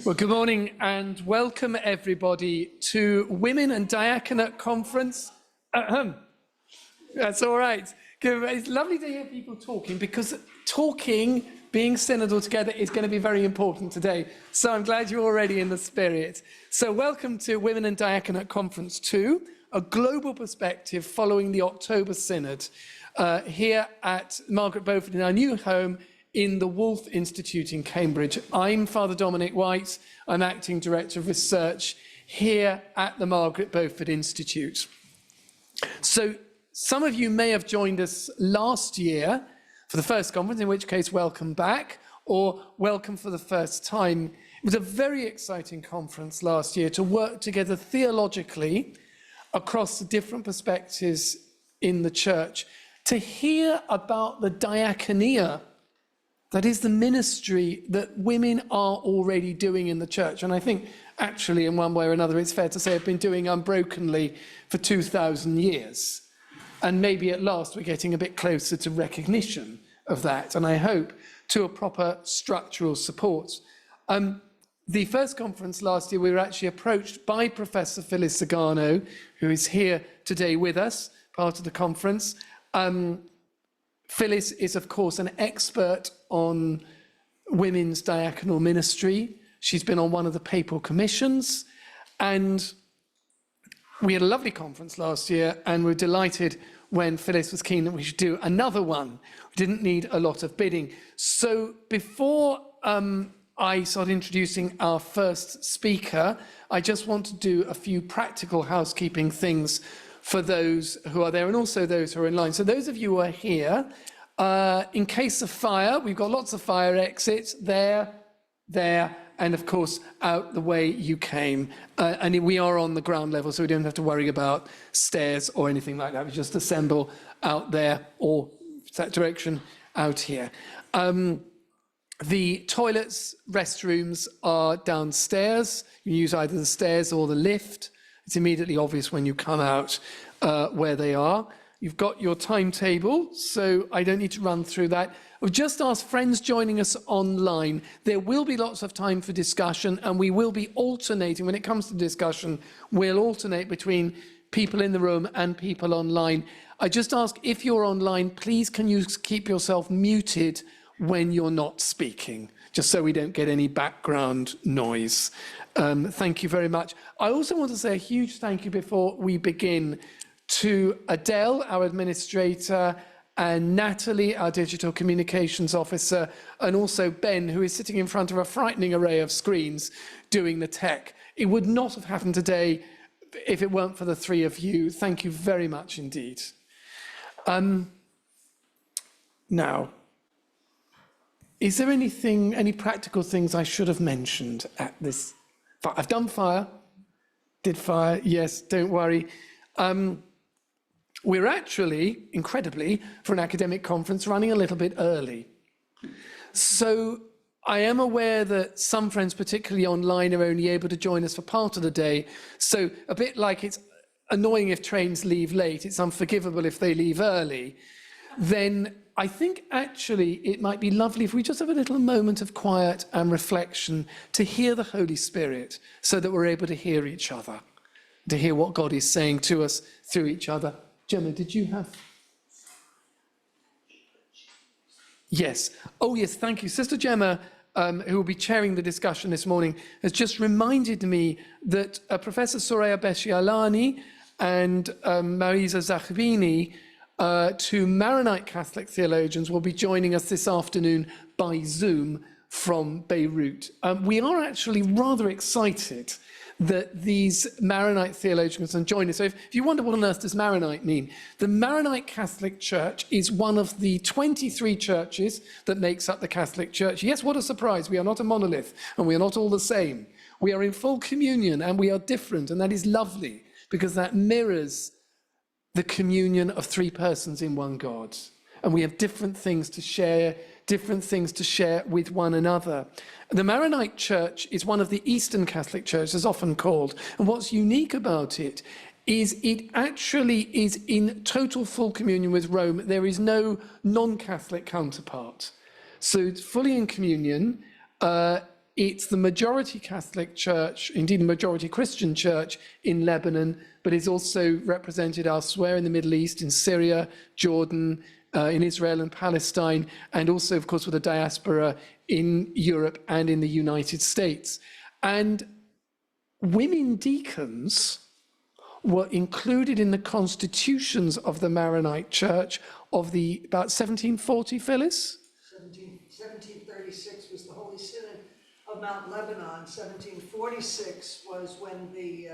Well, good morning and welcome everybody to Women and Diaconate Conference. That's all right. It's lovely to hear people talking, because talking, being synodal together, is going to be very important today. So I'm glad you're already in the spirit. So welcome to Women and Diaconate Conference 2, a global perspective following the October Synod here at Margaret Beaufort in our new home in the Wolf Institute in Cambridge. I'm Father Dominic White. I'm Acting Director of Research here at the Margaret Beaufort Institute. So some of you may have joined us last year for the first conference, in which case welcome back, or welcome for the first time. It was a very exciting conference last year to work together theologically across the different perspectives in the church, to hear about the Diakonia, that is the ministry that women are already doing in the church. And I think actually in one way or another, it's fair to say have been doing unbrokenly for 2,000 years. And maybe at last we're getting a bit closer to recognition of that, and I hope to a proper structural support. The first conference last year, we were actually approached by Professor Phyllis Zagano, who is here today with us, part of the conference. Phyllis is, of course, an expert on women's diaconal ministry. She's been on one of the papal commissions, and we had a lovely conference last year, and we're delighted when Phyllis was keen that we should do another one. We didn't need a lot of bidding. So before I start introducing our first speaker, I just want to do a few practical housekeeping things for those who are there and also those who are in line. So those of you who are here, in case of fire, we've got lots of fire exits there, and of course out the way you came. And we are on the ground level, so we don't have to worry about stairs or anything like that. We just assemble out there, or that direction out here. The toilets, restrooms are downstairs. You use either the stairs or the lift. It's immediately obvious when you come out where they are. You've got your timetable, so I don't need to run through that. We've just asked friends joining us online. There will be lots of time for discussion, and we will be alternating. When it comes to discussion, we'll alternate between people in the room and people online. I just ask, if you're online, please can you keep yourself muted when you're not speaking, just so we don't get any background noise. Thank you very much. I also want to say a huge thank you before we begin to Adele, our administrator, and Natalie, our digital communications officer, and also Ben, who is sitting in front of a frightening array of screens doing the tech. It would not have happened today if it weren't for the three of you. Thank you very much indeed. Now, is there any practical things I should have mentioned at this? I've done fire, did fire, yes, don't worry. We're actually, incredibly, for an academic conference, running a little bit early. So I am aware that some friends, particularly online, are only able to join us for part of the day. So a bit like it's annoying if trains leave late, it's unforgivable if they leave early, then I think actually it might be lovely if we just have a little moment of quiet and reflection to hear the Holy Spirit, so that we're able to hear each other, to hear what God is saying to us through each other. Gemma, did you have? Yes. Oh, yes, thank you. Sister Gemma, who will be chairing the discussion this morning, has just reminded me that Professor Soraya Beshialani and Marisa Zachvini, two Maronite Catholic theologians, will be joining us this afternoon by Zoom from Beirut. We are actually rather excited that these Maronite theologians can join us. So if you wonder what on earth does Maronite mean, the Maronite Catholic Church is one of the 23 churches that makes up the Catholic Church. Yes, what a surprise. We are not a monolith, and we are not all the same. We are in full communion, and we are different, and that is lovely, because that mirrors the communion of three persons in one God. And we have different things to share with one another. The Maronite Church is one of the Eastern Catholic Churches, often called. And what's unique about it is it actually is in total full communion with Rome. There is no non-Catholic counterpart. So it's fully in communion. it's the majority Catholic church, indeed the majority Christian church in Lebanon, but is also represented elsewhere in the Middle East, in Syria, Jordan, in Israel and Palestine, and also, of course, with a diaspora in Europe and in the United States. And women deacons were included in the constitutions of the Maronite Church of the about 1740, Phyllis? 1736 was the Holy Synod of Mount Lebanon. 1746 was when the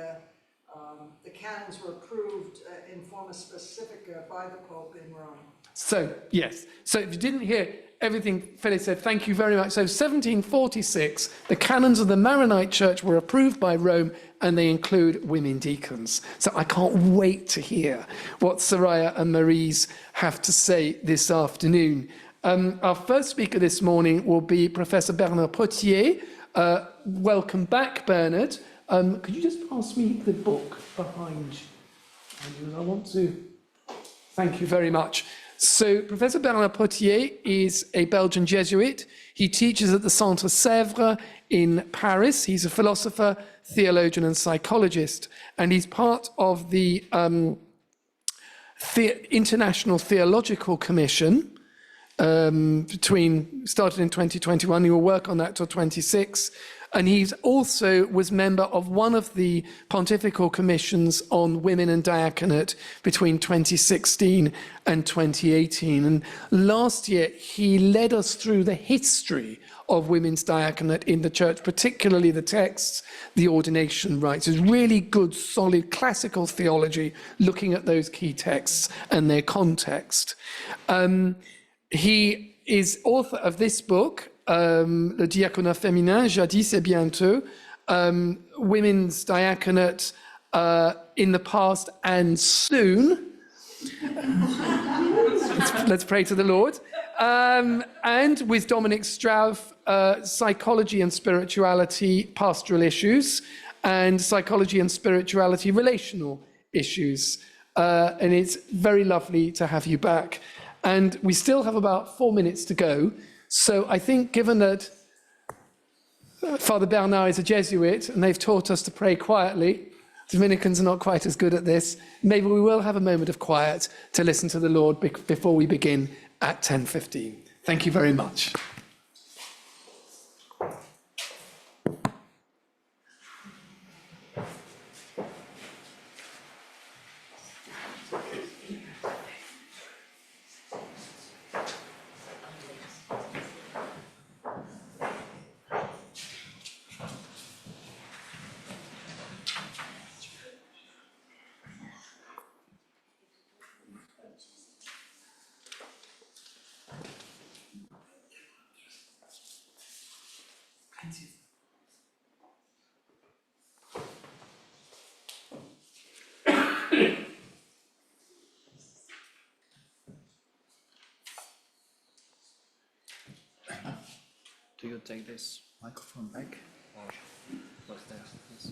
canons were approved in forma specifica by the Pope in Rome. So, yes. So if you didn't hear everything Phyllis said, thank you very much. So 1746, the canons of the Maronite Church were approved by Rome, and they include women deacons. So I can't wait to hear what Soraya and Maryse have to say this afternoon. Our first speaker this morning will be Professor Bernard Pottier. Welcome back, Bernard. Could you just pass me the book behind you? I want to... Thank you very much. So Professor Bernard Pottier is a Belgian Jesuit. He teaches at the Centre Sèvres in Paris. He's a philosopher, theologian, and psychologist. And he's part of the International Theological Commission, started in 2021. He will work on that till 26. And he also was member of one of the pontifical commissions on women and diaconate between 2016 and 2018. And last year, he led us through the history of women's diaconate in the church, particularly the texts, the ordination rites. It's really good, solid, classical theology, looking at those key texts and their context. He is author of this book, Le Diaconat féminin, jadis et bientôt, women's diaconate in the past and soon. Let's pray to the Lord. And with Dominic Strauss, psychology and spirituality, pastoral issues, and psychology and spirituality, relational issues. And it's very lovely to have you back. And we still have about 4 minutes to go. So I think, given that Father Bernard is a Jesuit and they've taught us to pray quietly, Dominicans are not quite as good at this, maybe we will have a moment of quiet to listen to the Lord before we begin at 10:15. Thank you very much. Do you take this microphone back or what's there? Yes.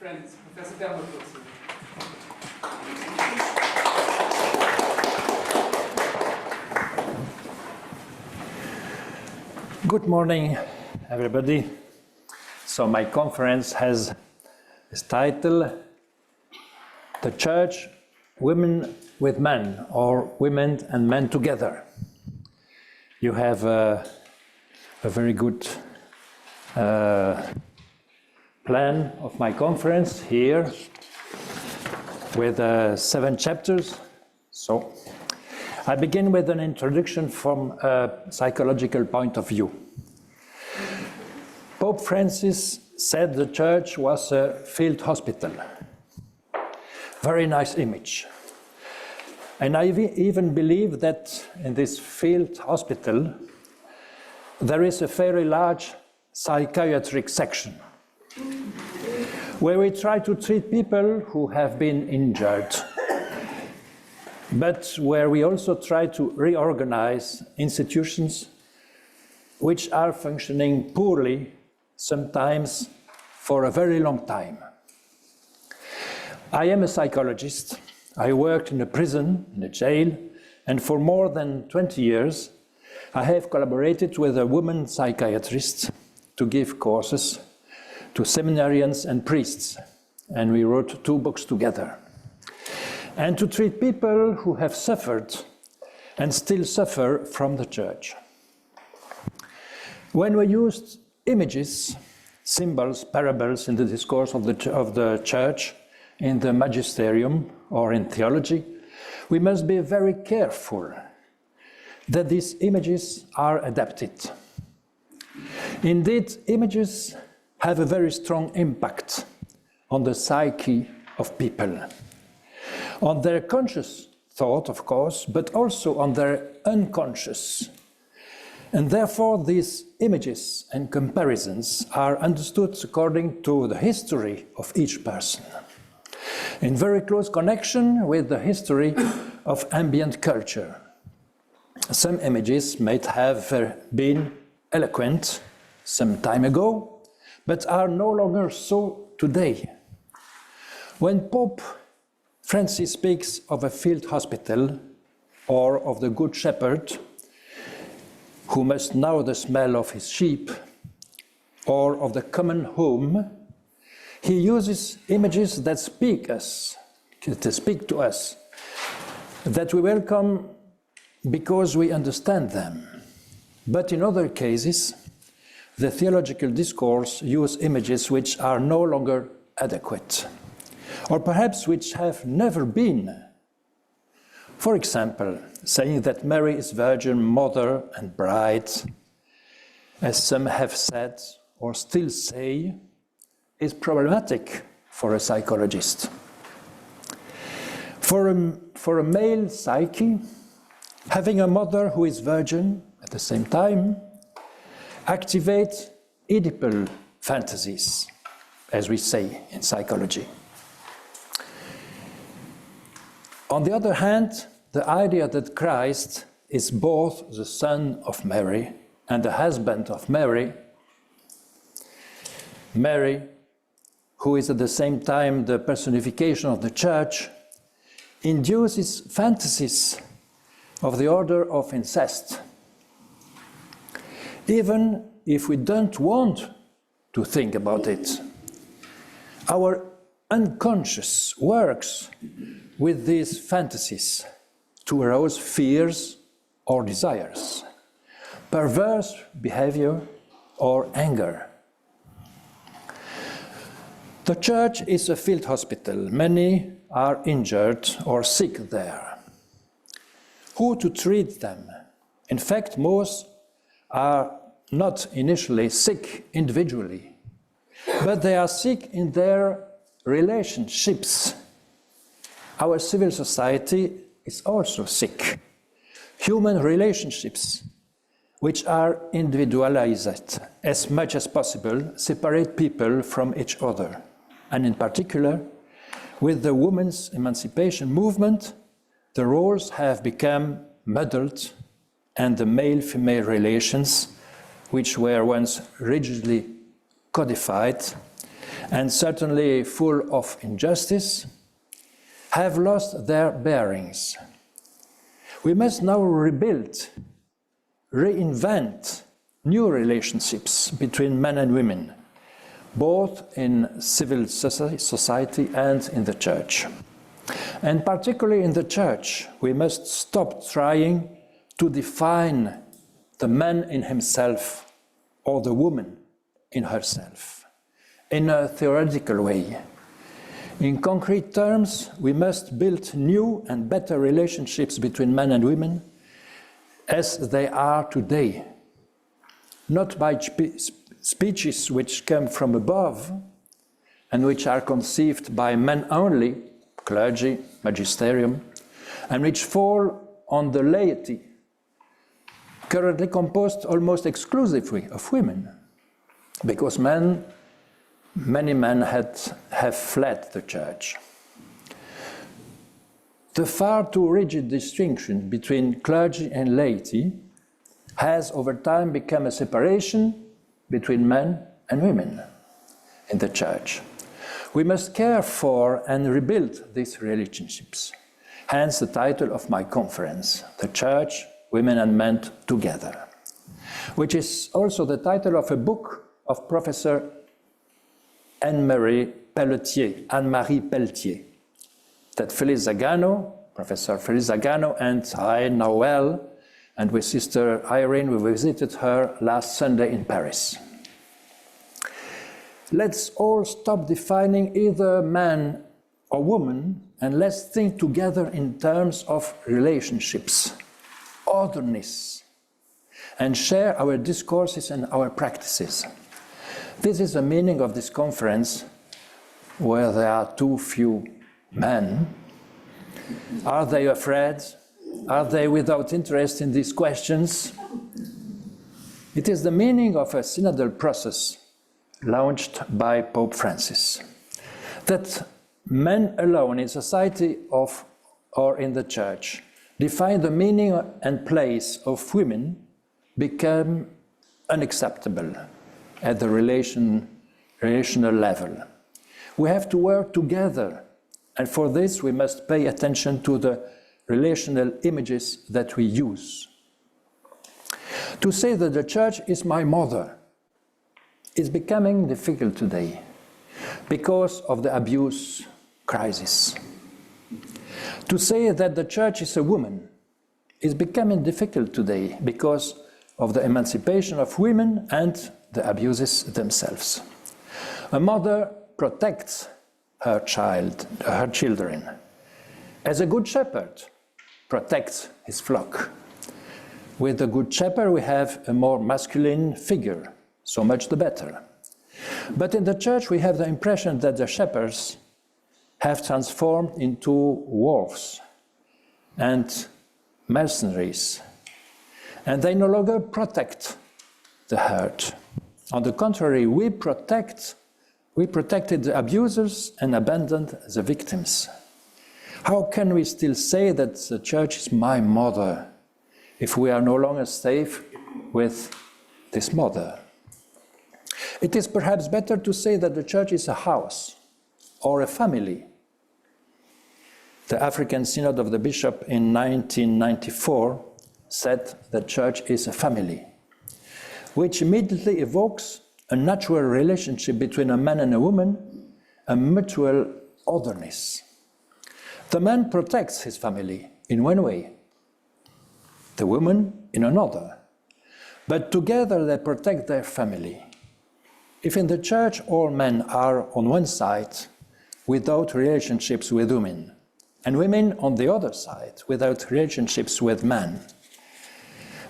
friends, Professor Dominic. Good morning, everybody. So my conference has this title, The Church, Women with Men, or Women and Men Together. You have a very good plan of my conference here with 7 chapters. So I begin with an introduction from a psychological point of view. Pope Francis said the church was a field hospital. Very nice image. And I even believe that in this field hospital, there is a very large psychiatric section where we try to treat people who have been injured, but where we also try to reorganize institutions which are functioning poorly, sometimes for a very long time. I am a psychologist. I worked in a prison, in a jail, and for more than 20 years, I have collaborated with a woman psychiatrist to give courses to seminarians and priests, and we wrote 2 books together. And to treat people who have suffered and still suffer from the church. When we used images, symbols, parables in the discourse of the church, in the magisterium or in theology, we must be very careful that these images are adapted. Indeed, images have a very strong impact on the psyche of people, on their conscious thought, of course, but also on their unconscious. And therefore, these images and comparisons are understood according to the history of each person, in very close connection with the history of ambient culture. Some images might have been eloquent some time ago, but are no longer so today. When Pope Francis speaks of a field hospital or of the Good Shepherd, who must know the smell of his sheep, or of the common home, he uses images that speak to us, that we welcome because we understand them. But in other cases, the theological discourse uses images which are no longer adequate, or perhaps which have never been. For example, saying that Mary is Virgin, Mother and Bride, as some have said or still say, is problematic for a psychologist. For a male psyche, having a mother who is virgin at the same time activates Oedipal fantasies, as we say in psychology. On the other hand, the idea that Christ is both the son of Mary and the husband of Mary, Mary, who is at the same time the personification of the church, induces fantasies of the order of incest. Even if we don't want to think about it, our unconscious works with these fantasies to arouse fears or desires, perverse behavior or anger. The church is a field hospital. Many are injured or sick there. Who to treat them? In fact, most are not initially sick individually, but they are sick in their relationships. Our civil society is also sick. Human relationships, which are individualized as much as possible, separate people from each other. And in particular, with the women's emancipation movement, the roles have become muddled, and the male-female relations, which were once rigidly codified, and certainly full of injustice, have lost their bearings. We must now rebuild, reinvent new relationships between men and women, both in civil society and in the church. And particularly in the church, we must stop trying to define the man in himself or the woman in herself in a theoretical way. In concrete terms, we must build new and better relationships between men and women as they are today, not by speeches which come from above and which are conceived by men only, clergy, magisterium, and which fall on the laity, currently composed almost exclusively of women, because many men have fled the church. The far too rigid distinction between clergy and laity has over time become a separation between men and women in the church. We must care for and rebuild these relationships. Hence the title of my conference, The Church, Women and Men Together, which is also the title of a book of Professor Anne-Marie Pelletier, Anne-Marie Pelletier, that Professor Felice Zagano and I know well, and with Sister Irene, we visited her last Sunday in Paris. Let's all stop defining either man or woman, and let's think together in terms of relationships, otherness, and share our discourses and our practices. This is the meaning of this conference, where there are too few men. Are they afraid? Are they without interest in these questions? It is the meaning of a synodal process launched by Pope Francis, that men alone in society or in the church define the meaning and place of women become unacceptable at the relational level. We have to work together, and for this we must pay attention to the relational images that we use. To say that the church is my mother is becoming difficult today because of the abuse crisis. To say that the church is a woman is becoming difficult today because of the emancipation of women and the abuses themselves. A mother protects her children. As a good shepherd protects his flock. With the good shepherd we have a more masculine figure, so much the better. But in the church we have the impression that the shepherds have transformed into wolves and mercenaries, and they no longer protect the herd. On the contrary, we protected the abusers and abandoned the victims. How can we still say that the church is my mother if we are no longer safe with this mother? It is perhaps better to say that the church is a house or a family. The African Synod of the Bishop in 1994 said the church is a family, which immediately evokes a natural relationship between a man and a woman, a mutual otherness. The man protects his family in one way, the woman in another, but together they protect their family. If in the church all men are on one side without relationships with women, and women on the other side without relationships with men,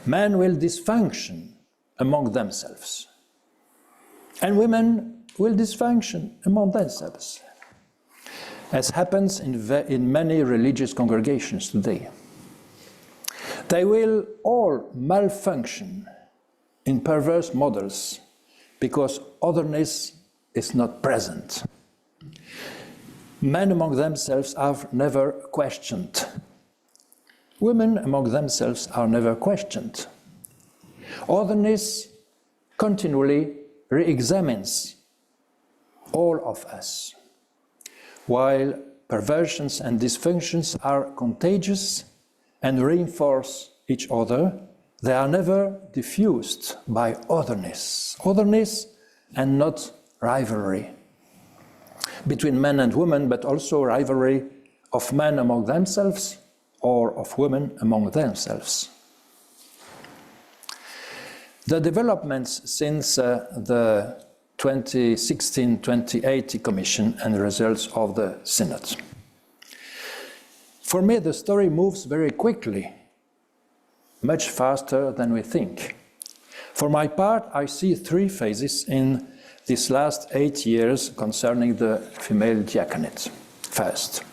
men will dysfunction among themselves, and women will dysfunction among themselves, as happens in many religious congregations today. They will all malfunction in perverse models because otherness is not present. Men among themselves are never questioned. Women among themselves are never questioned. Otherness continually re-examines all of us. While perversions and dysfunctions are contagious and reinforce each other, they are never diffused by otherness and not rivalry between men and women, but also rivalry of men among themselves or of women among themselves. The developments since the 2016-2080 Commission and the results of the Synod. For me, the story moves very quickly, much faster than we think. For my part, I see three phases in these last 8 years concerning the female diaconate. First,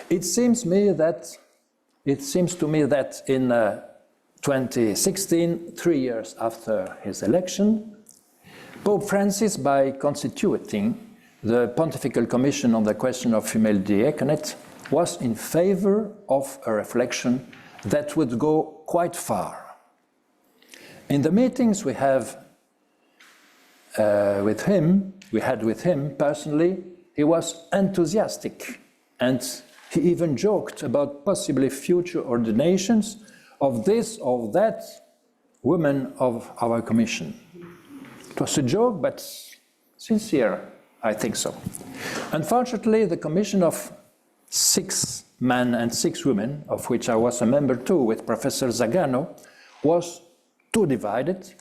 it seems to me that in 2016, 3 years after his election, Pope Francis, by constituting the Pontifical Commission on the question of female diaconate, was in favor of a reflection that would go quite far. In the meetings we had with him personally, he was enthusiastic, and he even joked about possibly future ordinations of this or that woman of our commission. It was a joke, but sincere, I think so. Unfortunately, the commission of 6 men and 6 women, of which I was a member too, with Professor Zagano, was too divided,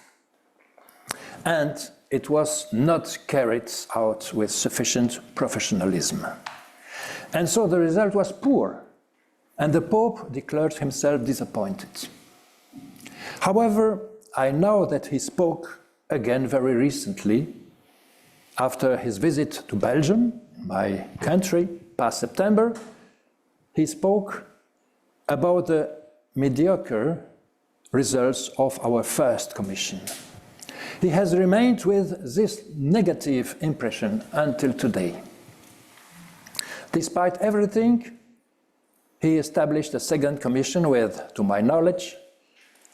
and it was not carried out with sufficient professionalism. And so the result was poor, and the Pope declared himself disappointed. However, I know that he spoke again very recently, after his visit to Belgium, my country, past September. He spoke about the mediocre results of our first commission. He has remained with this negative impression until today. Despite everything, he established a second commission with, to my knowledge,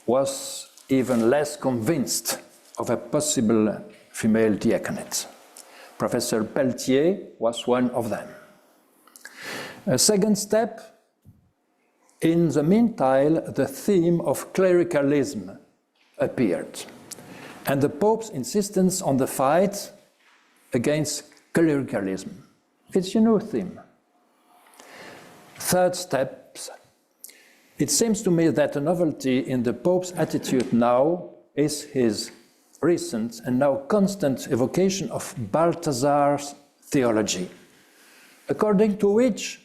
was even less convinced of a possible female diaconate. Professor Pottier was one of them. A second step, in the meantime, the theme of clericalism appeared, and the Pope's insistence on the fight against clericalism. It's a new theme. Third step, it seems to me that a novelty in the Pope's attitude now is his recent and now constant evocation of Balthasar's theology, according to which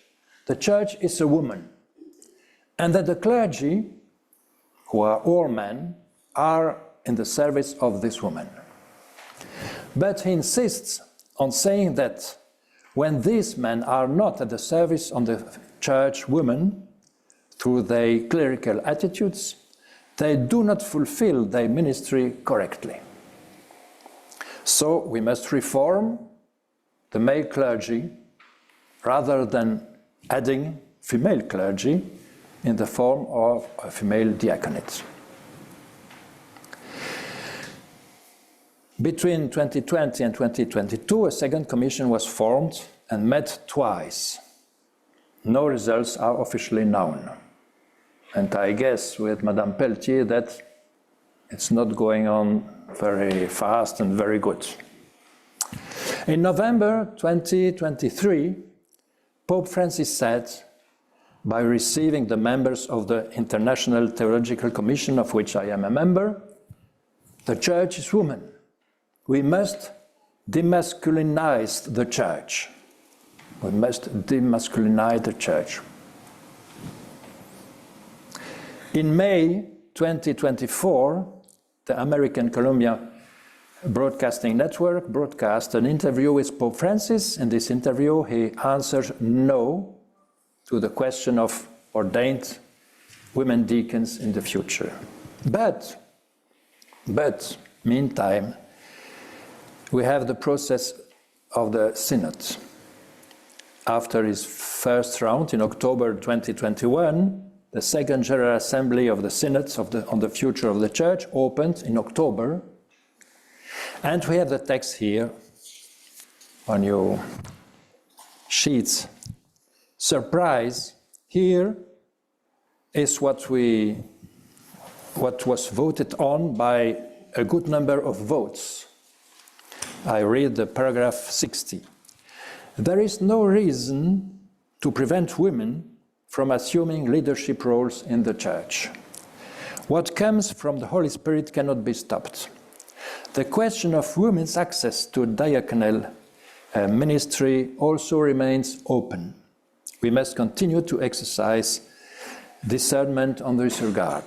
the Church is a woman, and that the clergy, who are all men, are in the service of this woman. But he insists on saying that when these men are not at the service of the Church women through their clerical attitudes, they do not fulfill their ministry correctly. So we must reform the male clergy rather than adding female clergy in the form of a female diaconate. Between 2020 and 2022, a second commission was formed and met twice. No results are officially known. And I guess with Madame Pottier that it's not going on very fast and very good. In November 2023, Pope Francis said, by receiving the members of the International Theological Commission, of which I am a member, the Church is woman. We must demasculinize the Church. We must demasculinize the Church. In May 2024, the American Columbia Broadcasting Network broadcast an interview with Pope Francis. In this interview, he answered no to the question of ordained women deacons in the future. But meantime, we have the process of the Synod. After his first round in October 2021, the Second General Assembly of the Synods on the future of the Church opened in October, and we have the text here on your sheets. Surprise, here is what was voted on by a good number of votes. I read the paragraph 60. There is no reason to prevent women from assuming leadership roles in the Church. What comes from the Holy Spirit cannot be stopped. The question of women's access to diaconal ministry also remains open. We must continue to exercise discernment on this regard.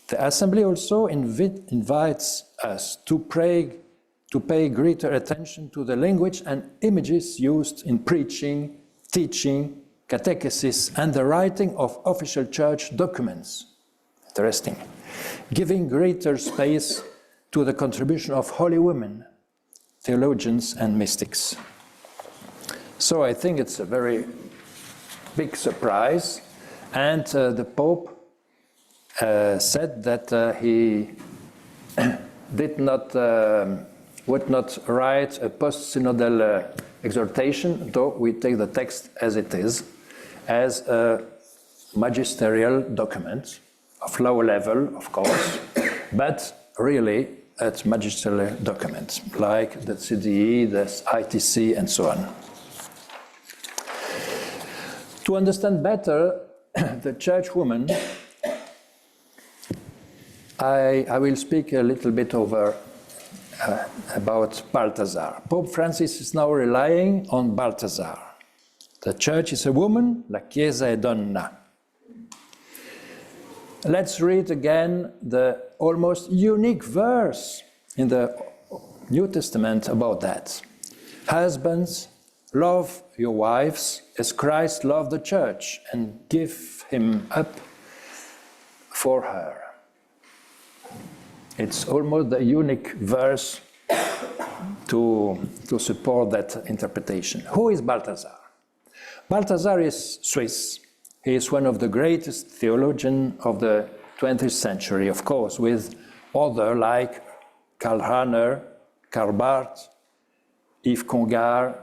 The Assembly also invites us to pay greater attention to the language and images used in preaching, teaching, catechesis, and the writing of official church documents. Interesting. Giving greater space to the contribution of holy women, theologians, and mystics. So I think it's a very big surprise, and the Pope said that he would not write a post-synodal exhortation, though we take the text as it is, as a magisterial document of low level, of course, but really a magisterial document, like the CDE, the ITC, and so on. To understand better the churchwoman, I will speak a little bit about Balthasar. Pope Francis is now relying on Balthasar. The Church is a woman, la Chiesa è donna. Let's read again the almost unique verse in the New Testament about that. Husbands, love your wives as Christ loved the Church and give him up for her. It's almost a unique verse to support that interpretation. Who is Balthasar? Balthasar is Swiss. He is one of the greatest theologians of the 20th century, of course, with others like Karl Rahner, Karl Barth, Yves Congar,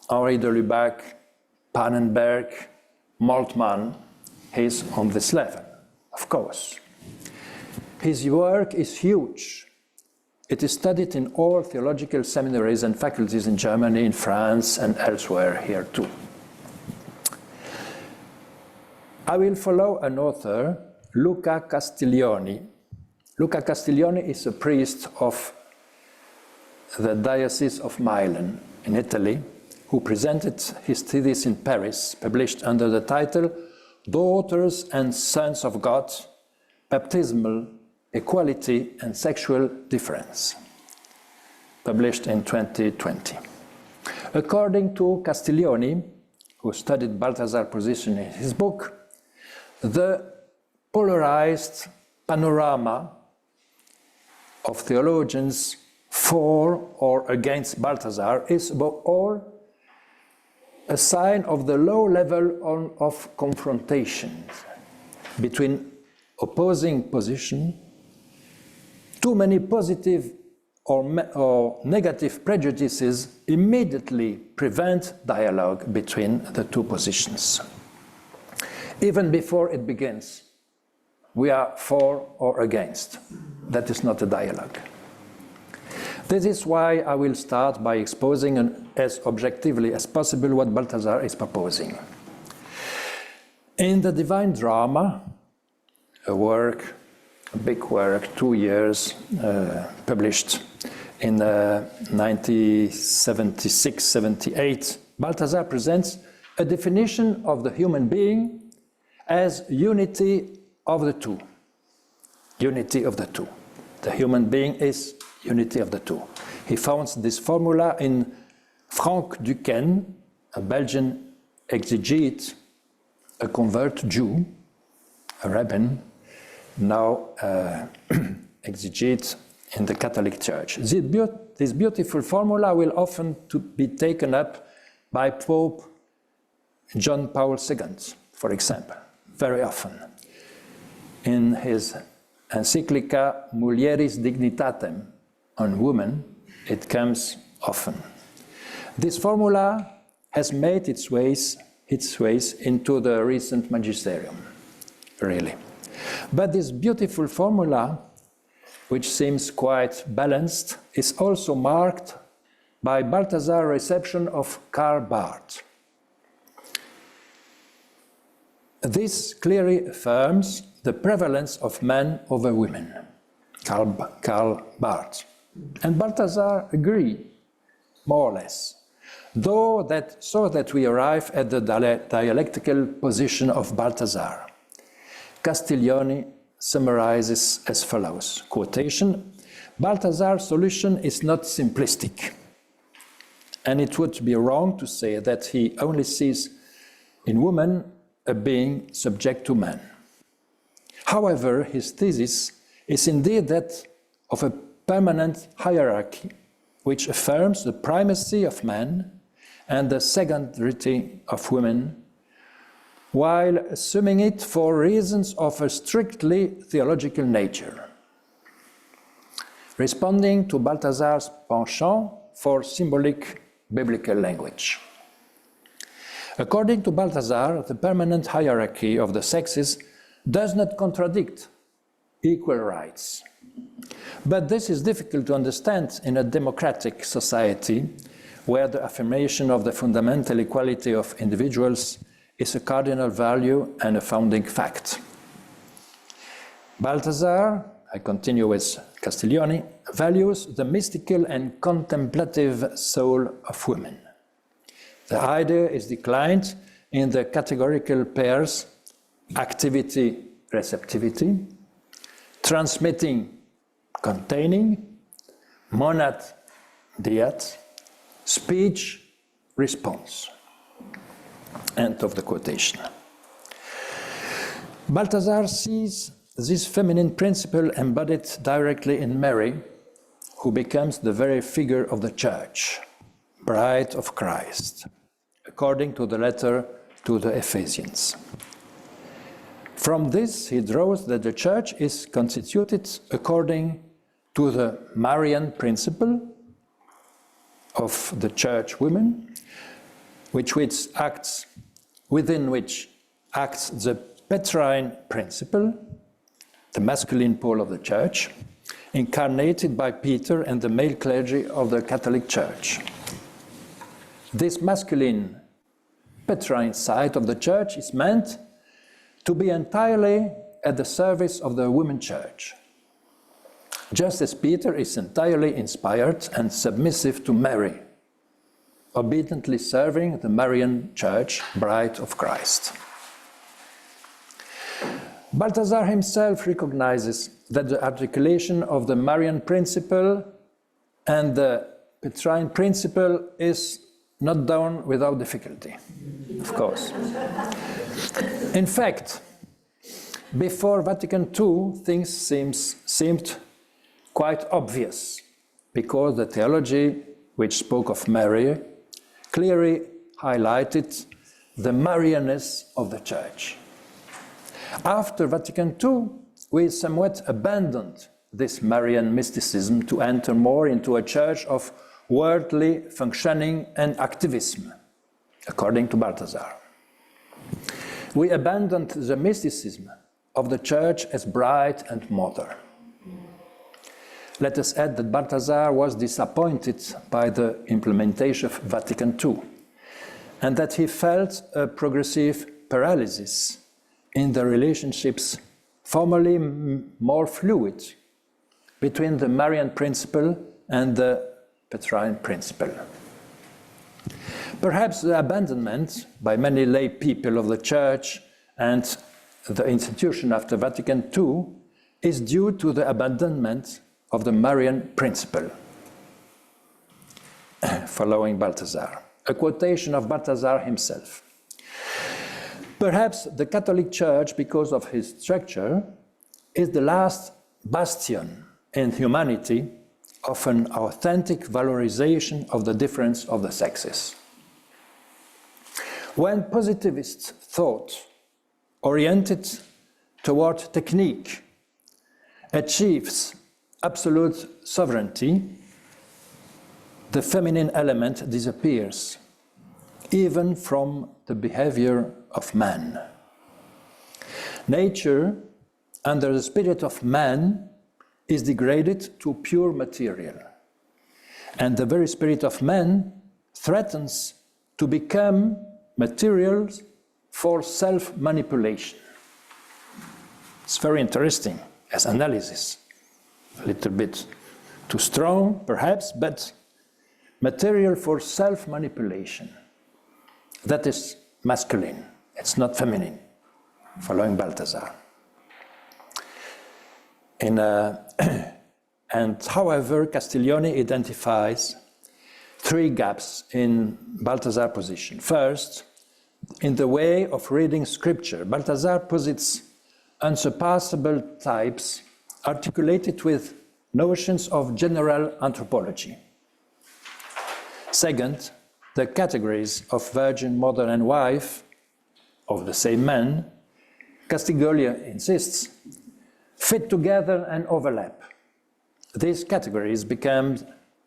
Henri de Lubac, Pannenberg, Moltmann. He's on this level, of course. His work is huge. It is studied in all theological seminaries and faculties in Germany, in France, and elsewhere here too. I will follow an author, Luca Castiglioni. Luca Castiglioni is a priest of the Diocese of Milan in Italy, who presented his thesis in Paris, published under the title Daughters and Sons of God, Baptismal Equality and Sexual Difference, published in 2020. According to Castiglioni, who studied Balthasar's position in his book, the polarized panorama of theologians for or against Balthasar is above all a sign of the low level of confrontation between opposing positions. Too many positive or negative prejudices immediately prevent dialogue between the two positions. Even before it begins, we are for or against. That is not a dialogue. This is why I will start by exposing as objectively as possible what Balthasar is proposing. In the Divine Drama, a big work, 2 years, published in 1976-78, Balthasar presents a definition of the human being as unity of the two. Unity of the two. The human being is unity of the two. He founds this formula in Frank Duquesne, a Belgian exegete, a convert Jew, a rabbin, now exegete in the Catholic Church. This beautiful formula will often be taken up by Pope John Paul II, for example, very often. In his encyclica Mulieris Dignitatem on women, it comes often. This formula has made its ways into the recent magisterium, really. But this beautiful formula, which seems quite balanced, is also marked by Balthasar's reception of Karl Barth. This clearly affirms the prevalence of men over women, Karl Barth. And Balthasar agreed, more or less, so that we arrive at the dialectical position of Balthasar. Castiglioni summarizes as follows, quotation, Balthasar's solution is not simplistic, and it would be wrong to say that he only sees in woman a being subject to man. However, his thesis is indeed that of a permanent hierarchy, which affirms the primacy of man and the secondarity of women, while assuming it for reasons of a strictly theological nature, responding to Balthasar's penchant for symbolic biblical language. According to Balthasar, the permanent hierarchy of the sexes does not contradict equal rights. But this is difficult to understand in a democratic society where the affirmation of the fundamental equality of individuals is a cardinal value and a founding fact. Balthasar, I continue with Castiglioni, values the mystical and contemplative soul of women. The idea is declined in the categorical pairs activity, receptivity, transmitting, containing, monad, dyad, speech, response. End of the quotation. Balthasar sees this feminine principle embodied directly in Mary, who becomes the very figure of the Church, bride of Christ, according to the letter to the Ephesians. From this, he draws that the Church is constituted according to the Marian principle of the Church women, within which acts the Petrine principle, the masculine pole of the Church, incarnated by Peter and the male clergy of the Catholic Church. This masculine Petrine side of the Church is meant to be entirely at the service of the women Church, just as Peter is entirely inspired and submissive to Mary, obediently serving the Marian Church, bride of Christ. Balthasar himself recognizes that the articulation of the Marian principle and the Petrine principle is not done without difficulty, of course. In fact, before Vatican II, things seemed quite obvious, because the theology which spoke of Mary clearly highlighted the Marianness of the Church. After Vatican II, we somewhat abandoned this Marian mysticism to enter more into a church of worldly functioning and activism, according to Balthasar. We abandoned the mysticism of the Church as bride and mother. Let us add that Balthasar was disappointed by the implementation of Vatican II, and that he felt a progressive paralysis in the relationships formerly more fluid between the Marian principle and the Petrine principle. Perhaps the abandonment by many lay people of the Church and the institution after Vatican II is due to the abandonment of the Marian principle. Following Balthasar, a quotation of Balthasar himself. Perhaps the Catholic Church, because of its structure, is the last bastion in humanity of an authentic valorization of the difference of the sexes. When positivist thought, oriented toward technique, achieves absolute sovereignty, the feminine element disappears, even from the behavior of man. Nature, under the spirit of man, is degraded to pure material, and the very spirit of man threatens to become materials for self-manipulation. It's very interesting as analysis, a little bit too strong perhaps, but material for self-manipulation. That is masculine, it's not feminine, following Balthasar. And however, Castiglione identifies three gaps in Balthasar's position. First, in the way of reading scripture, Balthasar posits unsurpassable types articulated with notions of general anthropology. Second, the categories of virgin, mother, and wife of the same man, Castiglione insists, fit together and overlap. These categories become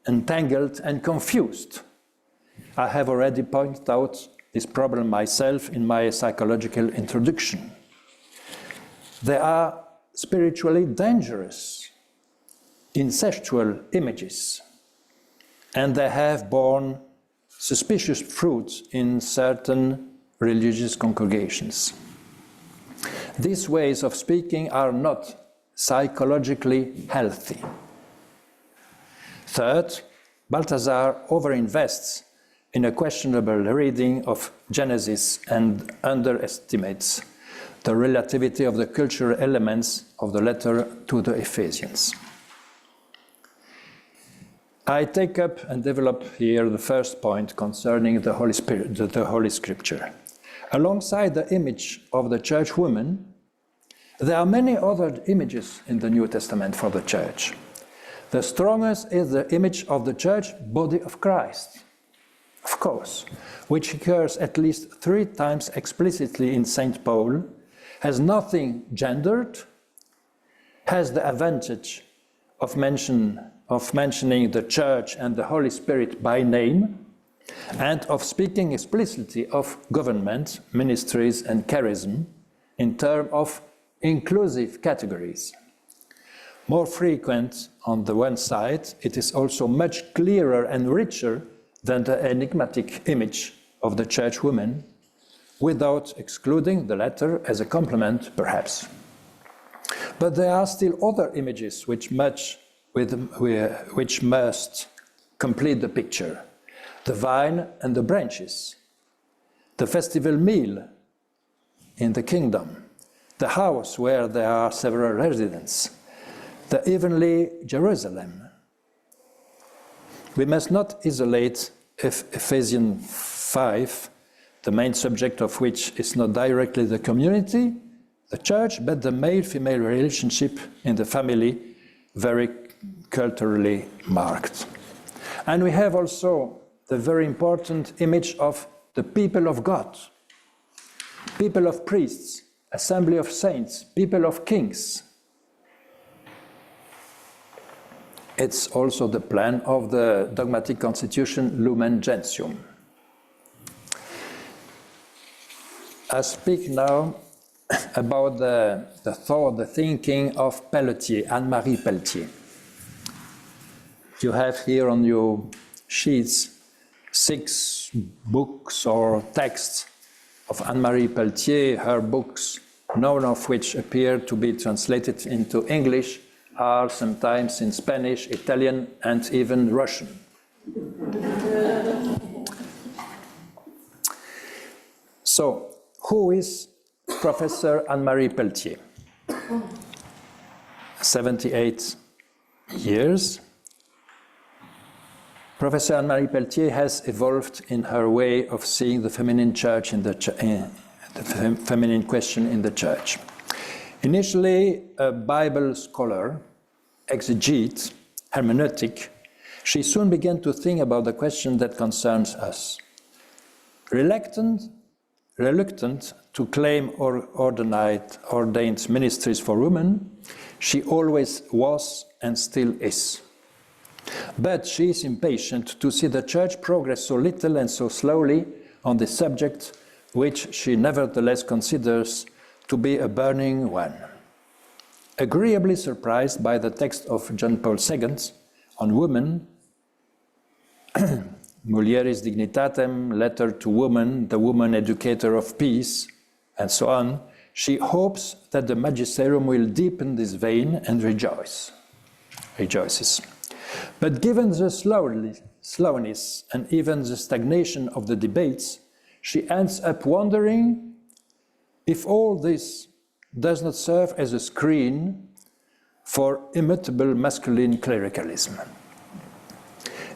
entangled and confused. I have already pointed out this problem myself in my psychological introduction. They are spiritually dangerous, incestual images, and they have borne suspicious fruits in certain religious congregations. These ways of speaking are not psychologically healthy. Third, Balthasar overinvests in a questionable reading of Genesis and underestimates the relativity of the cultural elements of the letter to the Ephesians. I take up and develop here the first point concerning the Holy Spirit, the Holy Scripture. Alongside the image of the church woman, there are many other images in the New Testament for the church. The strongest is the image of the church body of Christ, of course, which occurs at least 3 times explicitly in St. Paul, has nothing gendered, has the advantage of mentioning the church and the Holy Spirit by name, and of speaking explicitly of government, ministries, and charism in terms of inclusive categories. More frequent on the one side, it is also much clearer and richer than the enigmatic image of the church woman, without excluding the latter as a complement, perhaps. But there are still other images which must complete the picture. The vine and the branches, the festival meal in the kingdom, the house where there are several residents, the heavenly Jerusalem. We must not isolate Ephesians 5, the main subject of which is not directly the community, the church, but the male-female relationship in the family, very culturally marked. And we have also the very important image of the people of God, people of priests, assembly of saints, people of kings. It's also the plan of the dogmatic constitution Lumen Gentium. I speak now about the thought, the thinking of Pelletier, Anne-Marie Pelletier. You have here on your sheets 6 books or texts of Anne-Marie Pelletier, her books, none of which appear to be translated into English, are sometimes in Spanish, Italian, and even Russian. So, who is Professor Anne-Marie Pelletier? 78 years. Professor Anne-Marie Pelletier has evolved in her way of seeing the feminine church in the feminine question in the church. Initially a Bible scholar, exegete, hermeneutic, she soon began to think about the question that concerns us. Reluctant to claim ordained ministries for women, she always was and still is. But she is impatient to see the Church progress so little and so slowly on this subject, which she nevertheless considers to be a burning one. Agreeably surprised by the text of John Paul II on women, Mulieris Dignitatem, Letter to Woman, the Woman Educator of Peace, and so on, she hopes that the magisterium will deepen this vein and rejoices. But given the slowness and even the stagnation of the debates, she ends up wondering if all this does not serve as a screen for immutable masculine clericalism.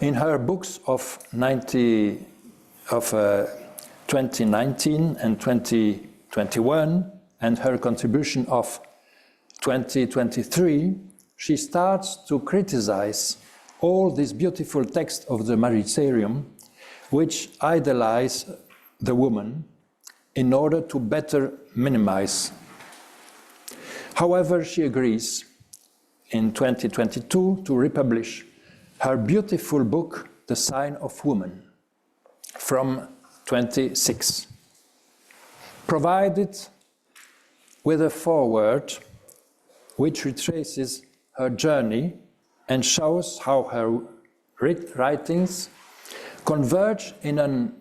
In her books of 2019 and 2021, and her contribution of 2023, she starts to criticize all these beautiful texts of the magisterium, which idolize the woman in order to better minimize. However, she agrees in 2022 to republish her beautiful book, The Sign of Woman, from 26, provided with a foreword which retraces her journey and shows how her writings converge in an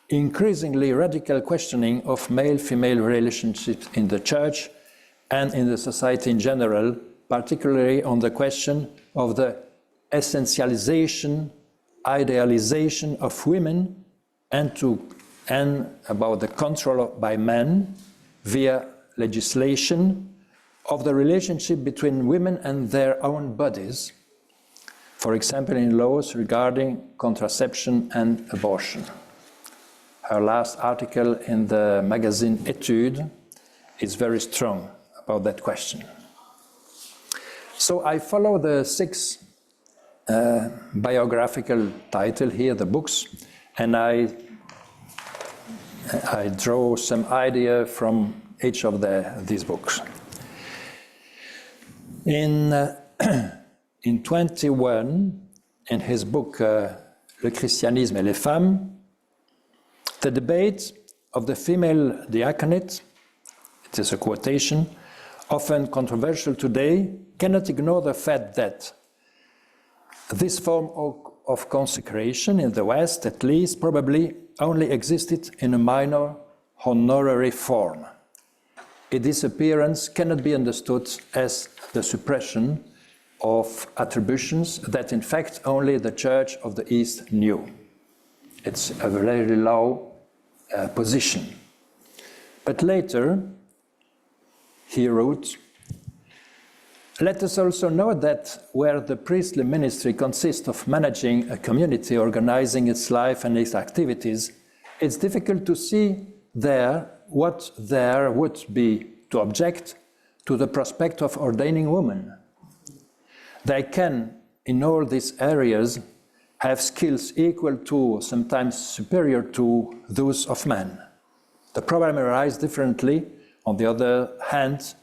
increasingly radical questioning of male-female relationships in the Church and in the society in general, particularly on the question of the essentialization, idealization of women, and about the control by men via legislation of the relationship between women and their own bodies, for example, in laws regarding contraception and abortion. Her last article in the magazine Études is very strong about that question. So I follow the 6 biographical title here, the books, and I draw some idea from each of these books. In 21, in his book Le Christianisme et les Femmes, the debate of the female diaconate, it is a quotation, often controversial today, cannot ignore the fact that this form of consecration in the West, at least, probably only existed in a minor honorary form. Its disappearance cannot be understood as the suppression of attributions that in fact only the Church of the East knew. It's a very low position. But later, he wrote, "Let us also note that where the priestly ministry consists of managing a community, organizing its life and its activities, it's difficult to see what there would be to object to the prospect of ordaining women. They can, in all these areas, have skills equal to, sometimes superior to, those of men. The problem arises differently, on the other hand,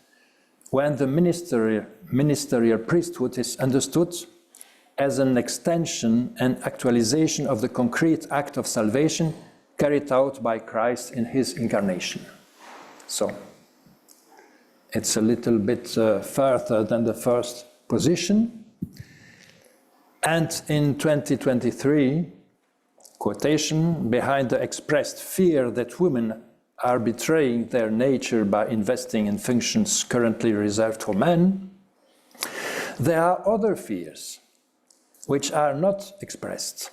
when the ministerial priesthood is understood as an extension and actualization of the concrete act of salvation carried out by Christ in his incarnation." So, it's a little bit further than the first position. And in 2023, quotation, "Behind the expressed fear that women are betraying their nature by investing in functions currently reserved for men, there are other fears which are not expressed,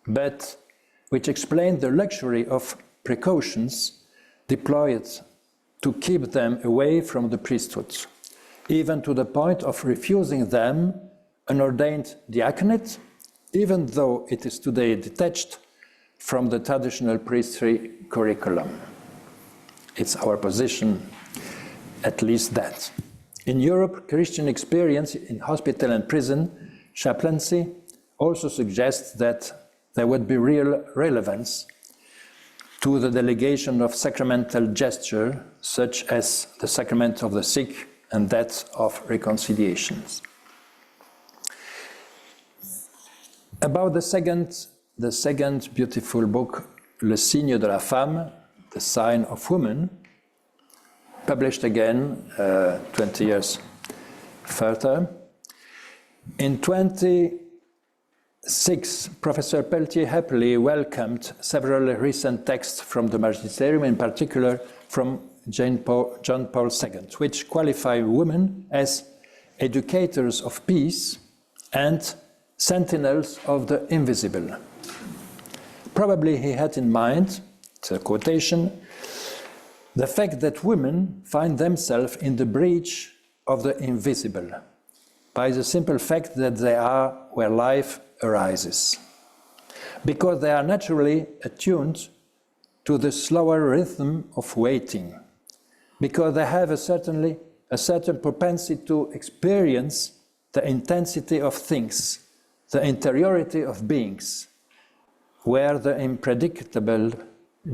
but which explain the luxury of precautions deployed to keep them away from the priesthood, even to the point of refusing them an ordained diaconate, even though it is today detached from the traditional priestly curriculum." It's our position, at least that. In Europe, Christian experience in hospital and prison chaplaincy also suggests that there would be real relevance to the delegation of sacramental gesture, such as the sacrament of the sick and that of reconciliations. About the second beautiful book, Le signe de la femme, the sign of woman, published again 20 years further. In 26, Professor Peltier happily welcomed several recent texts from the Magisterium, in particular from John Paul II, which qualify women as educators of peace and sentinels of the invisible. Probably he had in mind, it's a quotation, the fact that women find themselves in the breach of the invisible, by the simple fact that they are where life arises, because they are naturally attuned to the slower rhythm of waiting, because they have a certain propensity to experience the intensity of things, the interiority of beings, where the unpredictable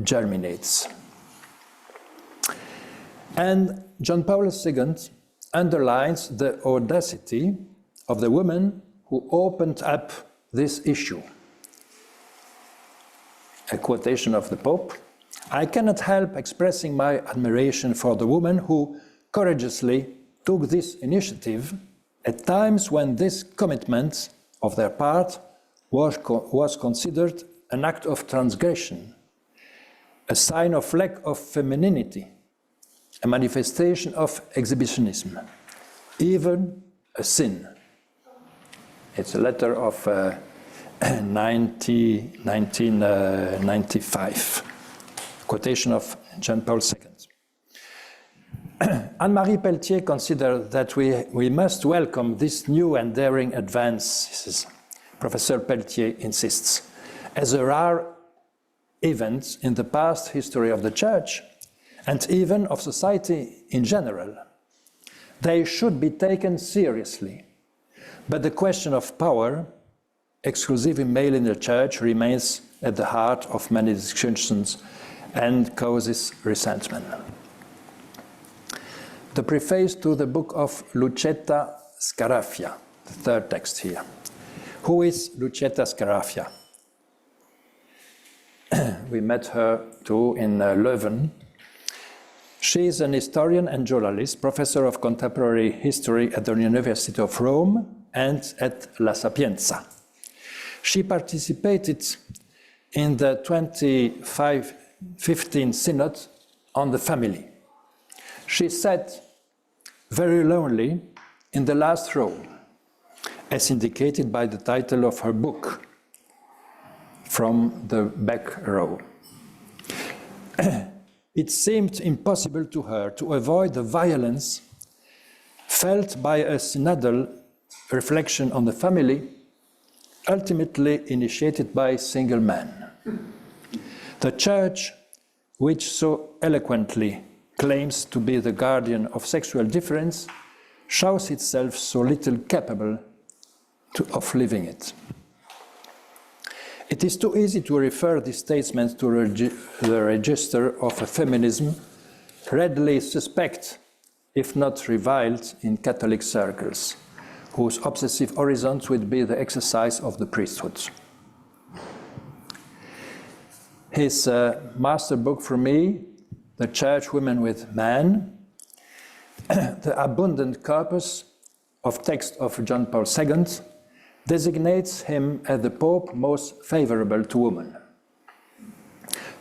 germinates. And John Paul II underlines the audacity of the woman who opened up this issue. A quotation of the Pope: "I cannot help expressing my admiration for the woman who courageously took this initiative at times when this commitment of their part was considered an act of transgression, a sign of lack of femininity, a manifestation of exhibitionism, even a sin." It's a letter of 1995, quotation of John Paul II. Anne-Marie Peltier considered that we must welcome this new and daring advance, Professor Peltier insists, as a rare event in the past history of the Church and even of society in general. They should be taken seriously. But the question of power, exclusively male in the Church, remains at the heart of many discussions and causes resentment. The preface to the book of Lucetta Scarafia, the third text here. Who is Lucetta Scarafia? We met her too in Leuven. She is an historian and journalist, professor of contemporary history at the University of Rome and at La Sapienza. She participated in the 2015 Synod on the Family. She sat very lonely in the last row, as indicated by the title of her book, From the Back Row. It seemed impossible to her to avoid the violence felt by a synodal reflection on the family, ultimately initiated by single men. The Church, which so eloquently claims to be the guardian of sexual difference, shows itself so little capable of living it. It is too easy to refer these statements to the register of a feminism readily suspect, if not reviled, in Catholic circles, whose obsessive horizons would be the exercise of the priesthood. His master book for me, The Church, Women with Man, the abundant corpus of text of John Paul II, designates him as the Pope most favorable to women.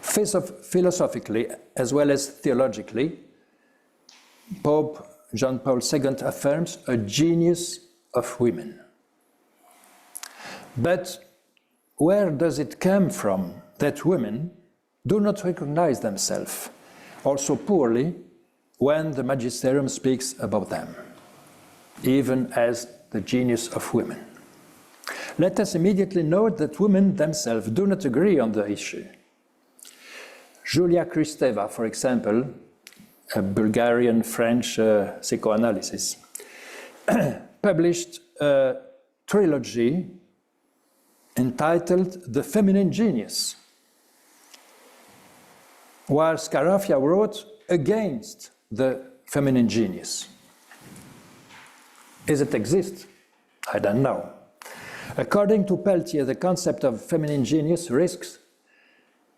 Philosophically, as well as theologically, Pope John Paul II affirms a genius of women. But where does it come from that women do not recognize themselves, also poorly, when the Magisterium speaks about them, even as the genius of women? Let us immediately note that women themselves do not agree on the issue. Julia Kristeva, for example, a Bulgarian-French psychoanalyst, published a trilogy entitled The Feminine Genius, while Scarafia wrote against the feminine genius. Does it exist? I don't know. According to Peltier, the concept of feminine genius risks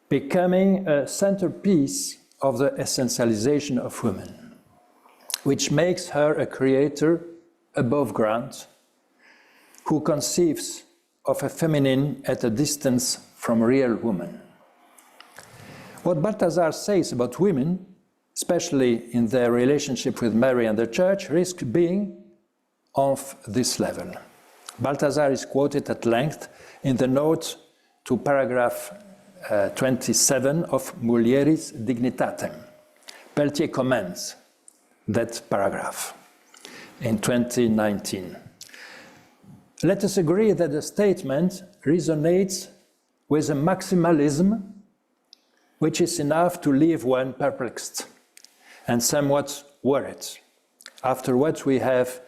becoming a centerpiece of the essentialization of women, which makes her a creator above ground, who conceives of a feminine at a distance from real woman. What Balthasar says about women, especially in their relationship with Mary and the Church, risks being of this level. Balthasar is quoted at length in the note to paragraph 27 of Mulieris Dignitatem. Peltier comments that paragraph in 2019. Let us agree that the statement resonates with a maximalism which is enough to leave one perplexed and somewhat worried after what we have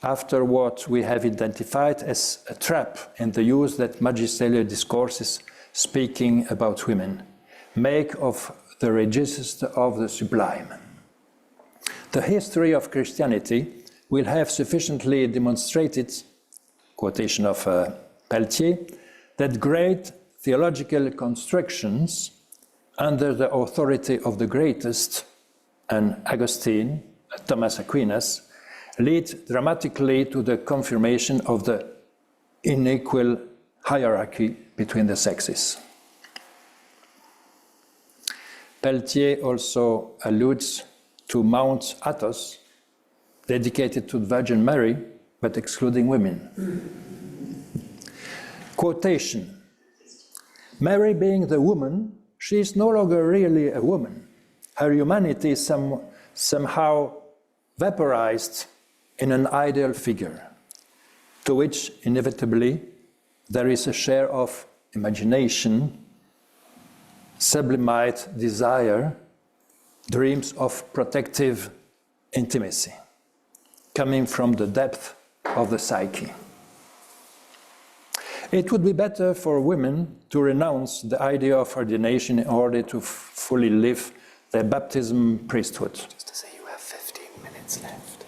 identified as a trap in the use that magisterial discourses speaking about women make of the register of the sublime. The history of Christianity will have sufficiently demonstrated, quotation of Peltier, that great theological constructions under the authority of the greatest, an Augustine, Thomas Aquinas, lead dramatically to the confirmation of the unequal hierarchy between the sexes. Peltier also alludes to Mount Athos, dedicated to the Virgin Mary, but excluding women. Quotation: Mary being the woman, she is no longer really a woman. Her humanity is somehow vaporized in an ideal figure, to which inevitably there is a share of imagination, sublimated desire, dreams of protective intimacy, coming from the depth of the psyche. It would be better for women to renounce the idea of ordination in order to fully live their baptism priesthood. Just to say you have 15 minutes left.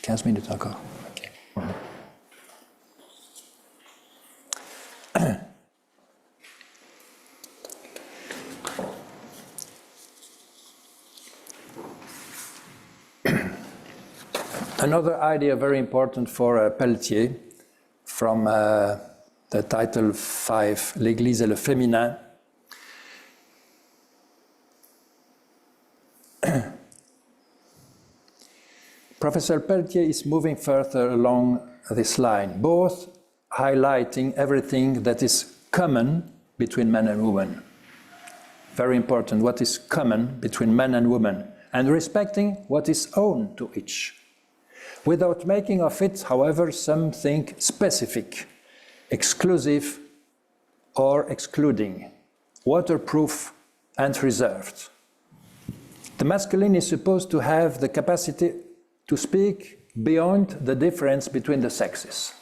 15 minutes encore. Okay. Another idea very important for Peltier, from the title 5, L'Église et le féminin. Professor Peltier is moving further along this line, both highlighting everything that is common between men and women. Very important, what is common between men and women, and respecting what is own to each, without making of it, however, something specific, exclusive or excluding, waterproof and reserved. The masculine is supposed to have the capacity to speak beyond the difference between the sexes.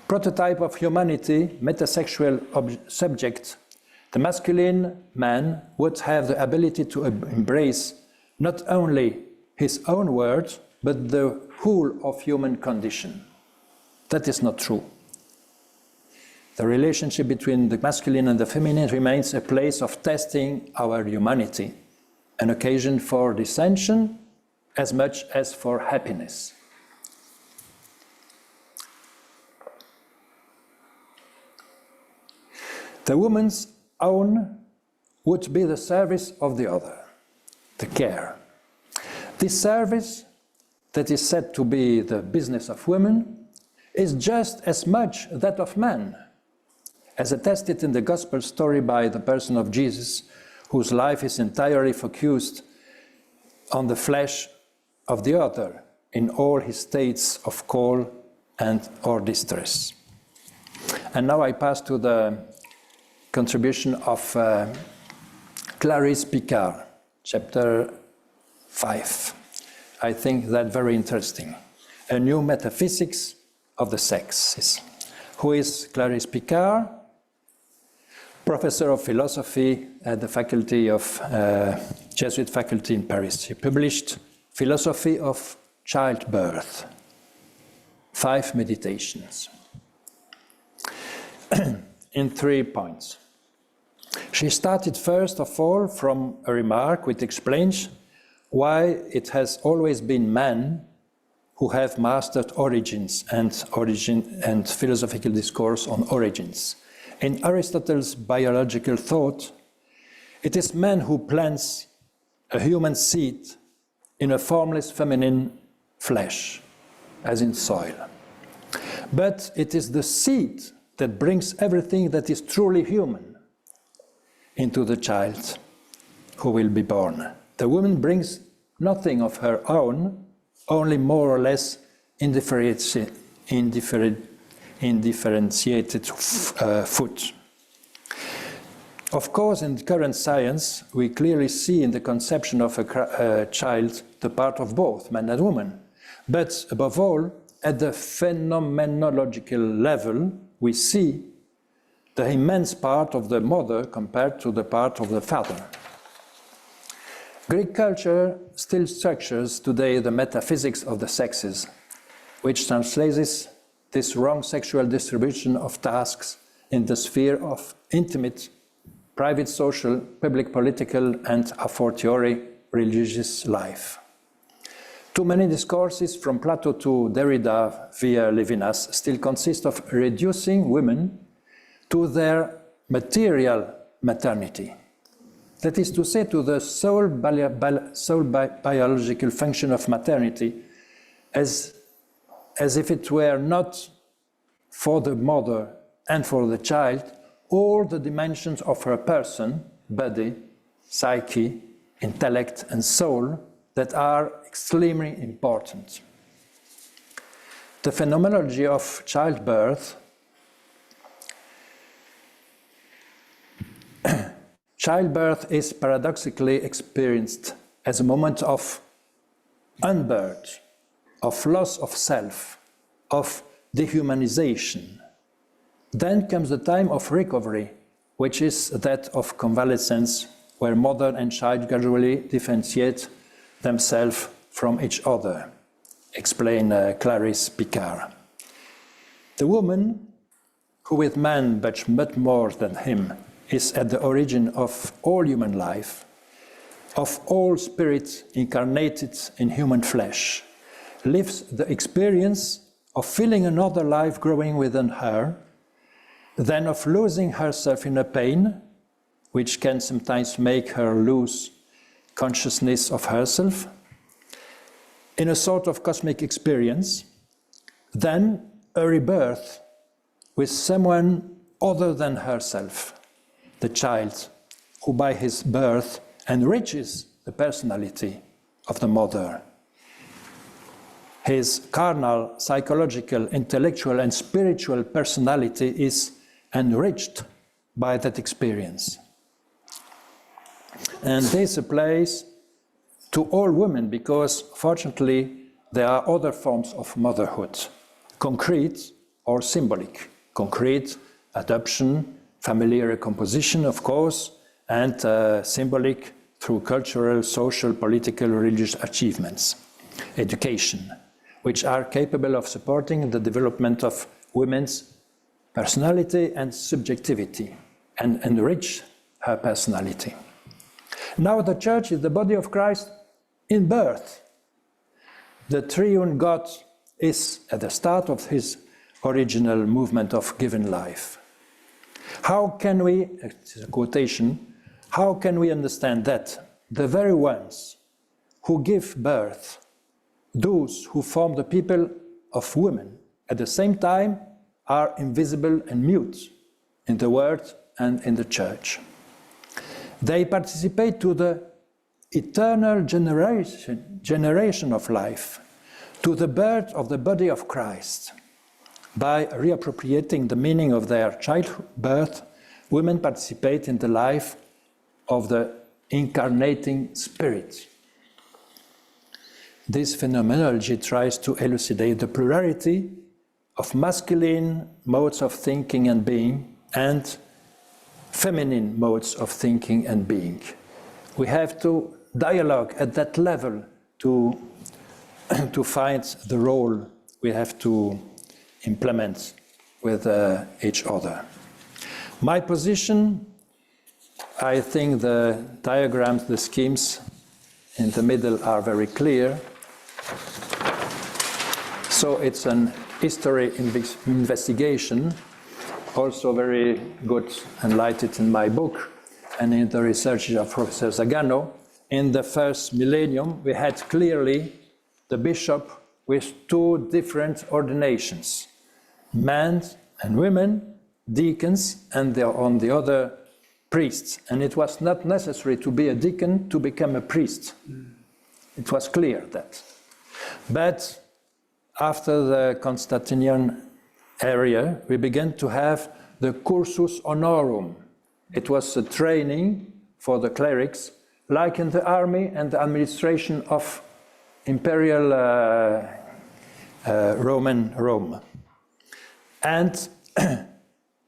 Prototype of humanity, metasexual subject, the masculine man would have the ability to embrace not only his own words, but the whole of human condition. That is not true. The relationship between the masculine and the feminine remains a place of testing our humanity, an occasion for dissension as much as for happiness. The woman's own would be the service of the other, the care. This service, that is said to be the business of women, is just as much that of men, as attested in the gospel story by the person of Jesus, whose life is entirely focused on the flesh of the other in all his states of call and or distress. And now I pass to the contribution of Clarice Picard, chapter 5. I think that very interesting. A new metaphysics of the sexes. Who is Clarice Picard? Professor of philosophy at the faculty of Jesuit faculty in Paris. She published Philosophy of Childbirth. 5 meditations in 3 points. She started first of all from a remark which explains why it has always been men who have mastered origins and philosophical discourse on origins. In Aristotle's biological thought, it is man who plants a human seed in a formless feminine flesh, as in soil. But it is the seed that brings everything that is truly human into the child who will be born. The woman brings nothing of her own, only more or less indifferentiated food. Of course, in current science, we clearly see in the conception of a child the part of both, man and woman. But above all, at the phenomenological level, we see the immense part of the mother compared to the part of the father. Greek culture still structures today the metaphysics of the sexes, which translates this wrong sexual distribution of tasks in the sphere of intimate, private, social, public, political, and a fortiori religious life. Too many discourses from Plato to Derrida via Levinas still consist of reducing women to their material maternity. That is to say, to the sole biological function of maternity, as if it were not for the mother and for the child all the dimensions of her person, body, psyche, intellect, and soul that are extremely important. The phenomenology of childbirth is paradoxically experienced as a moment of unbirth, of loss of self, of dehumanization. Then comes the time of recovery, which is that of convalescence, where mother and child gradually differentiate themselves from each other, explain Clarice Picard. The woman, who with man but much more than him, is at the origin of all human life, of all spirit incarnated in human flesh, lives the experience of feeling another life growing within her, then of losing herself in a pain, which can sometimes make her lose consciousness of herself, in a sort of cosmic experience, then a rebirth with someone other than herself, the child, who by his birth enriches the personality of the mother. His carnal, psychological, intellectual, and spiritual personality is enriched by that experience. And this applies to all women because, fortunately, there are other forms of motherhood, concrete or symbolic. Concrete, adoption, familiar recomposition, of course, and symbolic through cultural, social, political, religious achievements. Education, which are capable of supporting the development of women's personality and subjectivity, and enrich her personality. Now the Church is the body of Christ in birth. The triune God is at the start of his original movement of given life. How can we, it's a quotation, how can we understand that the very ones who give birth, those who form the people of women, at the same time are invisible and mute in the world and in the Church? They participate to the eternal generation of life, to the birth of the body of Christ. By reappropriating the meaning of their childbirth, women participate in the life of the incarnating Spirit. This phenomenology tries to elucidate the plurality of masculine modes of thinking and being and feminine modes of thinking and being. We have to dialogue at that level to find the role we have to implement with each other. My position, I think the diagrams, the schemes in the middle are very clear. So it's an history investigation, also very good enlightened in my book and in the research of Professor Zagano. In the first millennium, we had clearly the bishop with two different ordinations, men and women, deacons, and on the other, priests. And it was not necessary to be a deacon to become a priest. It was clear that. But after the Constantinian era, we began to have the cursus honorum. It was a training for the clerics, like in the army and the administration of imperial Roman Rome. And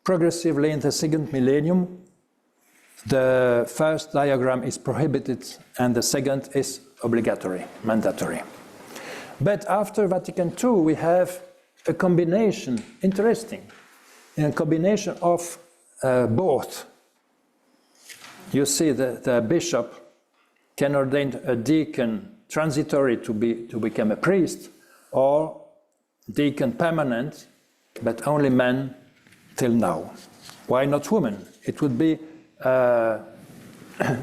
progressively in the second millennium, the first diagram is prohibited and the second is obligatory, mandatory. But after Vatican II, we have a combination, interesting, a combination of both. You see the bishop can ordain a deacon transitory to become a priest, or deacon permanent, but only men till now. Why not women? It would be a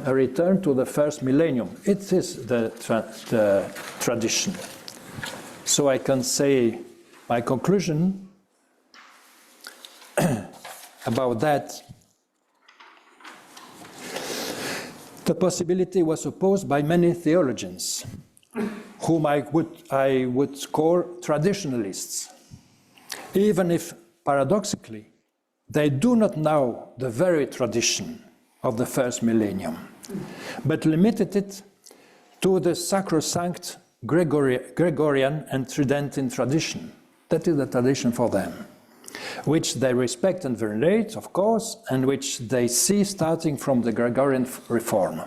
return to the first millennium. It is the tradition. So I can say my conclusion about that. The possibility was opposed by many theologians, whom I would call traditionalists, even if paradoxically they do not know the very tradition of the first millennium, but limited it to the sacrosanct Gregorian and Tridentine tradition. That is the tradition for them, which they respect and venerate, of course, and which they see starting from the Gregorian reform.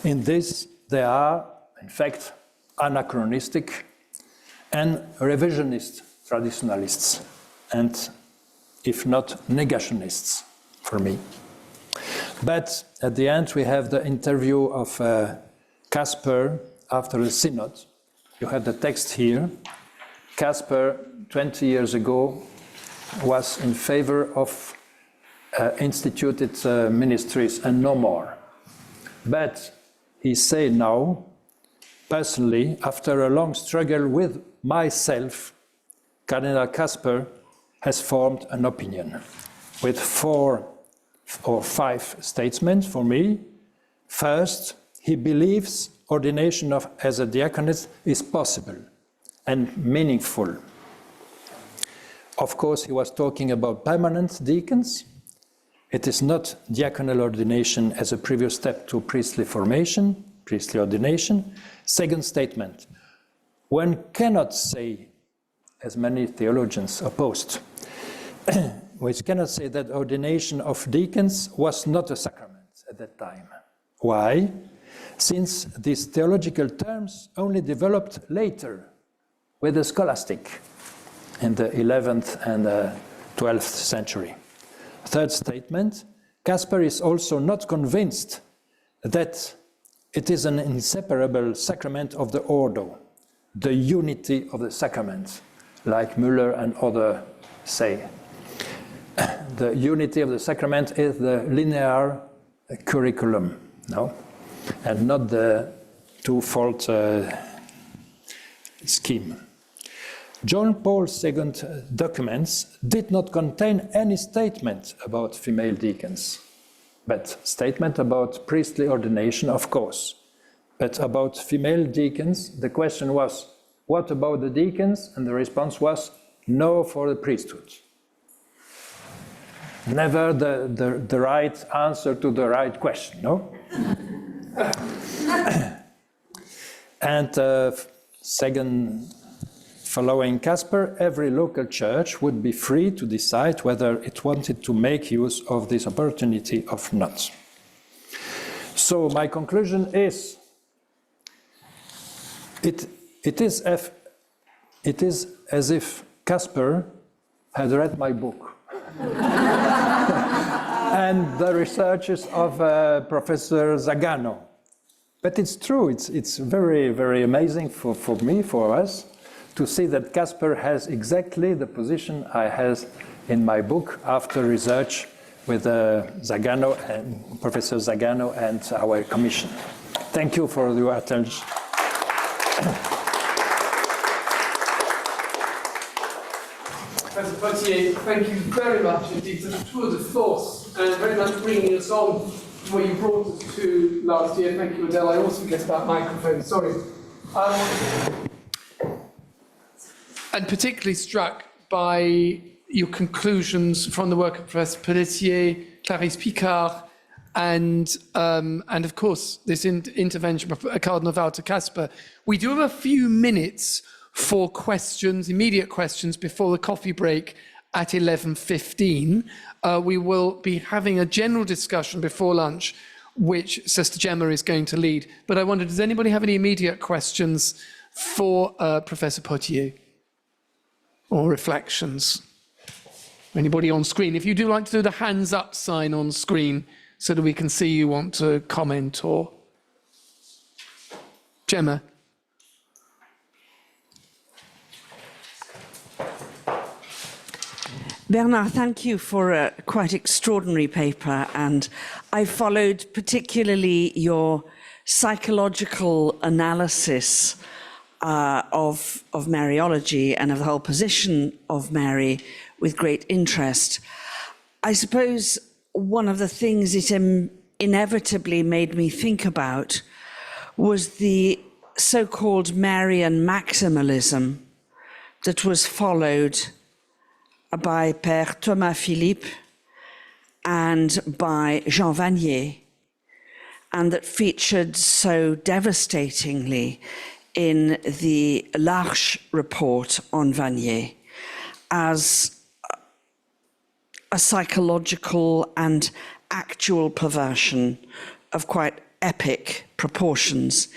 In this, they are, in fact, anachronistic and revisionist traditionalists, and if not negationists, for me. But at the end, we have the interview of Casper after the synod. You have the text here. Casper, 20 years ago, was in favor of instituted ministries and no more. But he said now, personally, after a long struggle with myself, Cardinal Casper has formed an opinion with 4 or 5 statements for me. First, he believes ordination as a diaconate is possible and meaningful. Of course, he was talking about permanent deacons. It is not diaconal ordination as a previous step to priestly formation, priestly ordination. Second statement, one cannot say, as many theologians opposed, which cannot say that ordination of deacons was not a sacrament at that time. Why? Since these theological terms only developed later with the scholastic in the 11th and 12th century. Third statement, Casper is also not convinced that it is an inseparable sacrament of the Ordo, the unity of the sacrament, like Müller and others say. The unity of the sacrament is the linear curriculum, no? And not the twofold scheme. John Paul's II documents did not contain any statement about female deacons, but statement about priestly ordination, of course. But about female deacons, the question was, what about the deacons? And the response was, no for the priesthood. Never the right answer to the right question, no? And second, following Casper, every local church would be free to decide whether it wanted to make use of this opportunity or not. So my conclusion is, it is it is as if Casper had read my book. And the researches of Professor Zagano. But it's true, it's very, very amazing for me, for us, to see that Casper has exactly the position I have in my book after research with Zagano and Professor Zagano and our commission. Thank you for your attention. Professor Pottier, thank you very much indeed for the tour de force and very much bringing us on to where you brought us to last year. Thank you, Adele. I always forget about microphones, sorry. And particularly struck by your conclusions from the work of Professor Pottier, Clarisse Picard, and of course this intervention by Cardinal Walter Casper. We do have a few minutes for questions, immediate questions, before the coffee break at 11:15. We will be having a general discussion before lunch, which Sister Gemma is going to lead. But I wonder, does anybody have any immediate questions for Professor Pottier? Or reflections? Anybody on screen? If you do like to do the hands up sign on screen so that we can see you want to comment or... Gemma. Bernard, thank you for a quite extraordinary paper, and I followed particularly your psychological analysis of Mariology and of the whole position of Mary with great interest. I suppose one of the things it inevitably made me think about was the so-called Marian maximalism that was followed by Père Thomas Philippe and by Jean Vanier, and that featured so devastatingly in the L'Arche report on Vanier as a psychological and actual perversion of quite epic proportions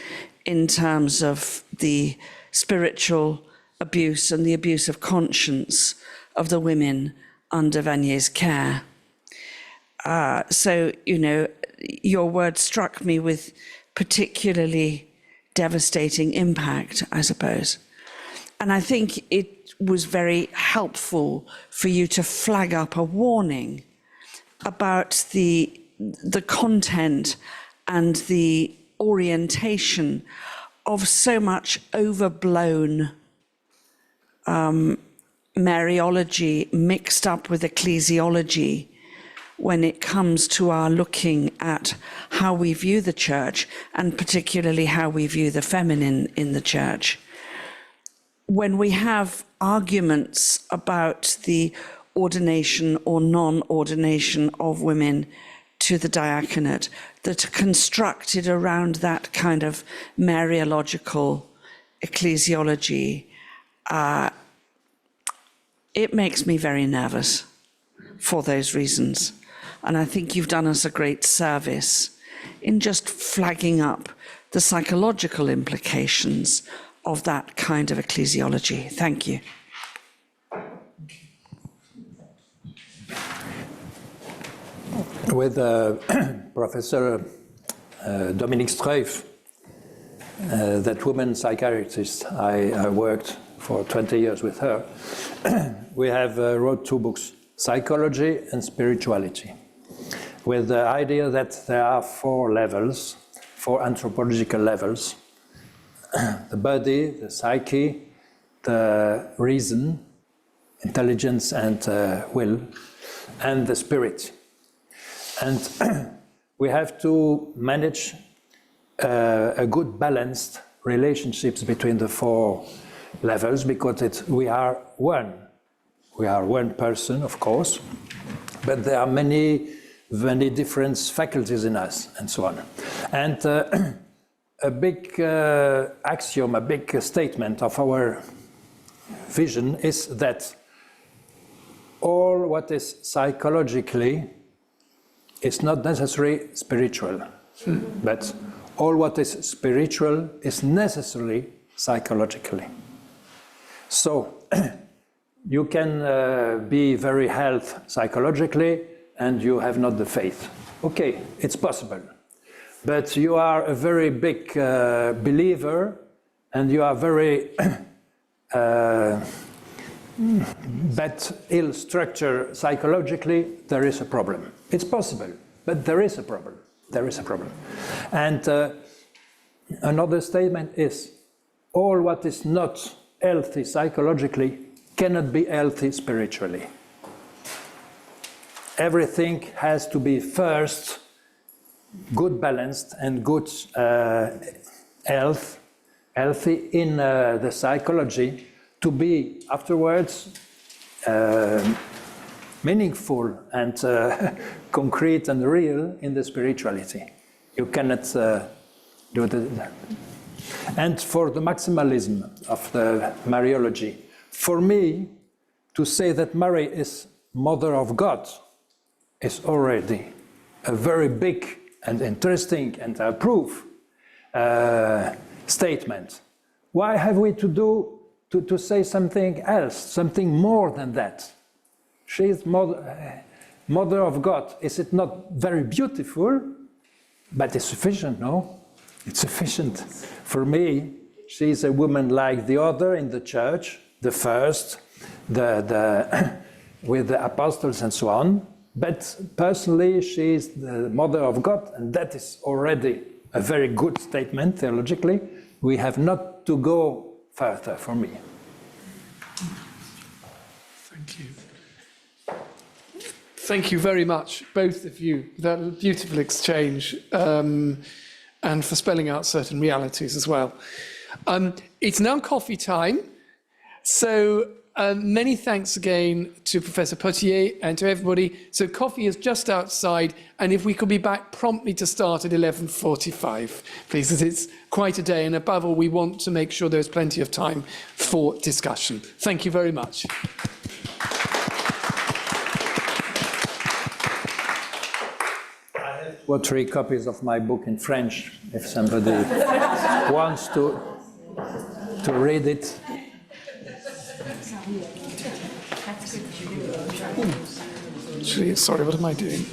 in terms of the spiritual abuse and the abuse of conscience of the women under Vanier's care. So, you know, your word struck me with particularly devastating impact, I suppose. And I think it was very helpful for you to flag up a warning about the content and the orientation of so much overblown Mariology mixed up with ecclesiology when it comes to our looking at how we view the church, and particularly how we view the feminine in the church. When we have arguments about the ordination or non-ordination of women to the diaconate that are constructed around that kind of Mariological ecclesiology, it makes me very nervous for those reasons. And I think you've done us a great service in just flagging up the psychological implications of that kind of ecclesiology. Thank you. With Professor Dominic, that woman psychiatrist, I worked for 20 years with her. We have wrote 2 books, Psychology and Spirituality, with the idea that there are 4 levels, 4 anthropological levels: the body, the psyche, the reason, intelligence and will, and the spirit. And we have to manage a good balanced relationships between the 4 levels, because we are one. We are one person, of course, but there are many different faculties in us, and so on. And a big axiom, a big statement of our vision is that all what is psychologically is not necessarily spiritual, but all what is spiritual is necessarily psychologically. So you can be very healthy psychologically and you have not the faith. Okay, it's possible. But you are a very big believer and you are very bad, ill structure psychologically, there is a problem. It's possible, but there is a problem. There is a problem. And another statement is, all what is not healthy psychologically cannot be healthy spiritually. Everything has to be first good balanced and good healthy in the psychology to be afterwards meaningful and concrete and real in the spirituality. You cannot do that. And for the maximalism of the Mariology, for me, to say that Mary is Mother of God is already a very big and interesting and proof statement. Why have we to say something else, something more than that? She is Mother of God. Is it not very beautiful? But it's sufficient, no? It's sufficient. For me, she is a woman like the other in the church, the first, with the apostles and so on. But personally, she is the Mother of God, and that is already a very good statement theologically. We have not to go further for me. Thank you. Thank you very much, both of you, for that beautiful exchange and for spelling out certain realities as well. It's now coffee time, so many thanks again to Professor Pottier and to everybody. So coffee is just outside, and if we could be back promptly to start at 11:45, please, as it's quite a day, and above all, we want to make sure there's plenty of time for discussion. Thank you very much. Or 3 copies of my book in French, if somebody wants to read it. Actually, sorry, what am I doing?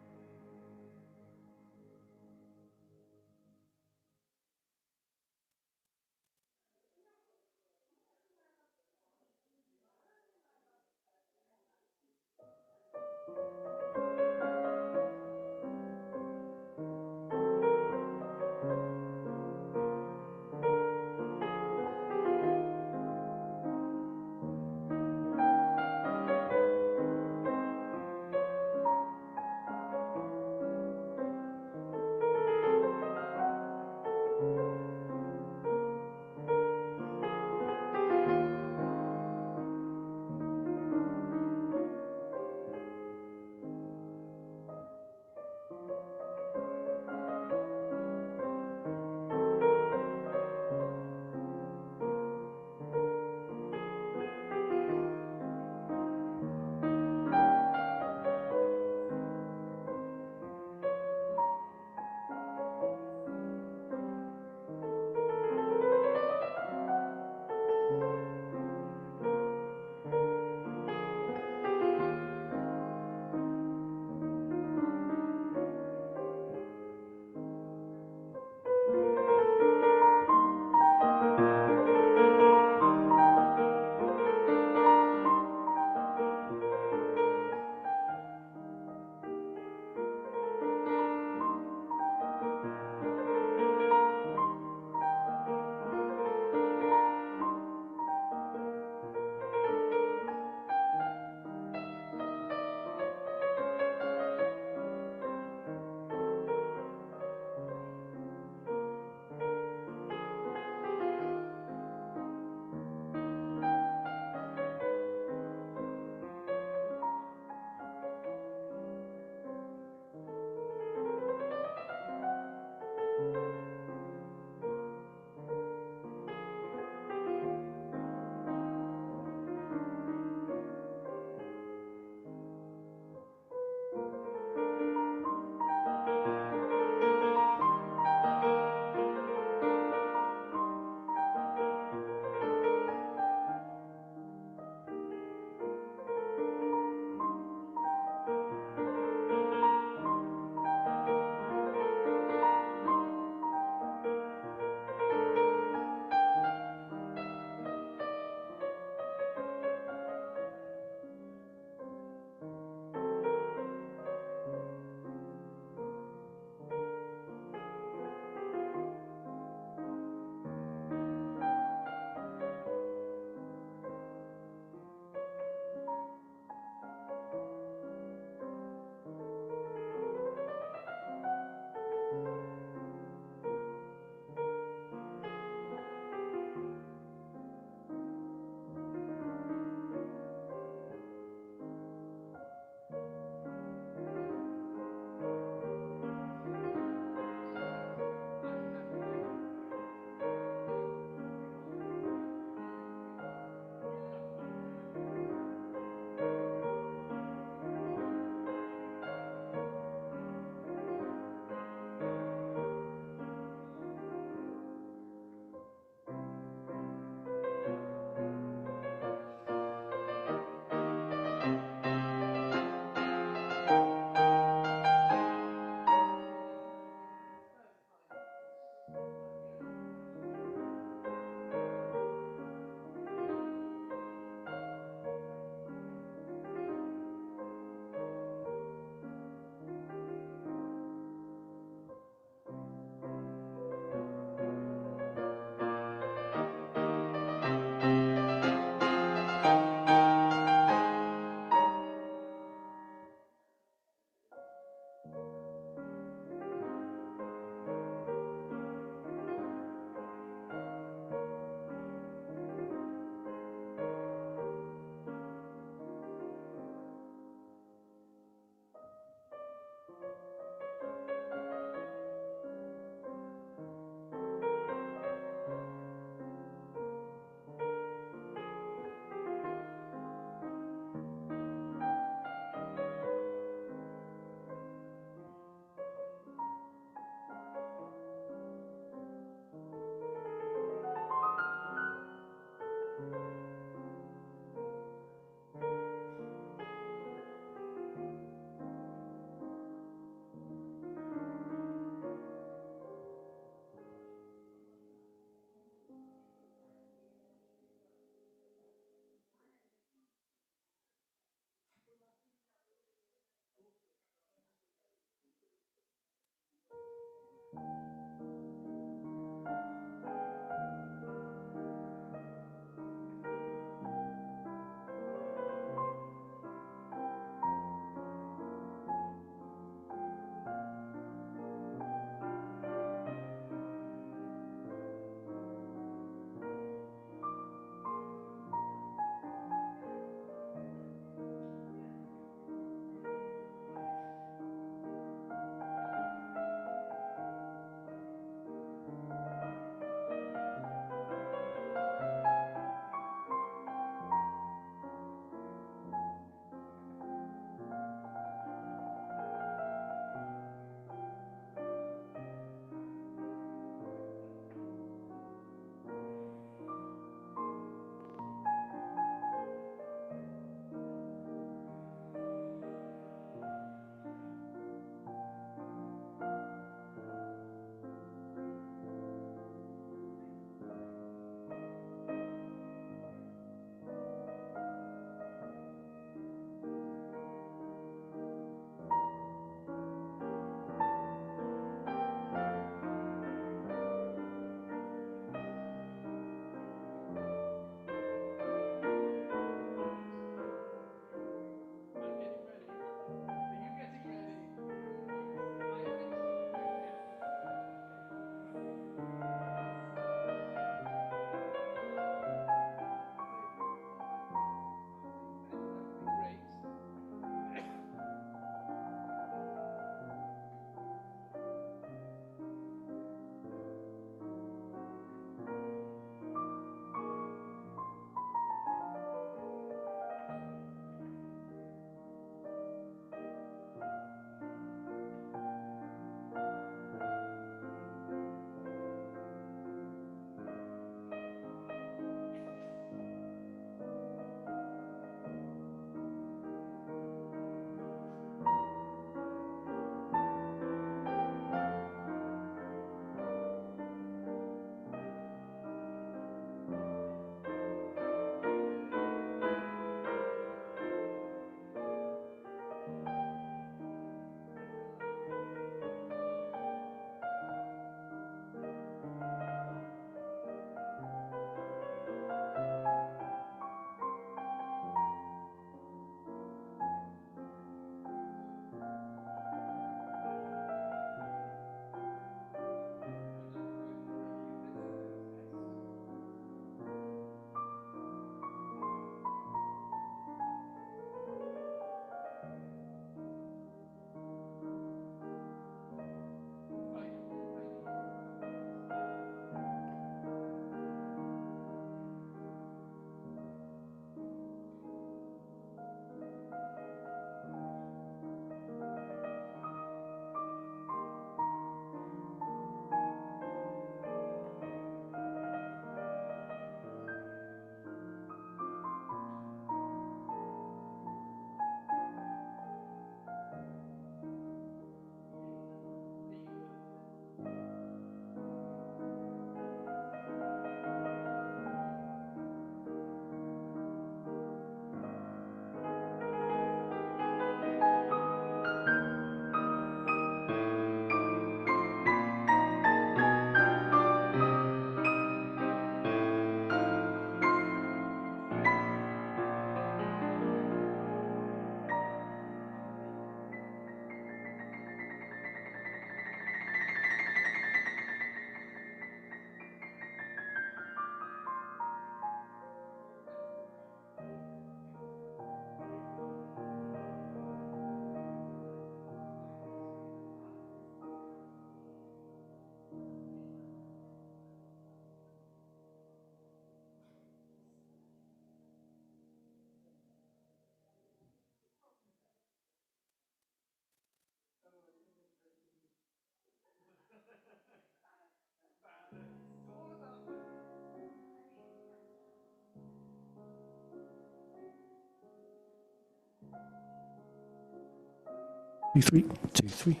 2, 3.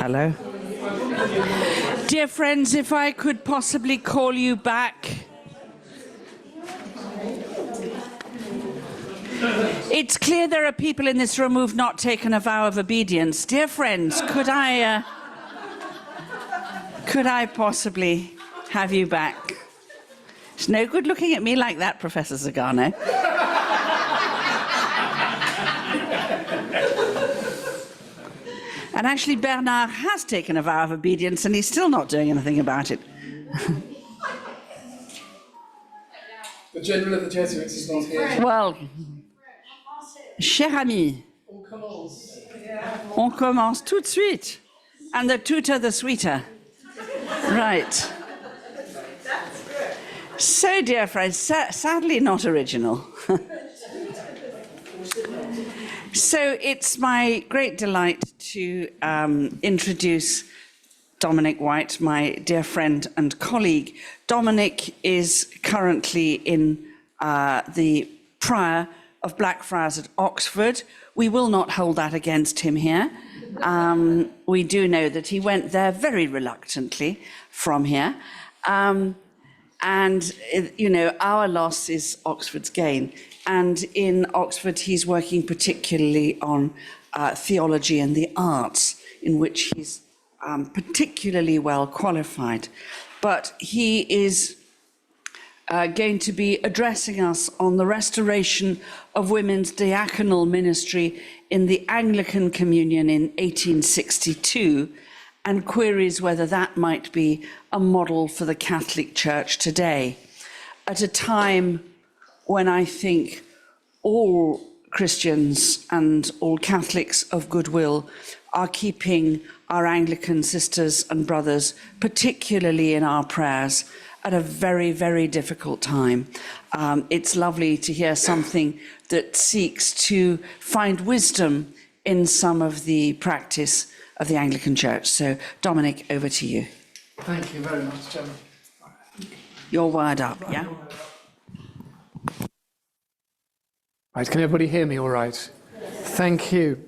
Hello. Dear friends, if I could possibly call you back. It's clear there are people in this room who've not taken a vow of obedience. Dear friends, could I possibly have you back? It's no good looking at me like that, Professor Zagano. And actually, Bernard has taken a vow of obedience, and he's still not doing anything about it. The General of the Jesuits is not here. Well, cher ami, on commence tout de suite. And the tutor, the sweeter. Right. So, dear friends, sadly not original. So it's my great delight to introduce Dominic White, my dear friend and colleague. Dominic is currently in the Prior of Blackfriars at Oxford. We will not hold that against him here. We do know that he went there very reluctantly from here. And, you know, our loss is Oxford's gain. And in Oxford, he's working particularly on theology and the arts, in which he's particularly well qualified. But he is going to be addressing us on the restoration of women's diaconal ministry in the Anglican Communion in 1862, and queries whether that might be a model for the Catholic Church today, at a time when I think all Christians and all Catholics of goodwill are keeping our Anglican sisters and brothers, particularly in our prayers, at a very, very difficult time. It's lovely to hear something that seeks to find wisdom in some of the practice of the Anglican Church. So, Dominic, over to you. Thank you very much, Gemma. Your word up, yeah? Right, can everybody hear me all right? Thank you.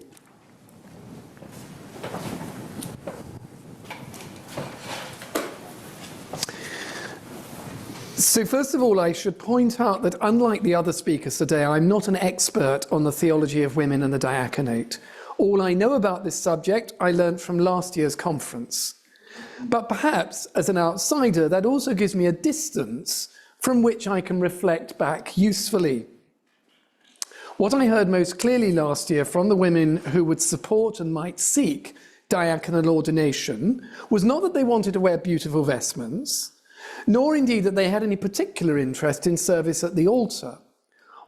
So first of all, I should point out that unlike the other speakers today, I'm not an expert on the theology of women and the diaconate. All I know about this subject I learned from last year's conference. But perhaps, as an outsider, that also gives me a distance from which I can reflect back usefully. What I heard most clearly last year from the women who would support and might seek diaconal ordination was not that they wanted to wear beautiful vestments, nor indeed that they had any particular interest in service at the altar.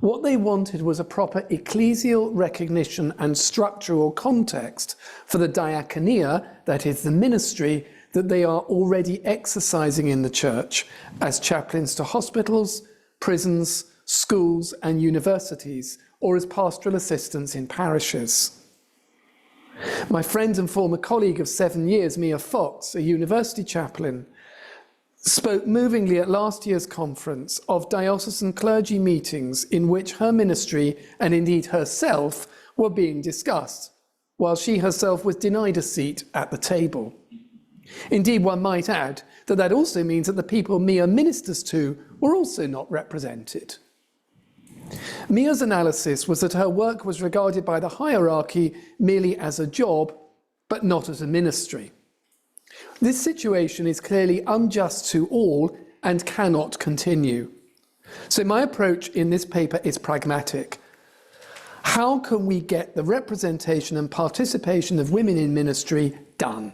What they wanted was a proper ecclesial recognition and structural context for the diaconia, that is the ministry, that they are already exercising in the church as chaplains to hospitals, prisons, schools and universities, or as pastoral assistants in parishes. My friend and former colleague of 7 years, Mia Fox, a university chaplain, spoke movingly at last year's conference of diocesan clergy meetings in which her ministry and indeed herself were being discussed, while she herself was denied a seat at the table. Indeed, one might add that that also means that the people Mia ministers to were also not represented. Mia's analysis was that her work was regarded by the hierarchy merely as a job, but not as a ministry. This situation is clearly unjust to all and cannot continue. So my approach in this paper is pragmatic. How can we get the representation and participation of women in ministry done?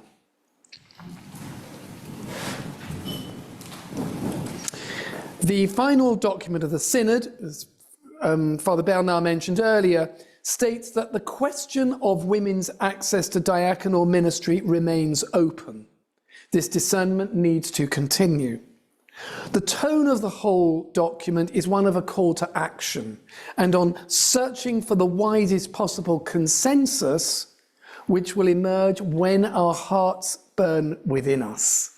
The final document of the Synod, as Father Bernard mentioned earlier, states that the question of women's access to diaconal ministry remains open. This discernment needs to continue. The tone of the whole document is one of a call to action and on searching for the widest possible consensus which will emerge when our hearts burn within us.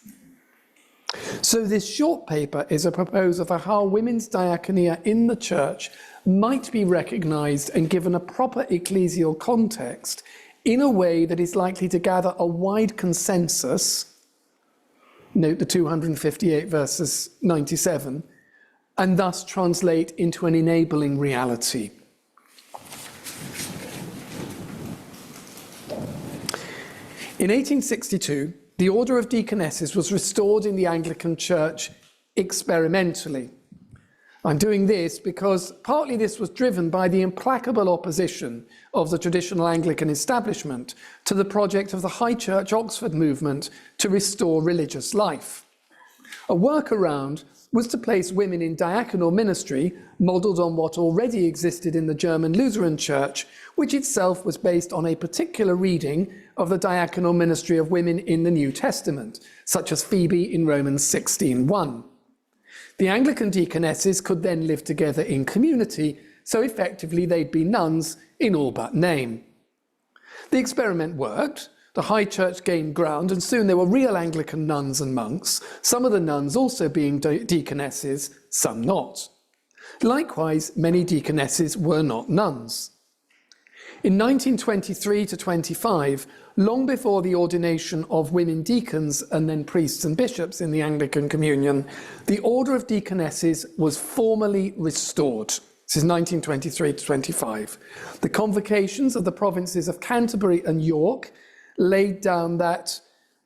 So this short paper is a proposal for how women's diaconia in the church might be recognised and given a proper ecclesial context in a way that is likely to gather a wide consensus, note the 258 verses 97, and thus translate into an enabling reality. In 1862, the order of deaconesses was restored in the Anglican Church experimentally. I'm doing this because partly this was driven by the implacable opposition of the traditional Anglican establishment to the project of the High Church Oxford movement to restore religious life. A workaround was to place women in diaconal ministry, modelled on what already existed in the German Lutheran Church, which itself was based on a particular reading of the diaconal ministry of women in the New Testament, such as Phoebe in Romans 16:1. The Anglican deaconesses could then live together in community, so effectively they'd be nuns in all but name. The experiment worked. The High Church gained ground, and soon there were real Anglican nuns and monks, some of the nuns also being deaconesses, some not. Likewise, many deaconesses were not nuns. In 1923 to 25, long before the ordination of women deacons and then priests and bishops in the Anglican Communion, the order of deaconesses was formally restored. This is 1923 to 25. The convocations of the provinces of Canterbury and York laid down that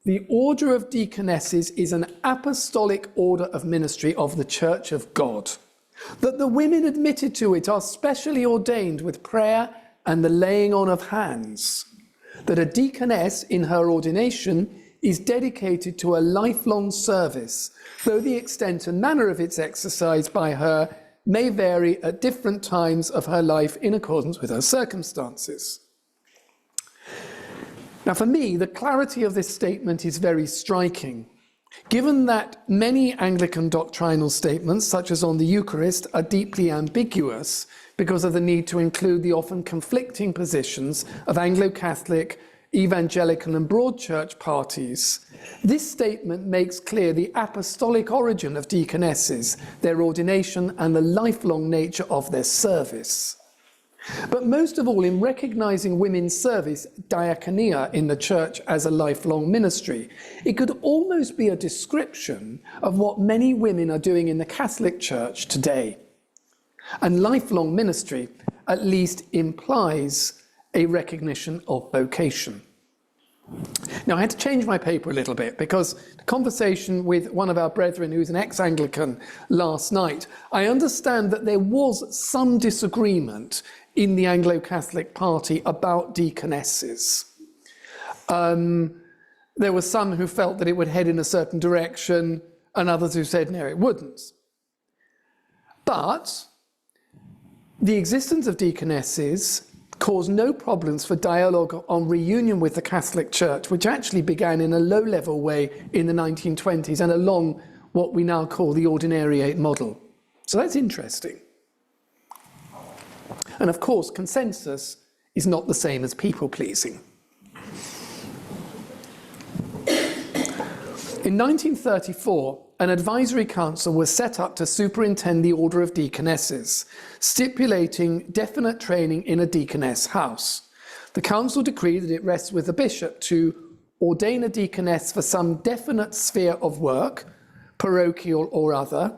the order of deaconesses is an apostolic order of ministry of the Church of God, that the women admitted to it are specially ordained with prayer and the laying on of hands, that a deaconess in her ordination is dedicated to a lifelong service, though the extent and manner of its exercise by her may vary at different times of her life in accordance with her circumstances. Now, for me, the clarity of this statement is very striking, given that many Anglican doctrinal statements, such as on the Eucharist, are deeply ambiguous because of the need to include the often conflicting positions of Anglo-Catholic, evangelical and broad church parties. This statement makes clear the apostolic origin of deaconesses, their ordination and the lifelong nature of their service. But most of all, in recognising women's service, diaconia, in the church as a lifelong ministry, it could almost be a description of what many women are doing in the Catholic Church today. And lifelong ministry at least implies a recognition of vocation. Now, I had to change my paper a little bit because the conversation with one of our brethren who's an ex-Anglican last night, I understand that there was some disagreement in the Anglo-Catholic Party about deaconesses. There were some who felt that it would head in a certain direction and others who said, no, it wouldn't. But the existence of deaconesses caused no problems for dialogue on reunion with the Catholic Church, which actually began in a low-level way in the 1920s and along what we now call the ordinariate model. So that's interesting. And of course, consensus is not the same as people-pleasing. In 1934, an advisory council was set up to superintend the order of deaconesses, stipulating definite training in a deaconess house. The council decreed that it rests with the bishop to ordain a deaconess for some definite sphere of work, parochial or other,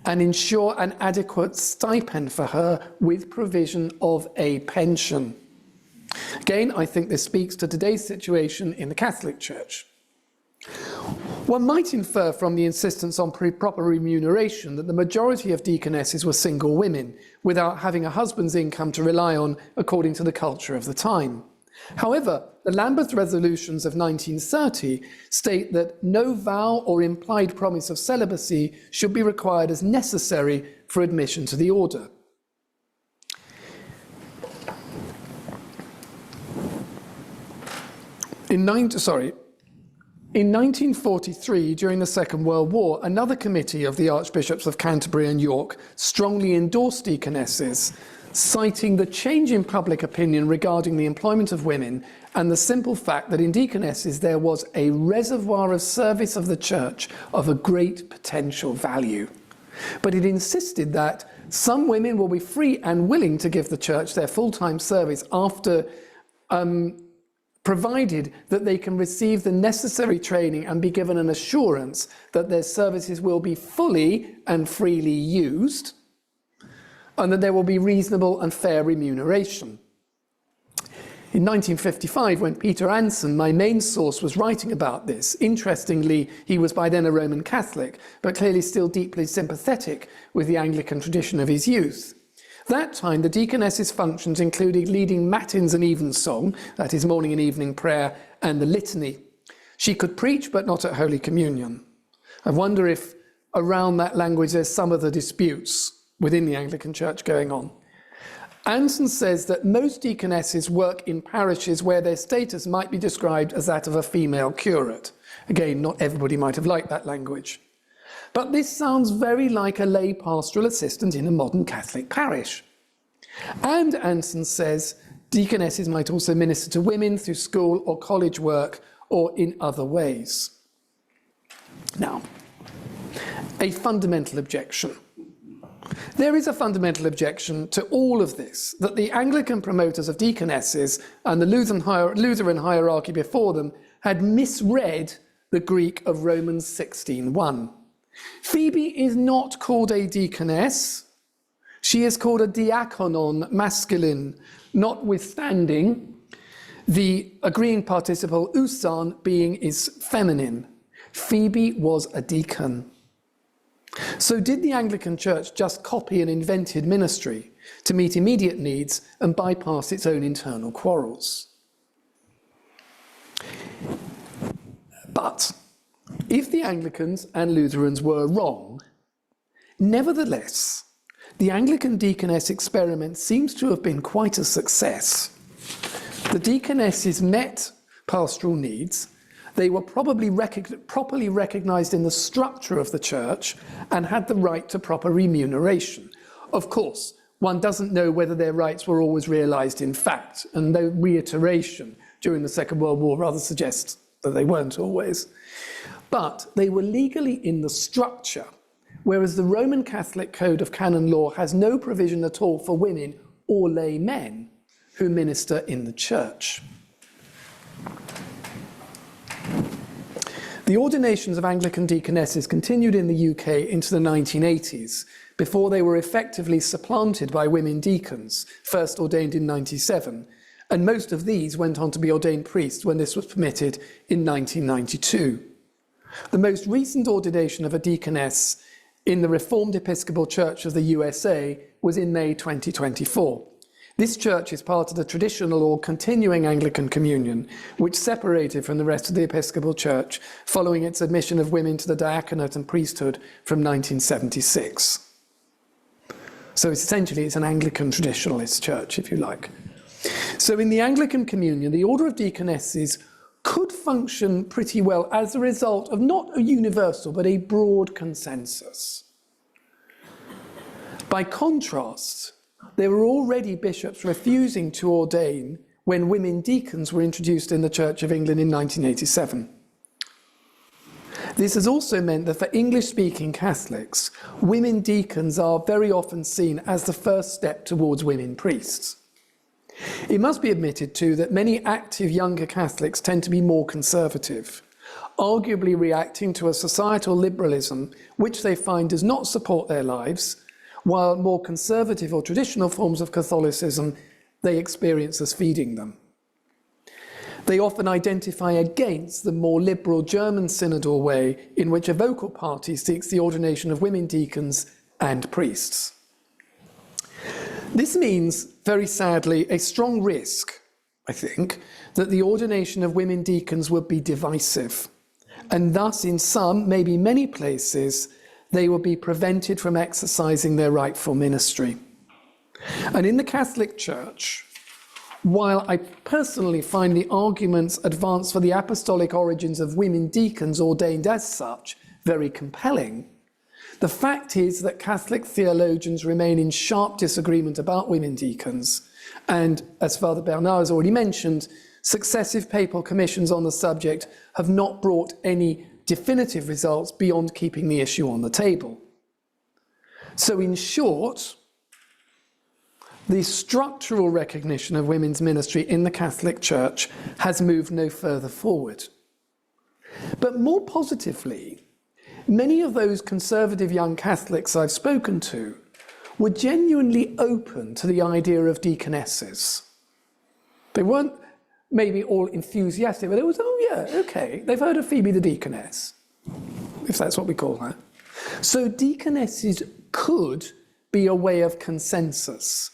and ensure an adequate stipend for her with provision of a pension. Again, I think this speaks to today's situation in the Catholic Church. One might infer from the insistence on proper remuneration that the majority of deaconesses were single women, without having a husband's income to rely on according to the culture of the time. However, the Lambeth Resolutions of 1930 state that no vow or implied promise of celibacy should be required as necessary for admission to the order. In 1943, during the Second World War, another committee of the Archbishops of Canterbury and York strongly endorsed deaconesses, citing the change in public opinion regarding the employment of women and the simple fact that in deaconesses there was a reservoir of service of the church of a great potential value. But it insisted that some women will be free and willing to give the church their full-time service after provided that they can receive the necessary training and be given an assurance that their services will be fully and freely used, and that there will be reasonable and fair remuneration. In 1955, when Peter Anson, my main source, was writing about this, interestingly, he was by then a Roman Catholic, but clearly still deeply sympathetic with the Anglican tradition of his youth. That time, the deaconess's functions included leading matins and evensong, that is morning and evening prayer, and the litany. She could preach, but not at Holy Communion. I wonder if around that language there's some of the disputes within the Anglican Church going on. Anson says that most deaconesses work in parishes where their status might be described as that of a female curate. Again, not everybody might have liked that language. But this sounds very like a lay pastoral assistant in a modern Catholic parish. And Anson says deaconesses might also minister to women through school or college work or in other ways. Now, a fundamental objection. There is a fundamental objection to all of this, that the Anglican promoters of deaconesses and the Lutheran hierarchy before them had misread the Greek of Romans 16:1. Phoebe is not called a deaconess. She is called a diakonon, masculine, notwithstanding the agreeing participle ousan being is feminine. Phoebe was a deacon. So did the Anglican Church just copy an invented ministry to meet immediate needs and bypass its own internal quarrels? But if the Anglicans and Lutherans were wrong, nevertheless, the Anglican deaconess experiment seems to have been quite a success. The deaconesses met pastoral needs. They were probably properly recognised in the structure of the church and had the right to proper remuneration. Of course, one doesn't know whether their rights were always realised in fact, and the reiteration during the Second World War rather suggests that they weren't always. But they were legally in the structure, whereas the Roman Catholic Code of Canon Law has no provision at all for women or lay men who minister in the church. The ordinations of Anglican deaconesses continued in the UK into the 1980s, before they were effectively supplanted by women deacons, first ordained in 1997, and most of these went on to be ordained priests when this was permitted in 1992. The most recent ordination of a deaconess in the Reformed Episcopal Church of the USA was in May 2024. This church is part of the traditional or continuing Anglican communion, which separated from the rest of the Episcopal Church following its admission of women to the diaconate and priesthood from 1976. So essentially it's an Anglican traditionalist church, if you like. So in the Anglican communion, the order of deaconesses could function pretty well as a result of not a universal, but a broad consensus. By contrast, there were already bishops refusing to ordain when women deacons were introduced in the Church of England in 1987. This has also meant that for English-speaking Catholics, women deacons are very often seen as the first step towards women priests. It must be admitted, too, that many active younger Catholics tend to be more conservative, arguably reacting to a societal liberalism which they find does not support their lives, while more conservative or traditional forms of Catholicism they experience as feeding them. They often identify against the more liberal German synodal way in which a vocal party seeks the ordination of women deacons and priests. This means, very sadly, a strong risk, I think, that the ordination of women deacons would be divisive, and thus in some, maybe many places, they will be prevented from exercising their rightful ministry. And in the Catholic Church, while I personally find the arguments advanced for the apostolic origins of women deacons ordained as such very compelling, the fact is that Catholic theologians remain in sharp disagreement about women deacons, and as Father Bernard has already mentioned, successive papal commissions on the subject have not brought any definitive results beyond keeping the issue on the table. So in short, the structural recognition of women's ministry in the Catholic Church has moved no further forward. But more positively, many of those conservative young Catholics I've spoken to were genuinely open to the idea of deaconesses. They weren't maybe all enthusiastic, but it was, oh yeah, okay, they've heard of Phoebe the deaconess, if that's what we call her. So deaconesses could be a way of consensus.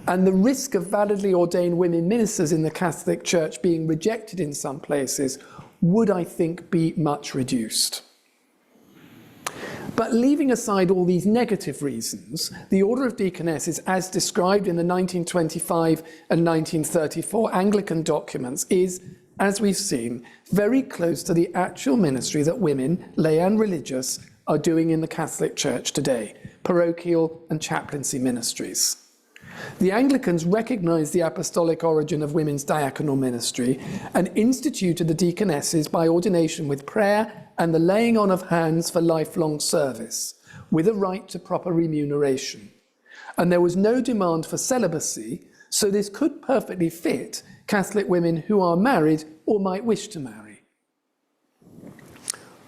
And the risk of validly ordained women ministers in the Catholic Church being rejected in some places would, I think, be much reduced. But leaving aside all these negative reasons, the Order of Deaconesses, as described in the 1925 and 1934 Anglican documents, is, as we've seen, very close to the actual ministry that women, lay and religious, are doing in the Catholic Church today, parochial and chaplaincy ministries. The Anglicans recognised the apostolic origin of women's diaconal ministry and instituted the deaconesses by ordination with prayer and the laying on of hands for lifelong service, with a right to proper remuneration. And there was no demand for celibacy, so this could perfectly fit Catholic women who are married or might wish to marry.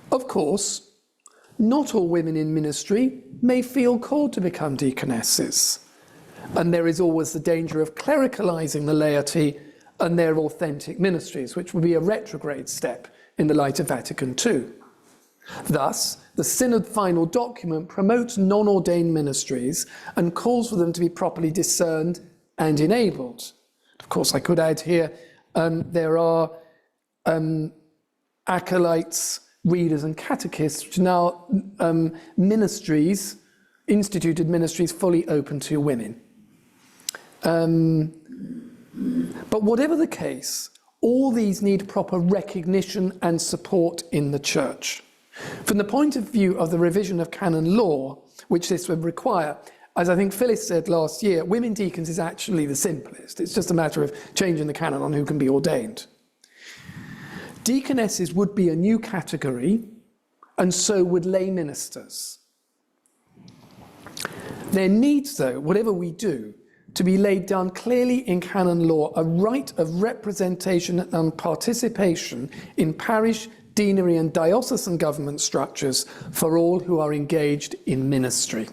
Of course, not all women in ministry may feel called to become deaconesses. And there is always the danger of clericalising the laity and their authentic ministries, which would be a retrograde step in the light of Vatican II. Thus, the Synod final document promotes non-ordained ministries and calls for them to be properly discerned and enabled. Of course, I could add here, there are acolytes, readers and catechists, which are now ministries, instituted ministries fully open to women. But whatever the case, all these need proper recognition and support in the Church. From the point of view of the revision of canon law, which this would require, as I think Phyllis said last year, women deacons is actually the simplest. It's just a matter of changing the canon on who can be ordained. Deaconesses would be a new category, and so would lay ministers. There needs, though, whatever we do, to be laid down clearly in canon law a right of representation and participation in parish, deanery and diocesan government structures for all who are engaged in ministry.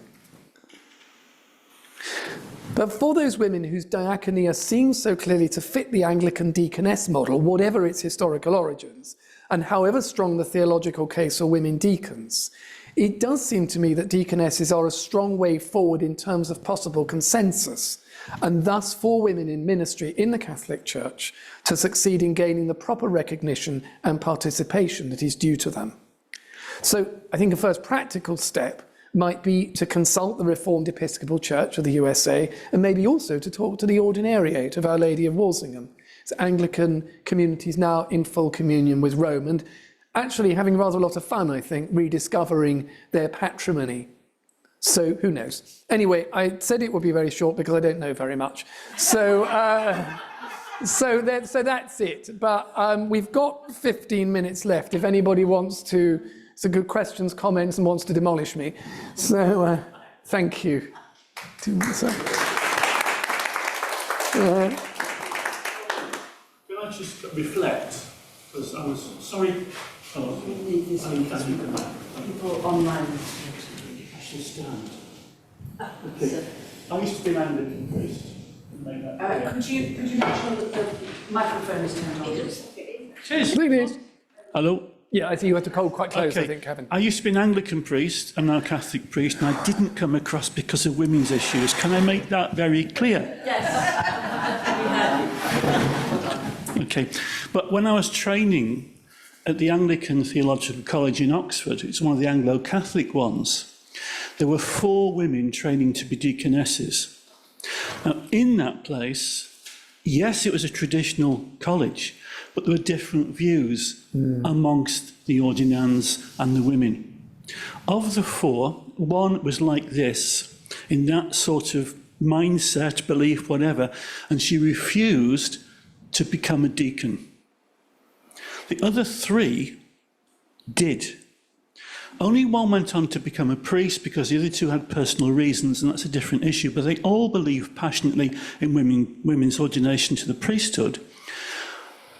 But for those women whose diaconia seems so clearly to fit the Anglican deaconess model, whatever its historical origins, and however strong the theological case for women deacons, it does seem to me that deaconesses are a strong way forward in terms of possible consensus, and thus for women in ministry in the Catholic Church to succeed in gaining the proper recognition and participation that is due to them. So I think a first practical step might be to consult the Reformed Episcopal Church of the USA, and maybe also to talk to the Ordinariate of Our Lady of Walsingham. It's Anglican communities now in full communion with Rome, and actually having rather a lot of fun, I think, rediscovering their patrimony. So who knows? Anyway, I said it would be very short because I don't know very much. So, so that's it. But we've got 15 minutes left if anybody wants to, so good questions, comments, and wants to demolish me. So thank you. Can I just reflect? Because I was sorry. Oh, People online. I should stand. Okay. I used to be an Anglican priest. Could you make sure that the microphone is turned on? Cheers. Please. Hello. Yeah, I think you have to hold quite close, Okay. I think, Kevin. I used to be an Anglican priest. I'm now a Catholic priest, and I didn't come across because of women's issues. Can I make that very clear? Yes. Okay. But when I was training at the Anglican Theological College in Oxford, it's one of the Anglo-Catholic ones, there were 4 women training to be deaconesses. Now, in that place, yes, it was a traditional college, but there were different views amongst the ordinands and the women. Of the 4, one was like this, in that sort of mindset, belief, whatever, and she refused to become a deacon. The other 3 did. Only one went on to become a priest because the other 2 had personal reasons, and that's a different issue, but they all believed passionately in women's ordination to the priesthood.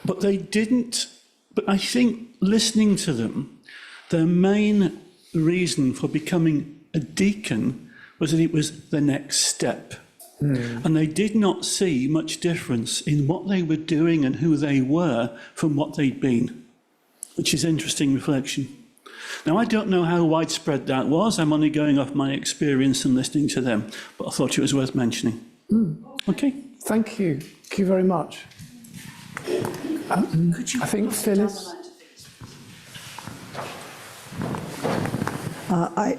But they didn't, but I think listening to them, their main reason for becoming a deacon was that it was the next step. And they did not see much difference in what they were doing and who they were from what they'd been, which is interesting reflection. Now, I don't know how widespread that was. I'm only going off my experience and listening to them, but I thought it was worth mentioning. Okay. Thank you. Thank you very much. I think Phyllis. I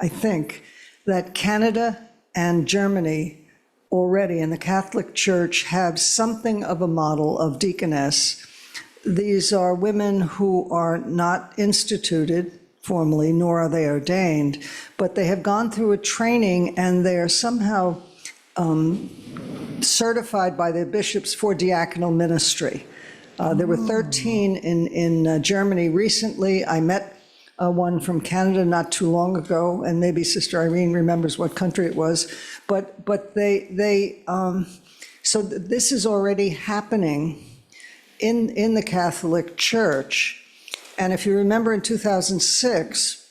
think that Canada and Germany already in the Catholic Church have something of a model of deaconess. These are women who are not instituted formally, nor are they ordained, but they have gone through a training and they are somehow certified by their bishops for diaconal ministry. There were 13 in Germany recently. I met one from Canada not too long ago, and maybe Sister Irene remembers what country it was. But so this is already happening in the Catholic Church. And if you remember in 2006,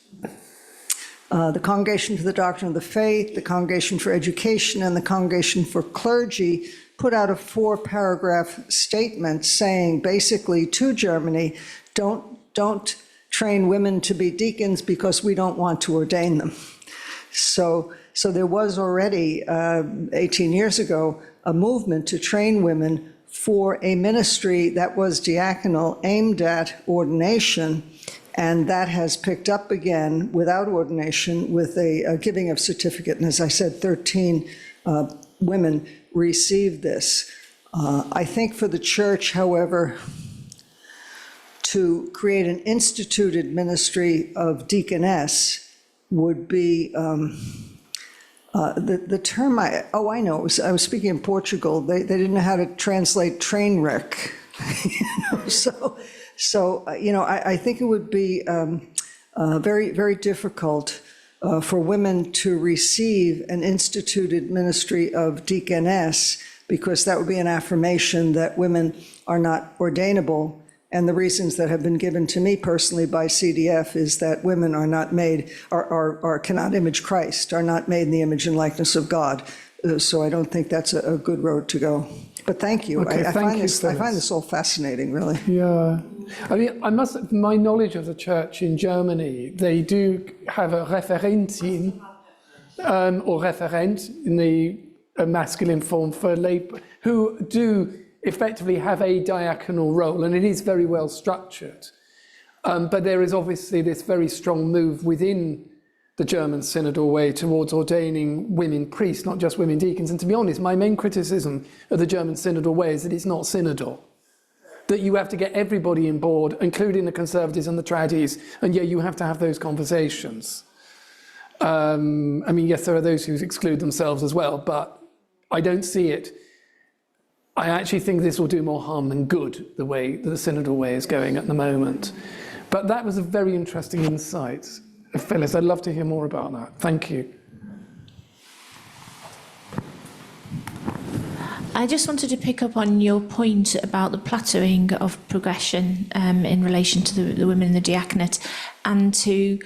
the Congregation for the Doctrine of the Faith, the Congregation for Education, and the Congregation for Clergy put out a 4-paragraph statement saying basically to Germany, don't train women to be deacons because we don't want to ordain them. So there was already, 18 years ago, a movement to train women for a ministry that was diaconal, aimed at ordination, and that has picked up again without ordination with a giving of certificate. And as I said, 13 women received this. I think for the church, however, to create an instituted ministry of deaconess would be, the term, I know, I was speaking in Portugal, they didn't know how to translate train wreck. I think it would be very, very difficult for women to receive an instituted ministry of deaconess, because that would be an affirmation that women are not ordainable. And the reasons that have been given to me personally by CDF is that women are not made, cannot image Christ, are not made in the image and likeness of God. So I don't think that's a good road to go. But thank you. Okay, I find Phyllis. this all fascinating, really. Yeah. I mean, my knowledge of the church in Germany, they do have a Referentin or Referent in the masculine form for lay, who do effectively have a diaconal role, and it is very well structured. But there is obviously this very strong move within the German synodal way towards ordaining women priests, not just women deacons. And to be honest, my main criticism of the German synodal way is that it's not synodal. That you have to get everybody on board, including the conservatives and the tradies, and yeah, you have to have those conversations. I mean, yes, there are those who exclude themselves as well, but I don't see it. I actually think this will do more harm than good, the way that the synodal way is going at the moment. But that was a very interesting insight. Phyllis, I'd love to hear more about that. Thank you. I just wanted to pick up on your point about the plateauing of progression in relation to the women in the diaconate, and to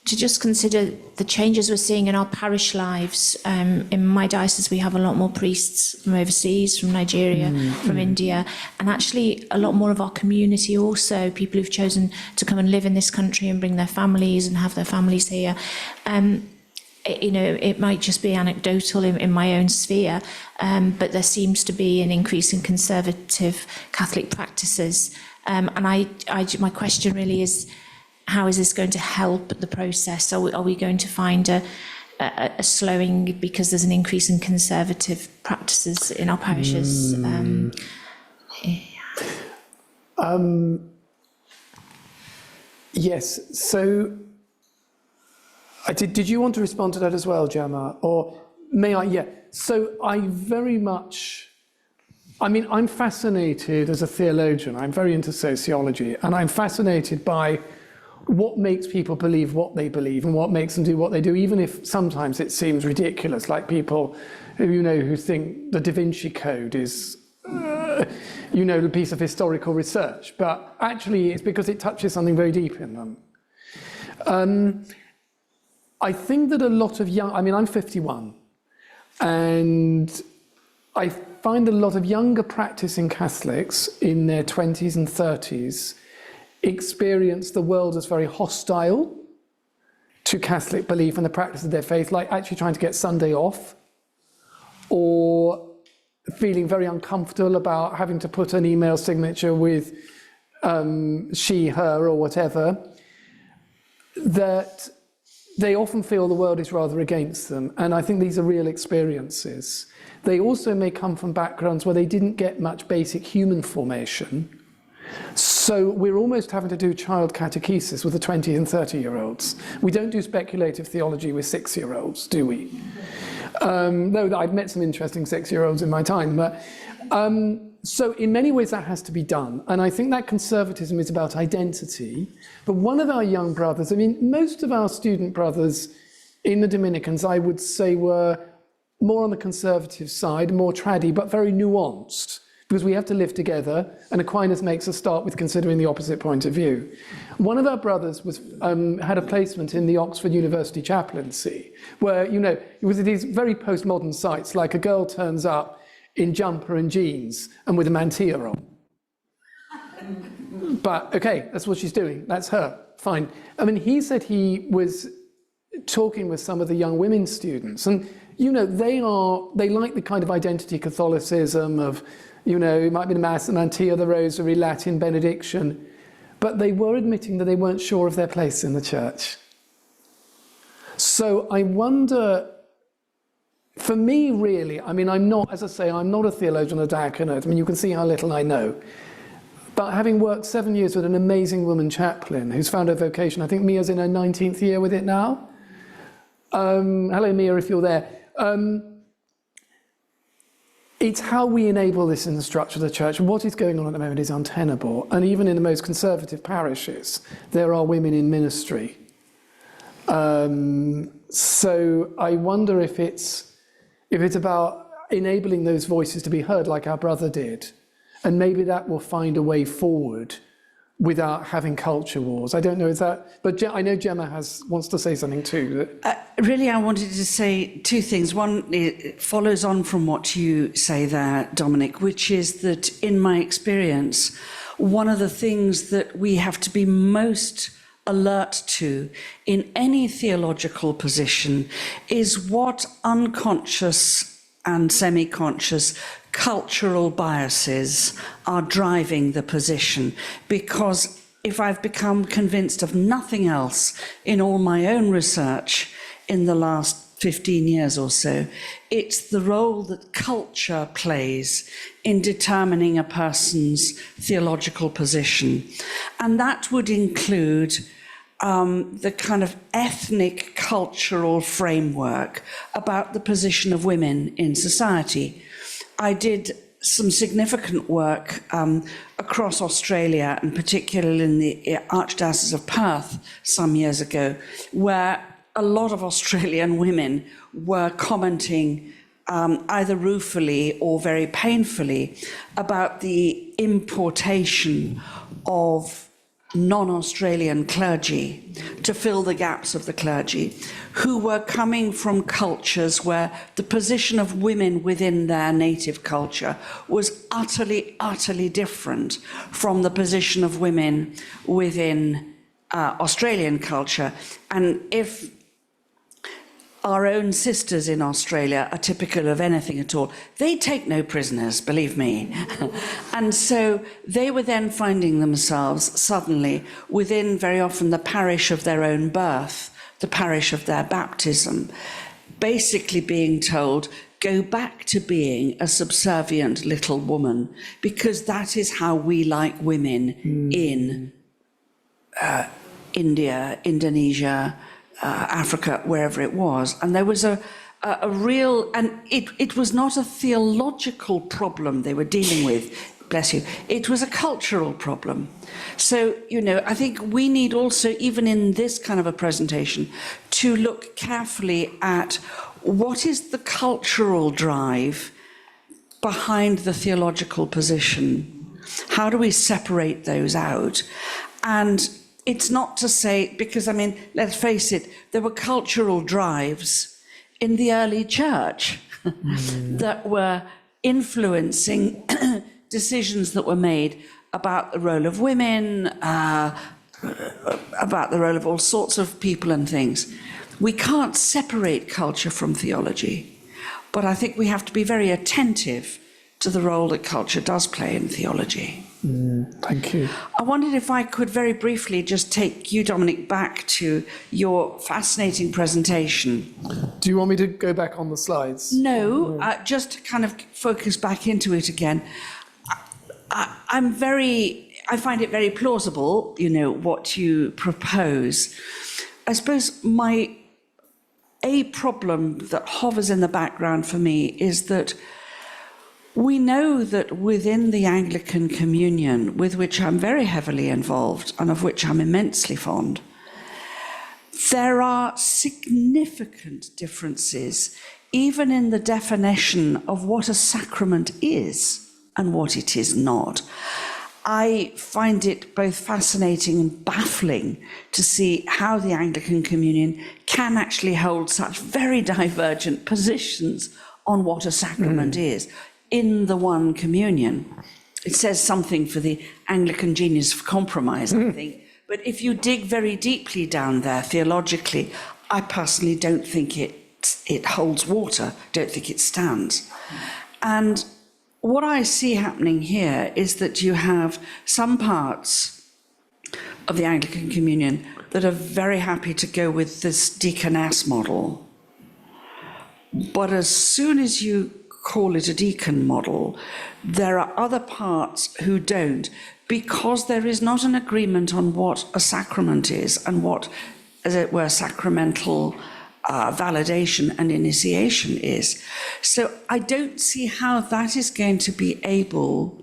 just consider the changes we're seeing in our parish lives. In my diocese, we have a lot more priests from overseas, from Nigeria, from India, and actually a lot more of our community also, people who've chosen to come and live in this country and bring their families and have their families here. It might just be anecdotal in my own sphere, but there seems to be an increase in conservative Catholic practices. And my question really is, how is this going to help the process? Are we going to find a slowing because there's an increase in conservative practices in our parishes? Yes, so did you want to respond to that as well, Gemma? Or may I? Yeah, so I'm fascinated as a theologian, I'm very into sociology, and I'm fascinated by what makes people believe what they believe and what makes them do what they do, even if sometimes it seems ridiculous, like people who think the Da Vinci Code is, a piece of historical research, but actually it's because it touches something very deep in them. I think that a lot of young, I mean, I'm 51, and I find a lot of younger practicing Catholics in their 20s and 30s experience the world as very hostile to Catholic belief and the practice of their faith, like actually trying to get Sunday off, or feeling very uncomfortable about having to put an email signature with she, her, or whatever, that they often feel the world is rather against them. And I think these are real experiences. They also may come from backgrounds where they didn't get much basic human formation. So we're almost having to do child catechesis with the 20 and 30-year-olds. We don't do speculative theology with 6-year-olds, do we? Though I've met some interesting 6-year-olds in my time. But, so in many ways that has to be done. And I think that conservatism is about identity. But one of our young brothers, I mean, most of our student brothers in the Dominicans, I would say, were more on the conservative side, more traddy, but very nuanced, because we have to live together, and Aquinas makes us start with considering the opposite point of view. One of our brothers was had a placement in the Oxford University chaplaincy, where, you know, it was at these very postmodern sites, like a girl turns up in jumper and jeans and with a mantilla on. But okay, that's what she's doing, that's her, fine. I mean, he said he was talking with some of the young women students, and you know, they like the kind of identity Catholicism of, you know, it might be the Mass, the Mantilla, the Rosary, Latin, benediction, but they were admitting that they weren't sure of their place in the church. So I wonder, for me really, I mean, I'm not, as I say, I'm not a theologian or diaconate. I mean, you can see how little I know. But having worked 7 years with an amazing woman chaplain who's found her vocation, I think Mia's in her 19th year with it now. Hello Mia, if you're there. It's how we enable this in the structure of the church. What is going on at the moment is untenable. And even in the most conservative parishes, there are women in ministry. So I wonder if it's about enabling those voices to be heard like our brother did. And maybe that will find a way forward without having culture wars. I don't know, is that... But I know Gemma wants to say something too. Really, I wanted to say two things. One, it follows on from what you say there, Dominic, which is that in my experience, one of the things that we have to be most alert to in any theological position is what unconscious and semi-conscious cultural biases are driving the position. Because if I've become convinced of nothing else in all my own research in the last 15 years or so, it's the role that culture plays in determining a person's theological position. And that would include the kind of ethnic cultural framework about the position of women in society. I did some significant work across Australia, and particularly in the Archdiocese of Perth some years ago, where a lot of Australian women were commenting either ruefully or very painfully about the importation of non-Australian clergy to fill the gaps of the clergy, who were coming from cultures where the position of women within their native culture was utterly, utterly different from the position of women within Australian culture. And if our own sisters in Australia are typical of anything at all, they take no prisoners, believe me. And so they were then finding themselves suddenly within very often the parish of their own birth, the parish of their baptism, basically being told, go back to being a subservient little woman, because that is how we like women in India, Indonesia, Africa, wherever it was. And there was a real, and it was not a theological problem they were dealing with, bless you, it was a cultural problem. So, you know, I think we need also, even in this kind of a presentation, to look carefully at what is the cultural drive behind the theological position. How do we separate those out? And it's not to say, because I mean, let's face it, there were cultural drives in the early church that were influencing decisions that were made about the role of women, about the role of all sorts of people and things. We can't separate culture from theology, but I think we have to be very attentive to the role that culture does play in theology. Thank you. I wondered if I could very briefly just take you, Dominic, back to your fascinating presentation. Do you want me to go back on the slides? No, just to kind of focus back into it again. I find it very plausible, you know, what you propose. I suppose a problem that hovers in the background for me is that we know that within the Anglican Communion, with which I'm very heavily involved and of which I'm immensely fond, there are significant differences even in the definition of what a sacrament is and what it is not. I find it both fascinating and baffling to see how the Anglican Communion can actually hold such very divergent positions on what a sacrament is in the one communion. It says something for the Anglican genius of compromise, I think. But if you dig very deeply down there theologically, I personally don't think it holds water, don't think it stands. And what I see happening here is that you have some parts of the Anglican Communion that are very happy to go with this deaconess model. But as soon as you call it a deacon model, there are other parts who don't, because there is not an agreement on what a sacrament is and what, as it were, sacramental validation and initiation is. So I don't see how that is going to be able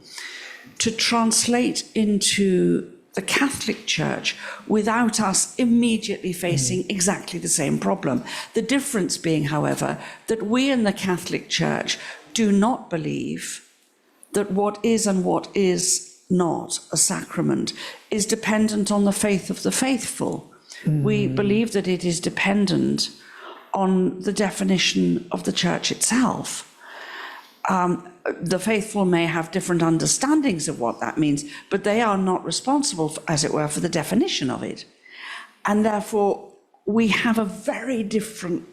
to translate into the Catholic Church without us immediately facing exactly the same problem. The difference being, however, that we in the Catholic Church do not believe that what is and what is not a sacrament is dependent on the faith of the faithful. We believe that it is dependent on the definition of the Church itself. The faithful may have different understandings of what that means, but they are not responsible, as it were, for the definition of it. And therefore, we have a very different,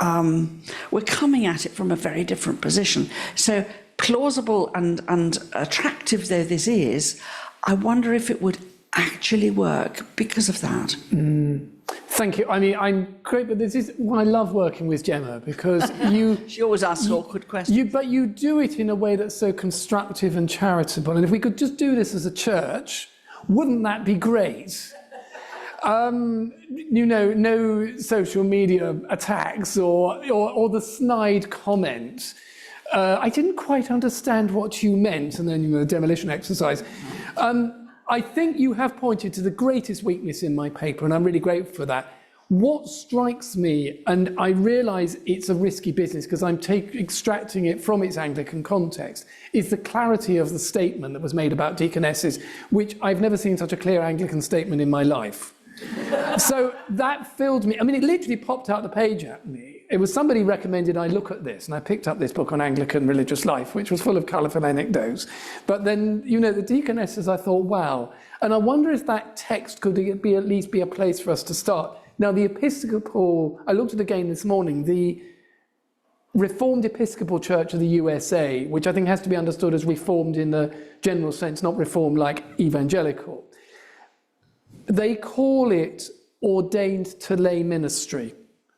we're coming at it from a very different position. So plausible and attractive though this is, I wonder if it would actually work because of that. Thank you. I mean, I'm great, but this is why I love working with Gemma, because She always asks awkward questions. but you do it in a way that's so constructive and charitable. And if we could just do this as a church, wouldn't that be great? You know, no social media attacks or the snide comment. I didn't quite understand what you meant, and then, you know, the demolition exercise. I think you have pointed to the greatest weakness in my paper, and I'm really grateful for that. What strikes me, and I realise it's a risky business because I'm extracting it from its Anglican context, is the clarity of the statement that was made about deaconesses, which I've never seen such a clear Anglican statement in my life. So that filled me. I mean, it literally popped out the page at me. It was somebody recommended I look at this, and I picked up this book on Anglican religious life, which was full of colourful anecdotes. But then, you know, the deaconesses, I thought, wow. And I wonder if that text could be at least be a place for us to start. Now, the Episcopal, I looked at it again this morning, the Reformed Episcopal Church of the USA, which I think has to be understood as Reformed in the general sense, not Reformed like evangelical. They call it ordained to lay ministry,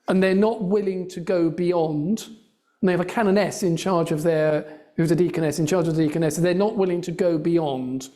and they're not willing to go beyond. And they have a canoness in charge of who's a deaconess, in charge of the deaconess, and they're not willing to go beyond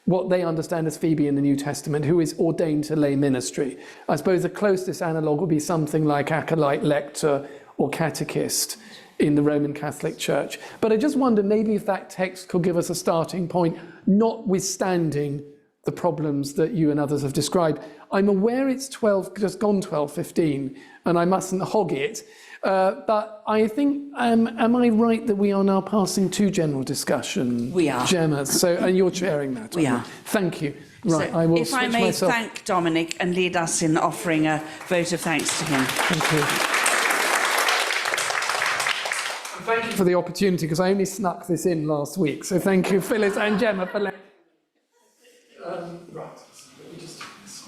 what they understand as Phoebe in the New Testament, who is ordained to lay ministry. I suppose the closest analogue would be something like acolyte, lector, or catechist in the Roman Catholic Church. But I just wonder maybe if that text could give us a starting point, notwithstanding the problems that you and others have described. I'm aware it's just gone 12:15, and I mustn't hog it. But I think, am I right that we are now passing to general discussion? We are. Gemma, and you're chairing that. We are. Thank you. Right, So I will if I switch may myself. thank Dominic and lead us in offering a vote of thanks to him. Thank you. Thank you for the opportunity, because I only snuck this in last week. So thank you, Phyllis and Gemma, for letting. Right. Let me just take this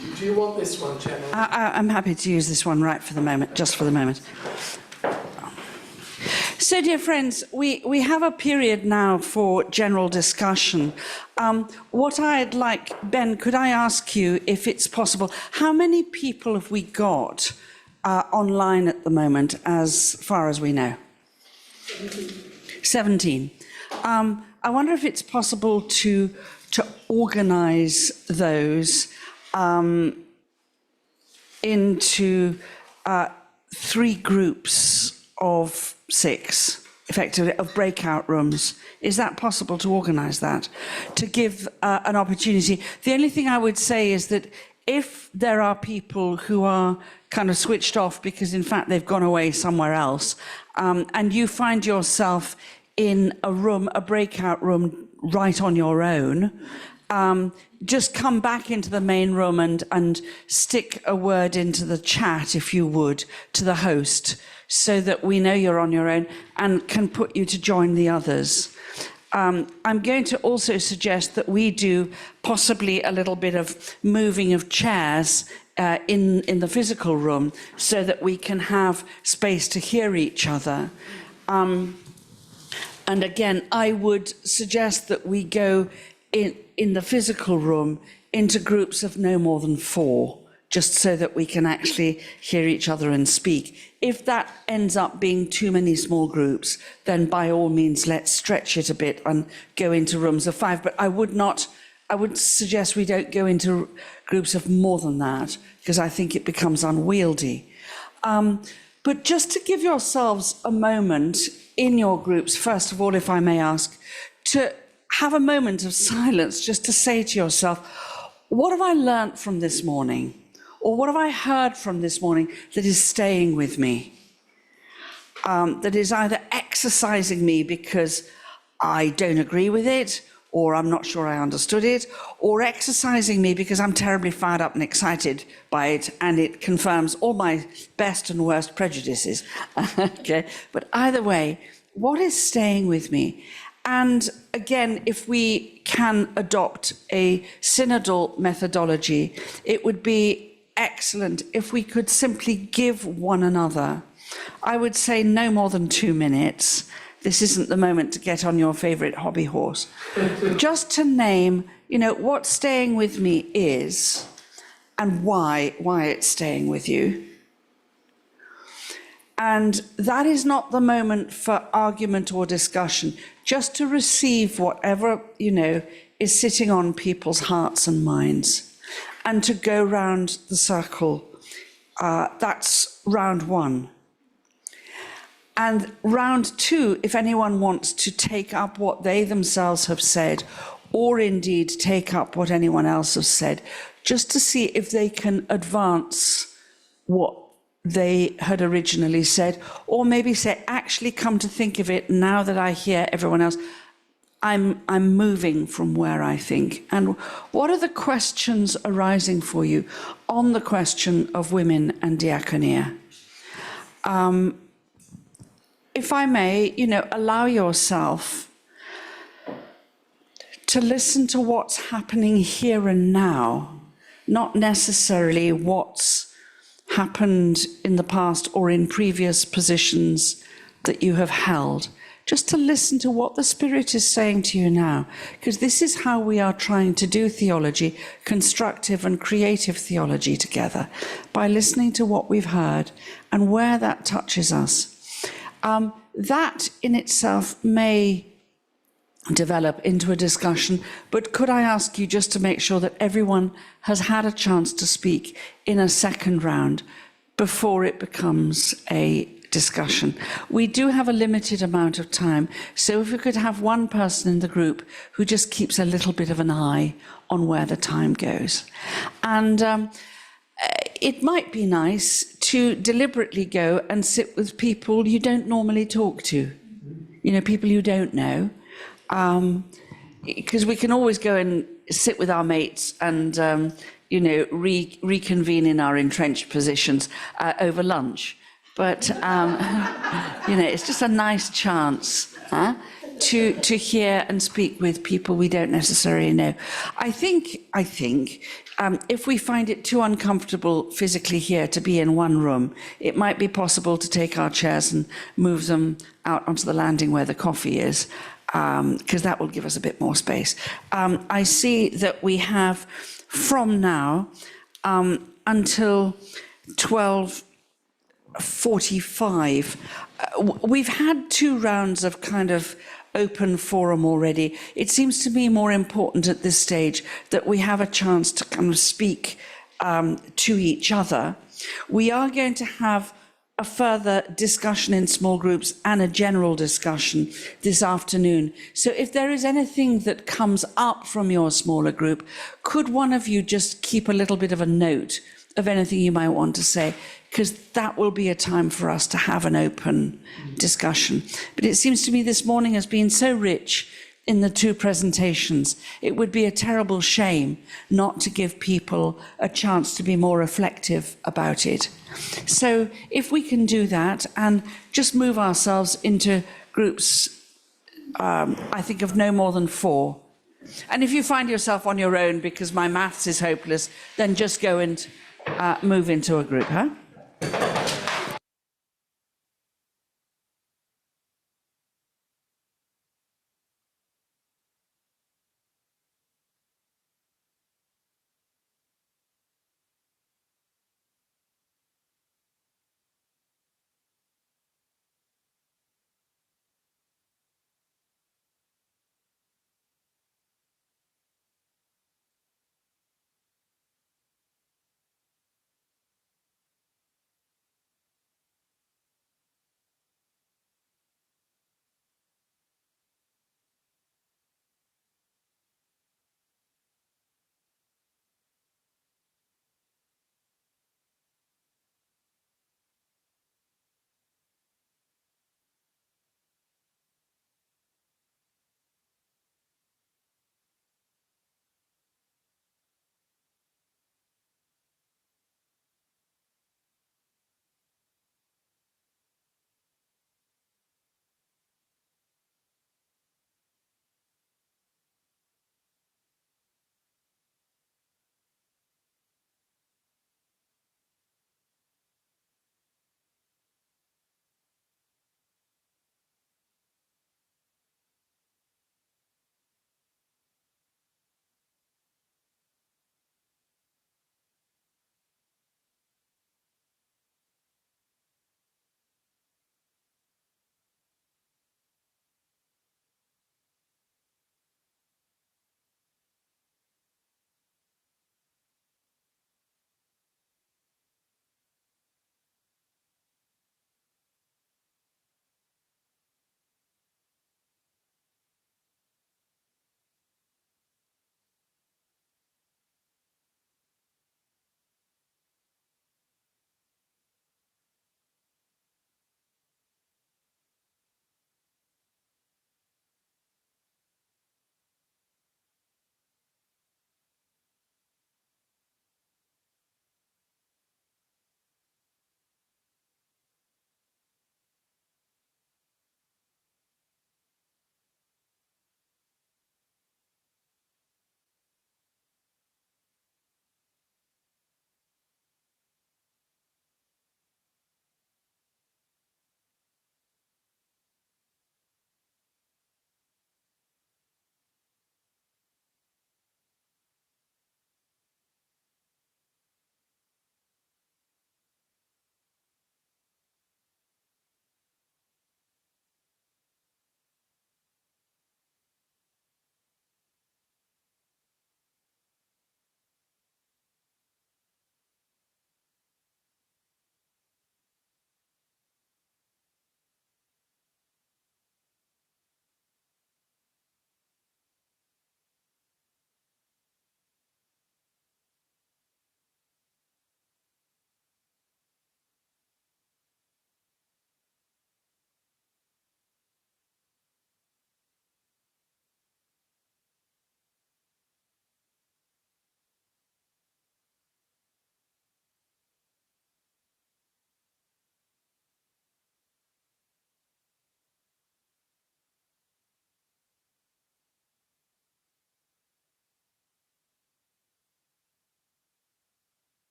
one. Do you want this one, Gemma? I'm happy to use this one right for the moment, just for the moment. So, dear friends, we have a period now for general discussion. What I'd like, Ben, could I ask you if it's possible, how many people have we got online at the moment, as far as we know? 17. I wonder if it's possible to organise those into 3 groups of 6, effectively, of breakout rooms. Is that possible to organise that? To give an opportunity. The only thing I would say is that if there are people who are kind of switched off because, in fact, they've gone away somewhere else, and you find yourself in a room, a breakout room, right on your own, just come back into the main room and stick a word into the chat, if you would, to the host, so that we know you're on your own and can put you to join the others. I'm going to also suggest that we do possibly a little bit of moving of chairs in the physical room, so that we can have space to hear each other. And again, I would suggest that we go in the physical room into groups of no more than 4, just so that we can actually hear each other and speak. If that ends up being too many small groups, then by all means, let's stretch it a bit and go into rooms of 5. But I would suggest we don't go into groups of more than that, because I think it becomes unwieldy. But just to give yourselves a moment in your groups, first of all, if I may ask, to have a moment of silence, just to say to yourself, what have I learnt from this morning? Or what have I heard from this morning that is staying with me? That is either exercising me because I don't agree with it, or I'm not sure I understood it, or exercising me because I'm terribly fired up and excited by it, and it confirms all my best and worst prejudices. Okay, but either way, what is staying with me? And again, if we can adopt a synodal methodology, it would be excellent if we could simply give one another, I would say, no more than 2 minutes. This isn't the moment to get on your favourite hobby horse. Just to name, what staying with me is and why it's staying with you. And that is not the moment for argument or discussion, just to receive whatever, is sitting on people's hearts and minds, and to go round the circle. That's round 1. And round 2, if anyone wants to take up what they themselves have said, or indeed take up what anyone else has said, just to see if they can advance what they had originally said, or maybe say, actually, come to think of it, now that I hear everyone else, I'm moving from where I think. And what are the questions arising for you on the question of women and diaconia? If I may, allow yourself to listen to what's happening here and now, not necessarily what's happened in the past or in previous positions that you have held. Just to listen to what the Spirit is saying to you now, because this is how we are trying to do theology, constructive and creative theology together, by listening to what we've heard and where that touches us. That in itself may develop into a discussion, but could I ask you just to make sure that everyone has had a chance to speak in a second round before it becomes a discussion? We do have a limited amount of time, so if we could have one person in the group who just keeps a little bit of an eye on where the time goes. And it might be nice to deliberately go and sit with people you don't normally talk to, you know, people you don't know. Because we can always go and sit with our mates and, you know, reconvene in our entrenched positions over lunch. But, you know, it's just a nice chance to hear and speak with people we don't necessarily know. I think if we find it too uncomfortable physically here to be in one room, it might be possible to take our chairs and move them out onto the landing where the coffee is, because that will give us a bit more space. I see that we have from now until 12:45. We've had 2 rounds of kind of open forum already. It seems to me more important at this stage that we have a chance to kind of speak to each other. We are going to have a further discussion in small groups and a general discussion this afternoon. So if there is anything that comes up from your smaller group, could one of you just keep a little bit of a note of anything you might want to say? Because that will be a time for us to have an open discussion. But it seems to me this morning has been so rich in the 2 presentations. It would be a terrible shame not to give people a chance to be more reflective about it. So if we can do that and just move ourselves into groups, I think of no more than 4. And if you find yourself on your own because my maths is hopeless, then just go and move into a group, huh?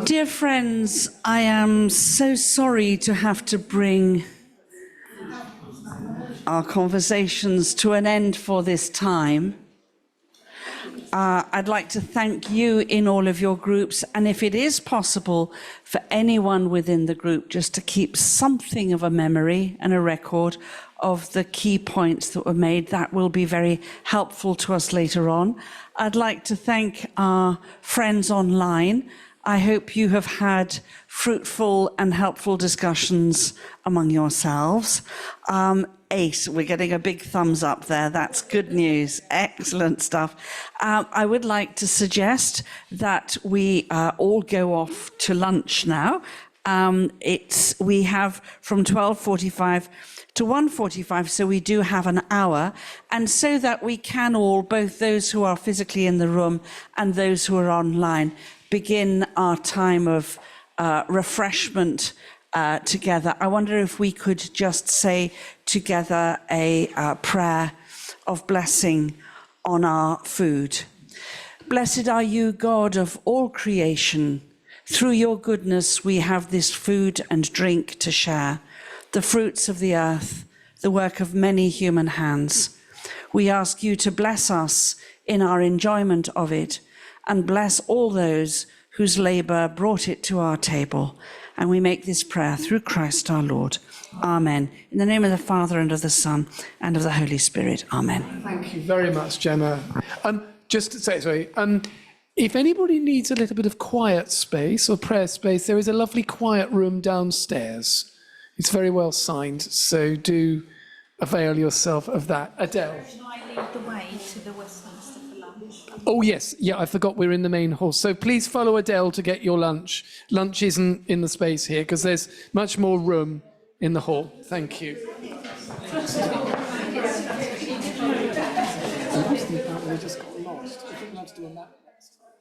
Dear friends, I am so sorry to have to bring our conversations to an end for this time. I'd like to thank you in all of your groups, and if it is possible for anyone within the group just to keep something of a memory and a record of the key points that were made, that will be very helpful to us later on. I'd like to thank our friends online. I hope you have had fruitful and helpful discussions among yourselves. Ace, we're getting a big thumbs up there. That's good news. Excellent stuff. I would like to suggest that we all go off to lunch now. We have from 12:45 to 1:45, so we do have an hour. And so that we can all, both those who are physically in the room and those who are online, begin our time of refreshment together. I wonder if we could just say together a prayer of blessing on our food. Blessed are you, God of all creation. Through your goodness, we have this food and drink to share, the fruits of the earth, the work of many human hands. We ask you to bless us in our enjoyment of it, and bless all those whose labor brought it to our table. And we make this prayer through Christ our Lord. Amen. In the name of the Father, and of the Son, and of the Holy Spirit. Amen. Thank you very much, Gemma. Just to say, sorry, if anybody needs a little bit of quiet space or prayer space, there is a lovely quiet room downstairs. It's very well signed, so do avail yourself of that. Adele. Can I lead the way to the Westminster for lunch? Oh, yes. Yeah, I forgot we're in the main hall. So please follow Adele to get your lunch. Lunch isn't in the space here because there's much more room in the hall. Thank you. We just got lost. I think we'll have to do a map next time.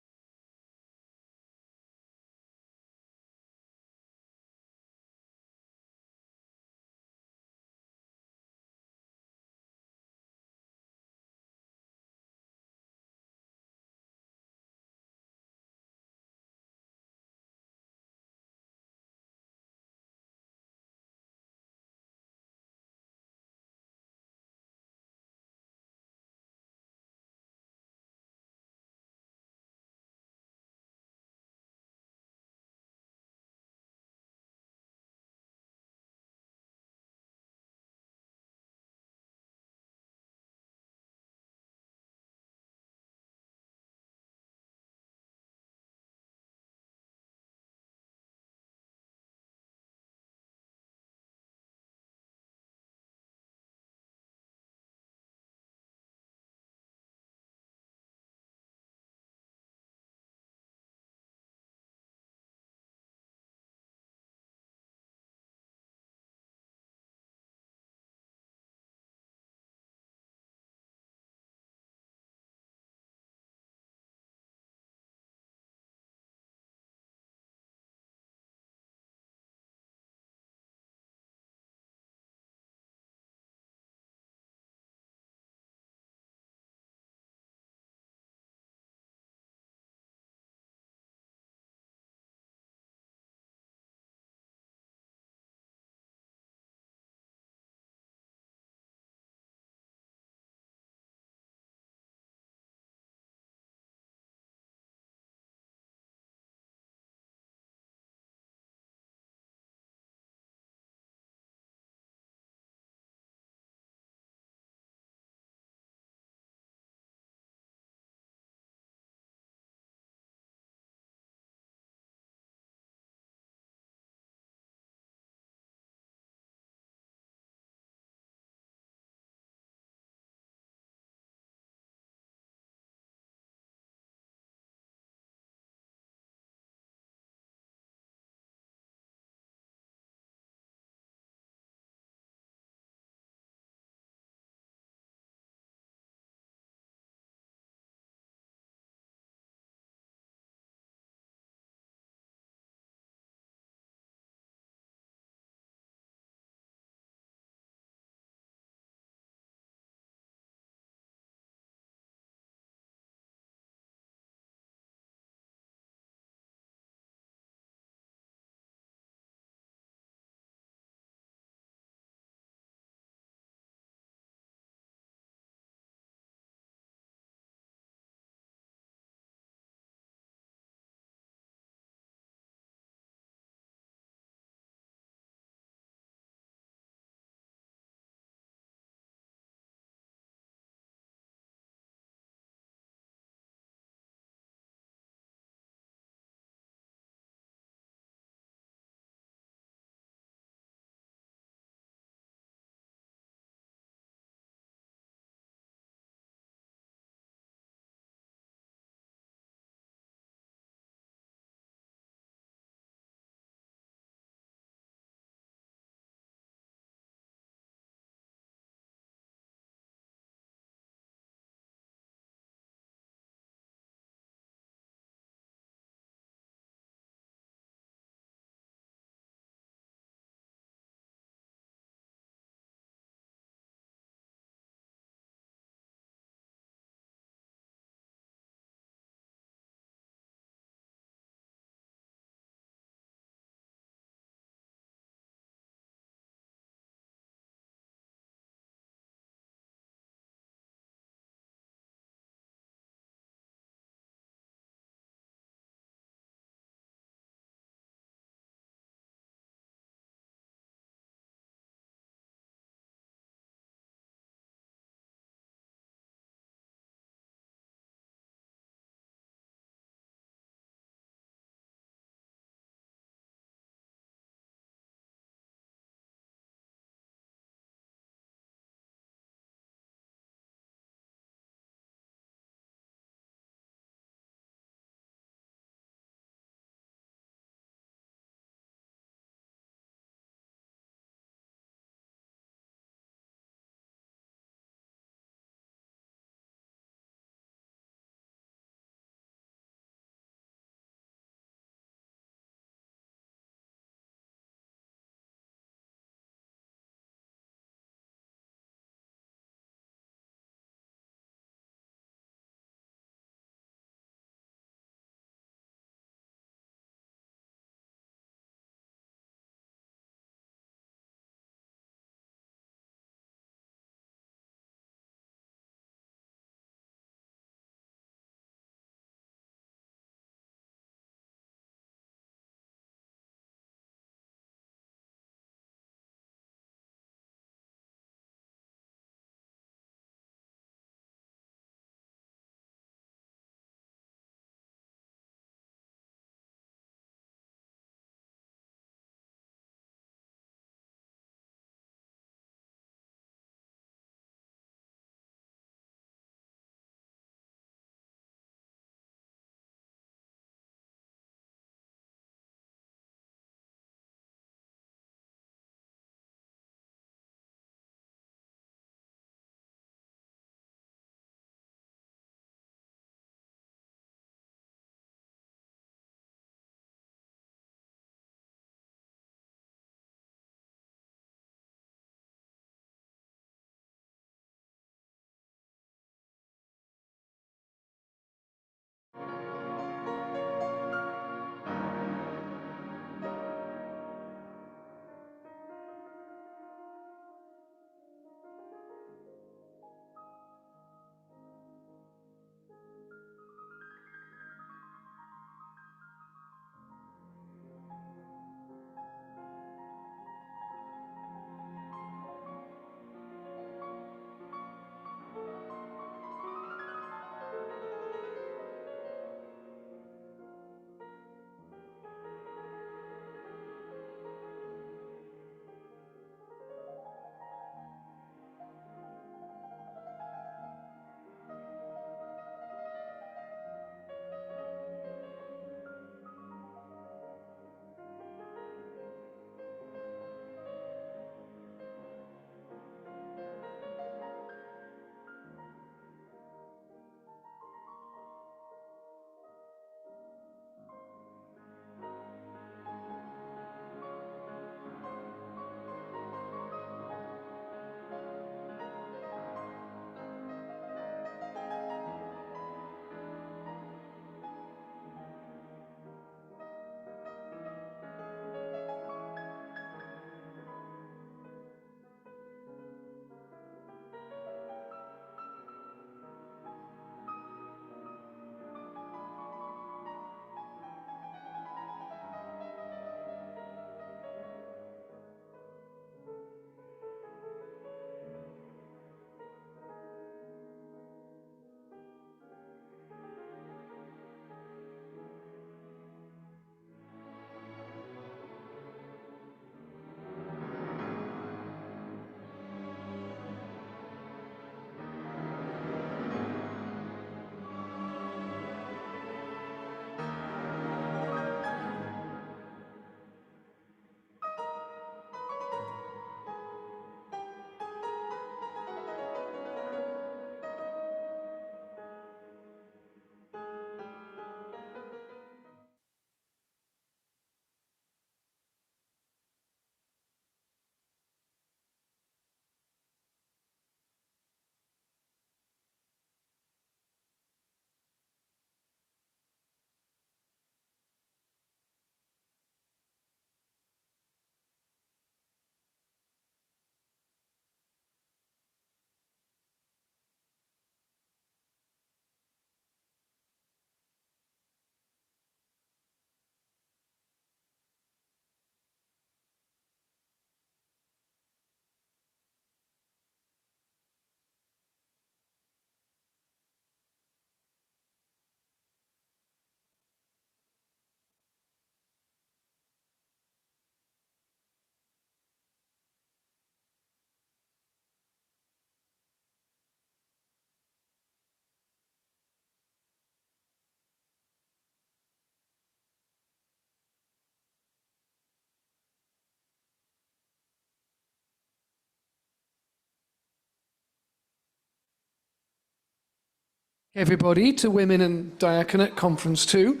Everybody to Women and Diaconate Conference 2.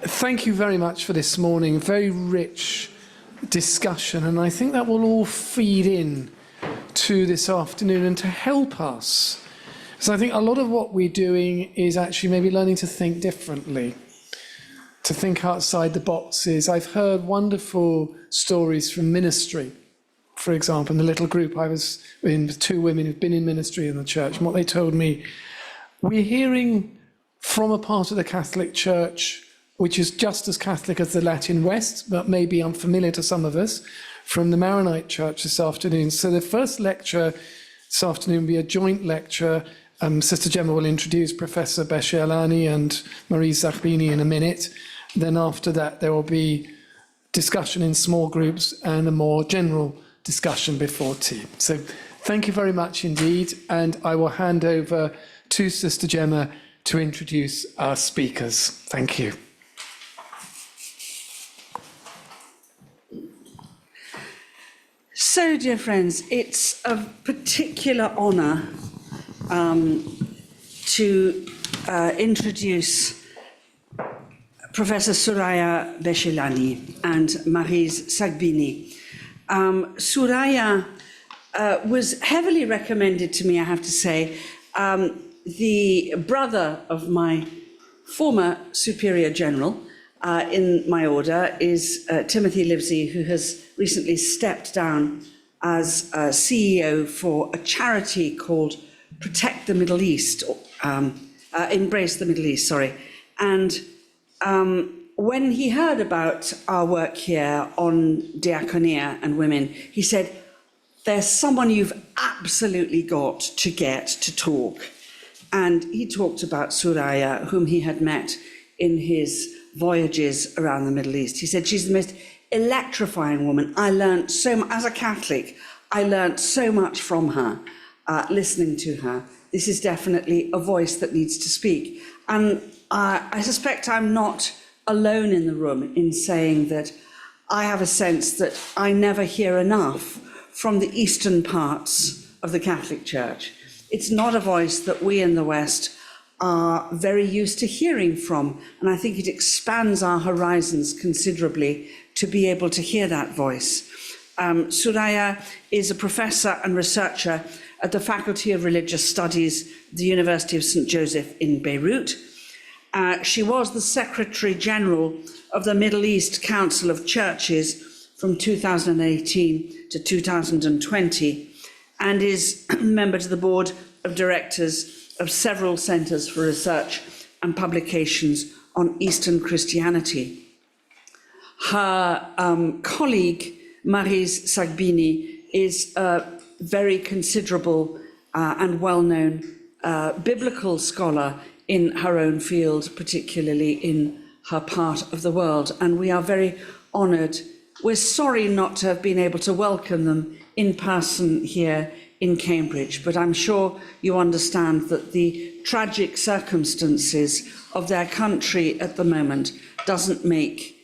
Thank you very much for this morning. Very rich discussion, and I think that will all feed in to this afternoon and to help us. So I think a lot of what we're doing is actually maybe learning to think differently, to think outside the boxes. I've heard wonderful stories from ministry. For example, in the little group I was in with 2 women who've been in ministry in the church, and what they told me, we're hearing from a part of the Catholic Church which is just as Catholic as the Latin West, but maybe unfamiliar to some of us, from the Maronite Church this afternoon. So the first lecture this afternoon will be a joint lecture. Sister Gemma will introduce Professor Beshelani and Marie Zachbini in a minute. Then after that, there will be discussion in small groups and a more general discussion before tea. So thank you very much indeed, and I will hand over to Sister Gemma to introduce our speakers. Thank you. So, dear friends, it's a particular honour to introduce Professor Soraya Beshelani and Maryse Sagbini. Soraya was heavily recommended to me, I have to say. The brother of my former Superior General in my order is Timothy Livesey, who has recently stepped down as CEO for a charity called Protect the Middle East, Embrace the Middle East, sorry. And when he heard about our work here on diaconia and women, he said, there's someone you've absolutely got to get to talk. And he talked about Soraya, whom he had met in his voyages around the Middle East. He said, she's the most electrifying woman. I learned so much, as a Catholic, I learned so much from her, listening to her. This is definitely a voice that needs to speak. And I suspect I'm not alone in the room in saying that I have a sense that I never hear enough from the eastern parts of the Catholic Church. It's not a voice that we in the West are very used to hearing from, and I think it expands our horizons considerably to be able to hear that voice. Soraya is a professor and researcher at the Faculty of Religious Studies, the University of St. Joseph in Beirut. She was the Secretary General of the Middle East Council of Churches from 2018 to 2020, and is a member to the board of directors of several centres for research and publications on Eastern Christianity. Her colleague, Maryse Sagbini, is a very considerable and well-known biblical scholar in her own field, particularly in her part of the world. And we are very honoured. We're sorry not to have been able to welcome them in person here in Cambridge, but I'm sure you understand that the tragic circumstances of their country at the moment doesn't make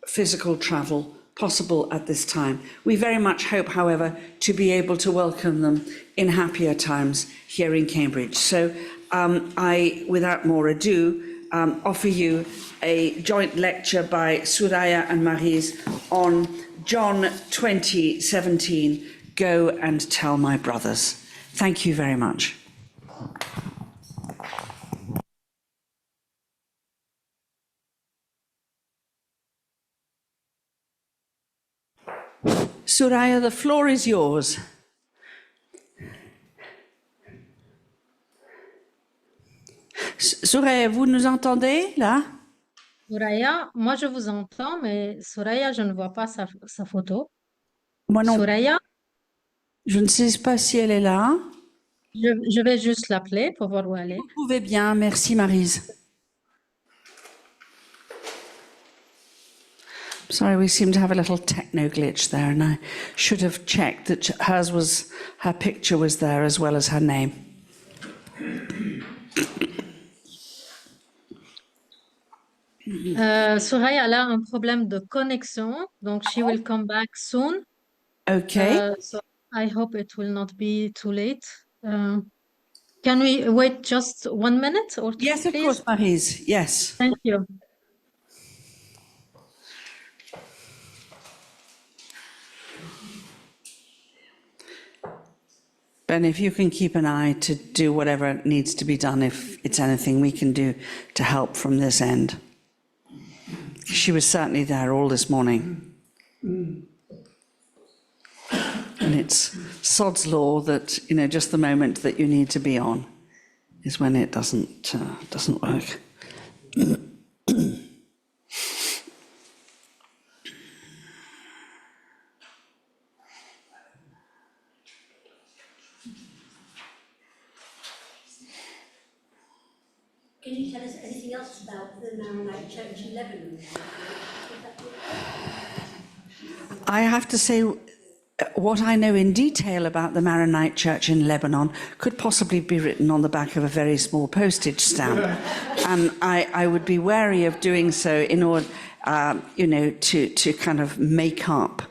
physical travel possible at this time. We very much hope, however, to be able to welcome them in happier times here in Cambridge. So I, without more ado, offer you a joint lecture by Soraya and Maryse on John 20:17, Go and Tell My Brothers. Thank you very much. Soraya, the floor is yours. Soraya, vous nous entendez là? Soraya, moi je vous entends, mais Soraya, je ne vois pas sa photo. Moi non. Soraya, Je ne sais pas si elle est là. je vais juste l'appeler pour voir où elle est. Vous pouvez bien, merci Maryse. Sorry, we seem to have a little techno glitch there, and I should have checked that her picture was there as well as her name. Soraya, elle a un problème de connexion, donc she will come back soon. Okay. So I hope it will not be too late. Can we wait just 1 minute or two, Yes, of please? course, Maryse. Yes. Thank you. Ben, if you can keep an eye to do whatever needs to be done, if it's anything we can do to help from this end. She was certainly there all this morning. And it's sod's law that, you know, just the moment that you need to be on is when it doesn't work. Can you tell us anything else about the Maronite Church in Lebanon? I have to say, what I know in detail about the Maronite Church in Lebanon could possibly be written on the back of a very small postage stamp. And I would be wary of doing so in order, you know, to kind of make up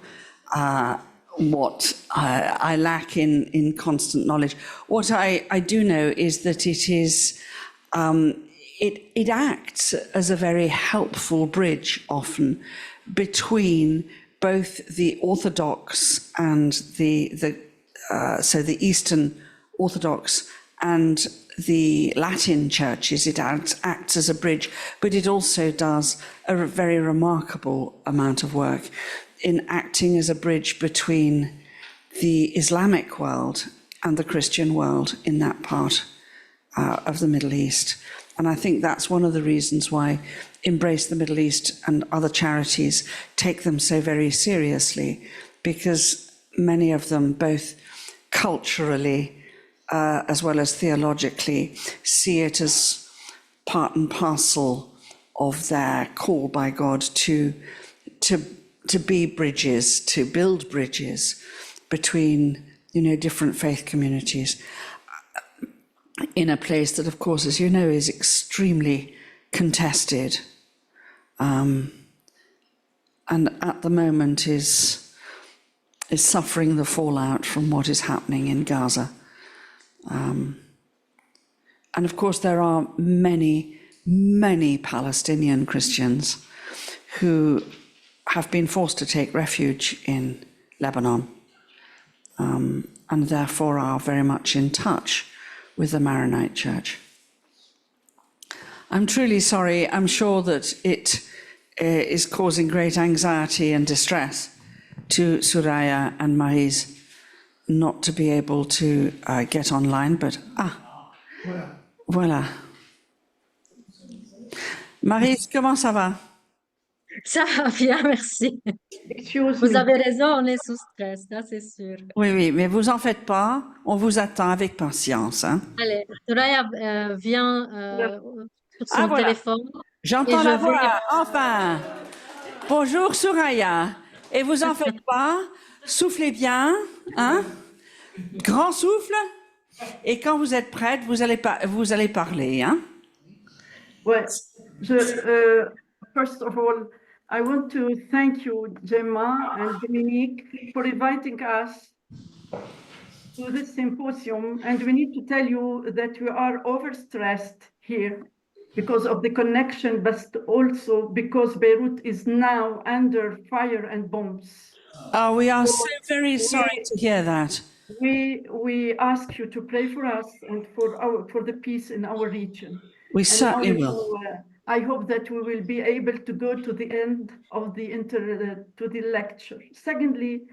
what I lack in constant knowledge. What I do know is that it is, it acts as a very helpful bridge often between both the Orthodox and the Eastern Orthodox and the Latin churches. It acts as a bridge, but it also does a very remarkable amount of work in acting as a bridge between the Islamic world and the Christian world in that part of the Middle East. And I think that's one of the reasons why Embrace the Middle East and other charities take them so very seriously, because many of them, both culturally as well as theologically, see it as part and parcel of their call by God to be bridges, to build bridges between, you know, different faith communities in a place that, of course, as you know, is extremely contested. And at the moment is suffering the fallout from what is happening in Gaza. And of course, there are many, many Palestinian Christians who have been forced to take refuge in Lebanon, and therefore are very much in touch with the Maronite Church. I'm truly sorry. I'm sure that it is causing great anxiety and distress to Soraya and Maryse not to be able to get online, but voilà. Maryse, comment ça va? Ça va bien, merci. Excuse Vous me. avez raison, on est sous stress, ça c'est sûr. Oui, oui, mais vous en faites pas. On vous attend avec patience. Hein? Allez, Soraya vient sur son voilà. téléphone. J'entends Et la je voix, vais- enfin. Bonjour Soraya. Et vous en faites pas. Soufflez bien, hein? Grand souffle. Et quand vous êtes prête, vous allez parler, hein? Well, first of all, I want to thank you, Gemma and Dominic, for inviting us to this symposium. And we need to tell you that we are overstressed here because of the connection, but also because Beirut is now under fire and bombs. Oh, we are so very sorry to hear that. We ask you to pray for us and for the peace in our region. We certainly will. I hope that we will be able to go to the end of the lecture. Secondly,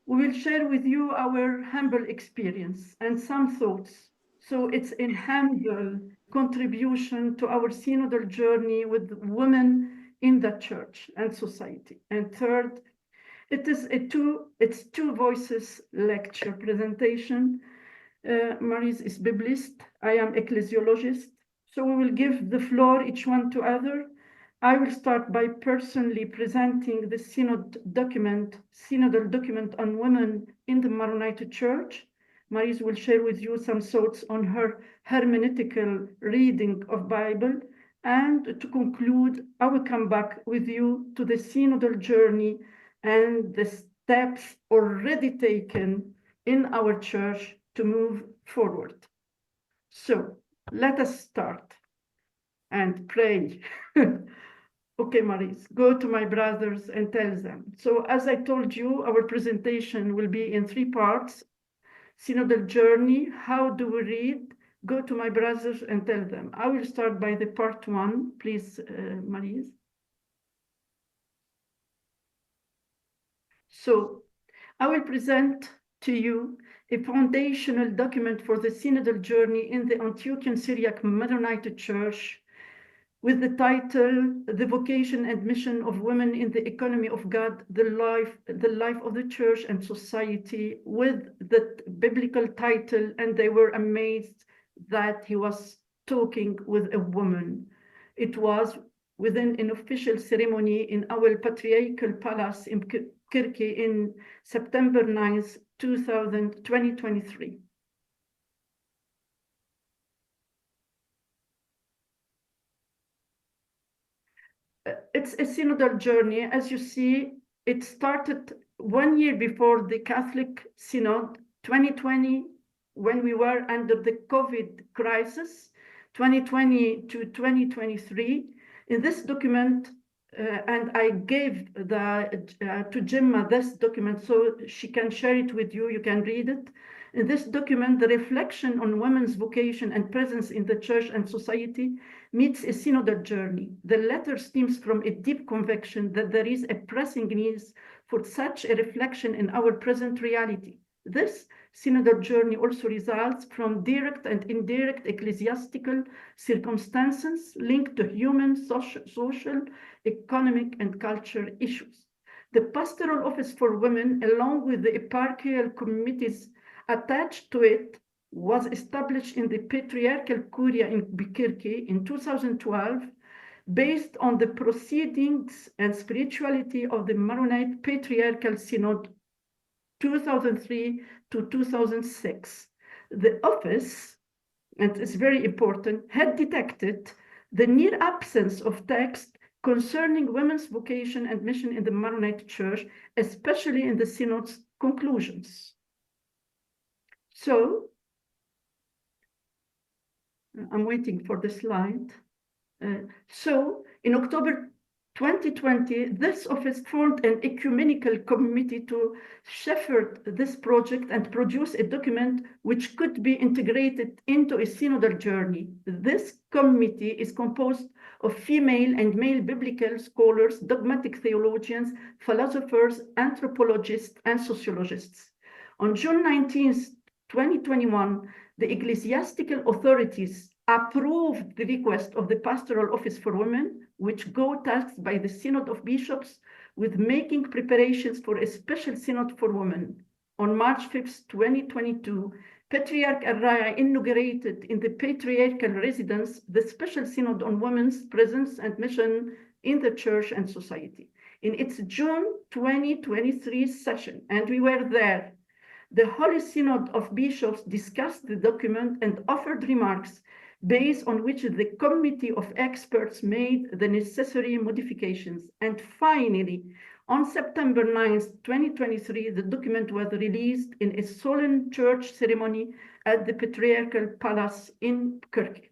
we will share with you our humble experience and some thoughts. So it's in humble contribution to our synodal journey with women in the church and society. And third, it's two voices lecture presentation. Maryse is Biblist, I am ecclesiologist. So we will give the floor each one to other. I will start by personally presenting the synodal document on women in the Maronite Church. Maryse will share with you some thoughts on her hermeneutical reading of Bible. And to conclude, I will come back with you to the synodal journey and the steps already taken in our church to move forward. So let us start and pray. Okay, Maurice, go to my brothers and tell them. So as I told you, our presentation will be in 3 parts. Synodal journey, how do we read? Go to my brothers and tell them. I will start by the part 1, please, Maurice. So I will present to you a foundational document for the synodal journey in the Antiochian Syriac Maronite Church with the title, The Vocation and Mission of Women in the Economy of God, the life of the Church and Society, with the biblical title, and they were amazed that he was talking with a woman. It was within an official ceremony in our patriarchal palace in Kirki in September 9th, 2023. It's a synodal journey. As you see, it started 1 year before the Catholic Synod, 2020, when we were under the COVID crisis, 2020 to 2023. In this document, and I gave to Gemma this document so she can share it with you, you can read it. In this document, the reflection on women's vocation and presence in the church and society meets a synodal journey. The letter stems from a deep conviction that there is a pressing need for such a reflection in our present reality. This synodal journey also results from direct and indirect ecclesiastical circumstances linked to human, social, economic, and cultural issues. The Pastoral Office for Women, along with the eparchial committees attached to it, was established in the Patriarchal Curia in Bikirki in 2012, based on the proceedings and spirituality of the Maronite Patriarchal Synod 2003 to 2006. The office, and it's very important, had detected the near absence of text concerning women's vocation and mission in the Maronite Church, especially in the Synod's conclusions. So, I'm waiting for the slide. So, in October 2020, this office formed an ecumenical committee to shepherd this project and produce a document which could be integrated into a synodal journey. This committee is composed of female and male biblical scholars, dogmatic theologians, philosophers, anthropologists, and sociologists. On June 19th, 2021, the ecclesiastical authorities approved the request of the Pastoral Office for Women, which go tasked by the Synod of Bishops with making preparations for a special Synod for Women. On March 5th, 2022, Patriarch Araya inaugurated in the Patriarchal Residence the Special Synod on Women's Presence and Mission in the Church and Society. In its June 2023 session, and we were there, the Holy Synod of Bishops discussed the document and offered remarks based on which the committee of experts made the necessary modifications. And finally, on September 9th, 2023, the document was released in a solemn church ceremony at the Patriarchal Palace in Kirki.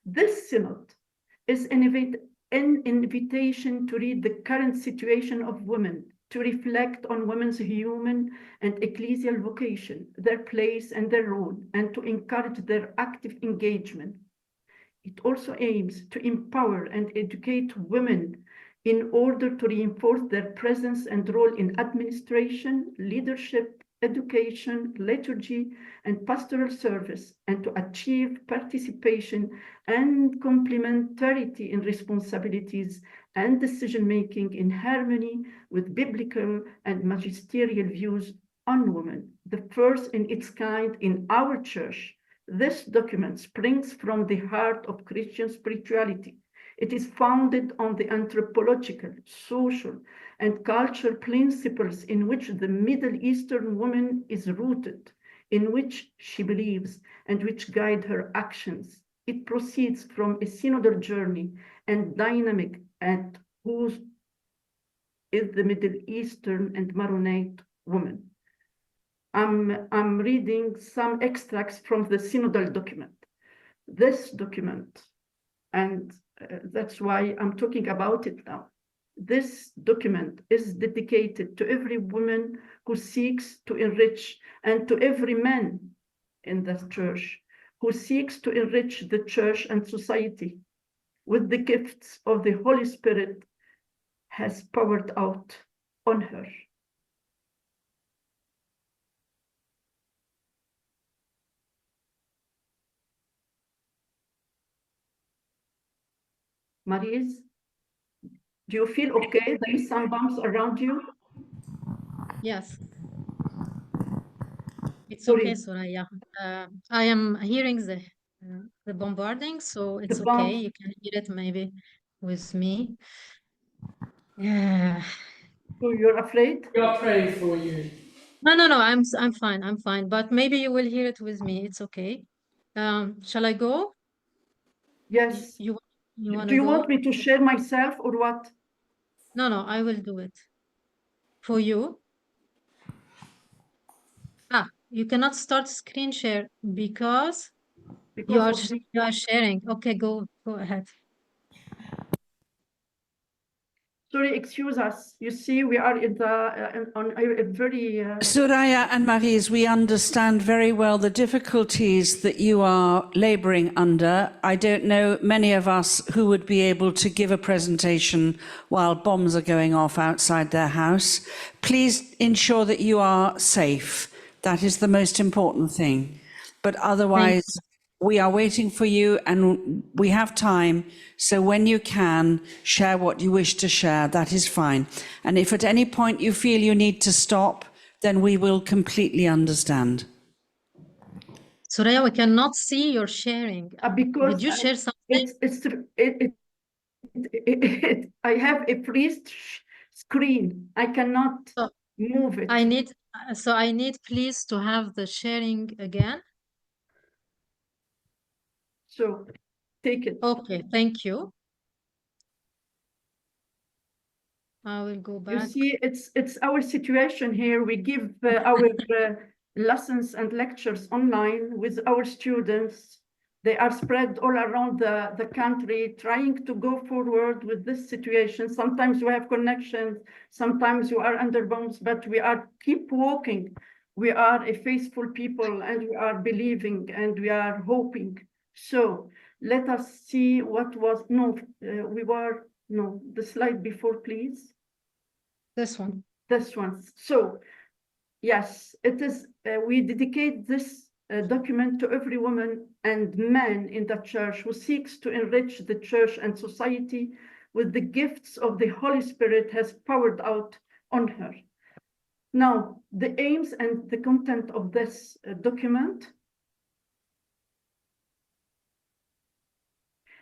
This synod is an invitation to read the current situation of women, to reflect on women's human and ecclesial vocation, their place and their role, and to encourage their active engagement. It also aims to empower and educate women in order to reinforce their presence and role in administration, leadership, education, liturgy, and pastoral service, and to achieve participation and complementarity in responsibilities and decision-making in harmony with biblical and magisterial views on women, the first in its kind in our church. This document springs from the heart of Christian spirituality. It is founded on the anthropological, social, and cultural principles in which the Middle Eastern woman is rooted, in which she believes, and which guide her actions. It proceeds from a synodal journey and dynamic at whose is the Middle Eastern and Maronite woman. I'm reading some extracts from the synodal document. This document, and that's why I'm talking about it now. This document is dedicated to every woman who seeks to enrich, and to every man in the church who seeks to enrich the church and society with the gifts of the Holy Spirit has poured out on her. Maries, do you feel okay? There is some bumps around you? Yes. It's Sorry. okay, Soraya. I am hearing the bombarding, so it's The okay. bumps. You can hear it maybe with me. Yeah. So you're afraid? We are praying for you. No. I'm fine. I'm fine. But maybe you will hear it with me. It's okay. Shall I go? Yes. You want Do to you go? want me to share myself or what? No. I will do it for you. You cannot start screen share because you are Because of you are sharing. Okay, go ahead. sorry, excuse us. You see, we are in the on a very Soraya and Maries, we understand very well the difficulties that you are labouring under. I don't know many of us who would be able to give a presentation while bombs are going off outside their house. Please ensure that you are safe. That is the most important thing. But otherwise, we are waiting for you and we have time. So when you can, share what you wish to share. That is fine. And if at any point you feel you need to stop, then we will completely understand. Soraya, we cannot see your sharing. because Did you share something? I have a priest screen. I cannot So move it. I need please to have the sharing again. So take it. Okay, thank you. I will go You back. see, it's our situation here. We give our lessons and lectures online with our students. They are spread all around the country, trying to go forward with this situation. Sometimes we have connections, sometimes you are under bombs, but we are keep walking. We are a faithful people and we are believing and we are hoping. So let us see what was, the slide before, please. This one. This one. So, yes, it is. We dedicate this document to every woman and man in the church who seeks to enrich the church and society with the gifts of the Holy Spirit has poured out on her. Now, the aims and the content of this document.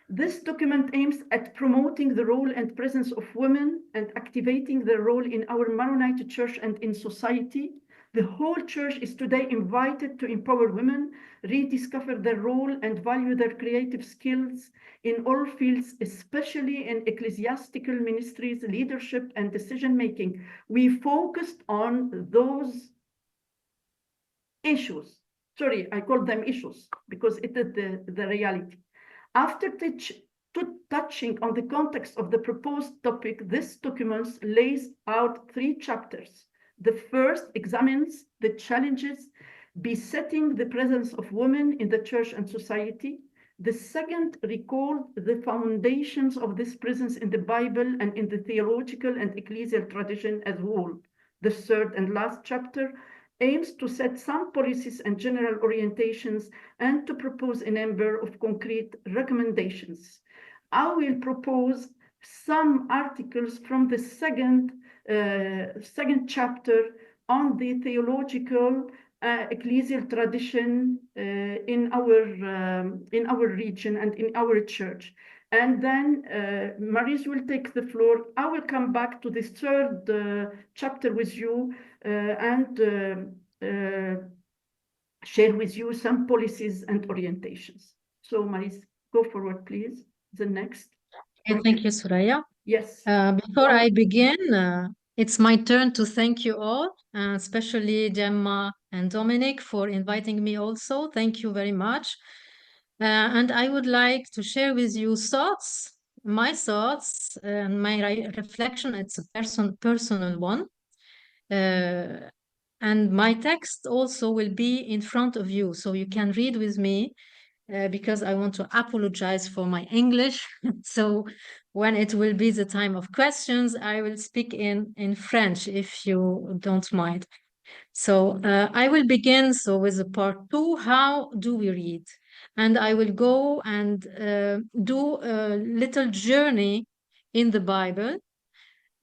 This document aims at promoting the role and presence of women and activating their role in our Maronite church and in society. The whole church is today invited to empower women, rediscover their role and value their creative skills in all fields, especially in ecclesiastical ministries, leadership and decision-making. We focused on those issues. Sorry, I call them issues because it is the reality. After touching on the context of the proposed topic, this document lays out 3 chapters. The first examines the challenges besetting the presence of women in the church and society. The second recalls the foundations of this presence in the Bible and in the theological and ecclesial tradition as a whole. The third and last chapter aims to set some policies and general orientations and to propose a number of concrete recommendations. I will propose some articles from the second chapter on the theological ecclesial tradition in our region and in our church. And then Maries will take the floor. I will come back to this third chapter with you and share with you some policies and orientations. So Maries, go forward, please. The next. Okay, thank you, Soraya. Yes. Before I begin, it's my turn to thank you all, especially Gemma and Dominic for inviting me also. Thank you very much. And I would like to share with you my thoughts, and my reflection. It's a personal one. And my text also will be in front of you, so you can read with me, because I want to apologize for my English. So when it will be the time of questions, I will speak in French, if you don't mind. So I will begin with the part 2, how do we read? And I will go and do a little journey in the Bible,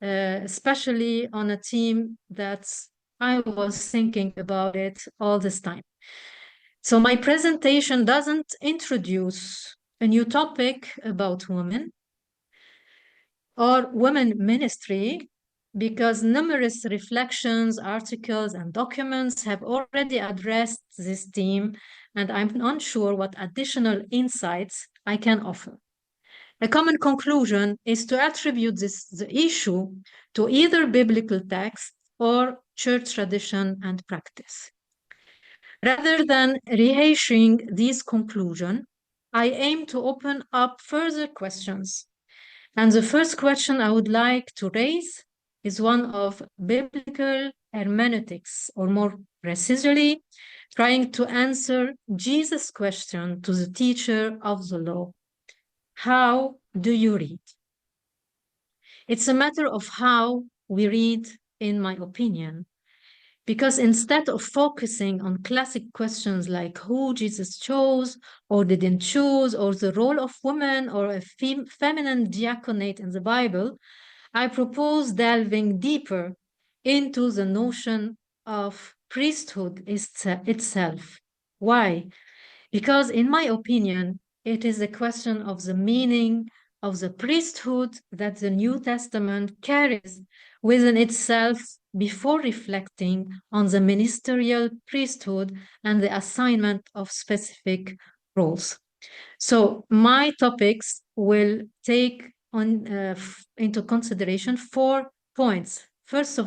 especially on a theme that I was thinking about it all this time. So my presentation doesn't introduce a new topic about women or women ministry, because numerous reflections, articles, and documents have already addressed this theme, and I'm unsure what additional insights I can offer. A common conclusion is to attribute the issue to either biblical text or church tradition and practice. Rather than rehashing these conclusions, I aim to open up further questions. And the first question I would like to raise is one of biblical hermeneutics, or more precisely, trying to answer Jesus' question to the teacher of the law. How do you read? It's a matter of how we read, in my opinion, because instead of focusing on classic questions like who Jesus chose or didn't choose, or the role of women or a feminine diaconate in the Bible, I propose delving deeper into the notion of priesthood itself. Why? Because in my opinion, it is a question of the meaning of the priesthood that the New Testament carries within itself before reflecting on the ministerial priesthood and the assignment of specific roles. So my topics will take into consideration 4 points. First of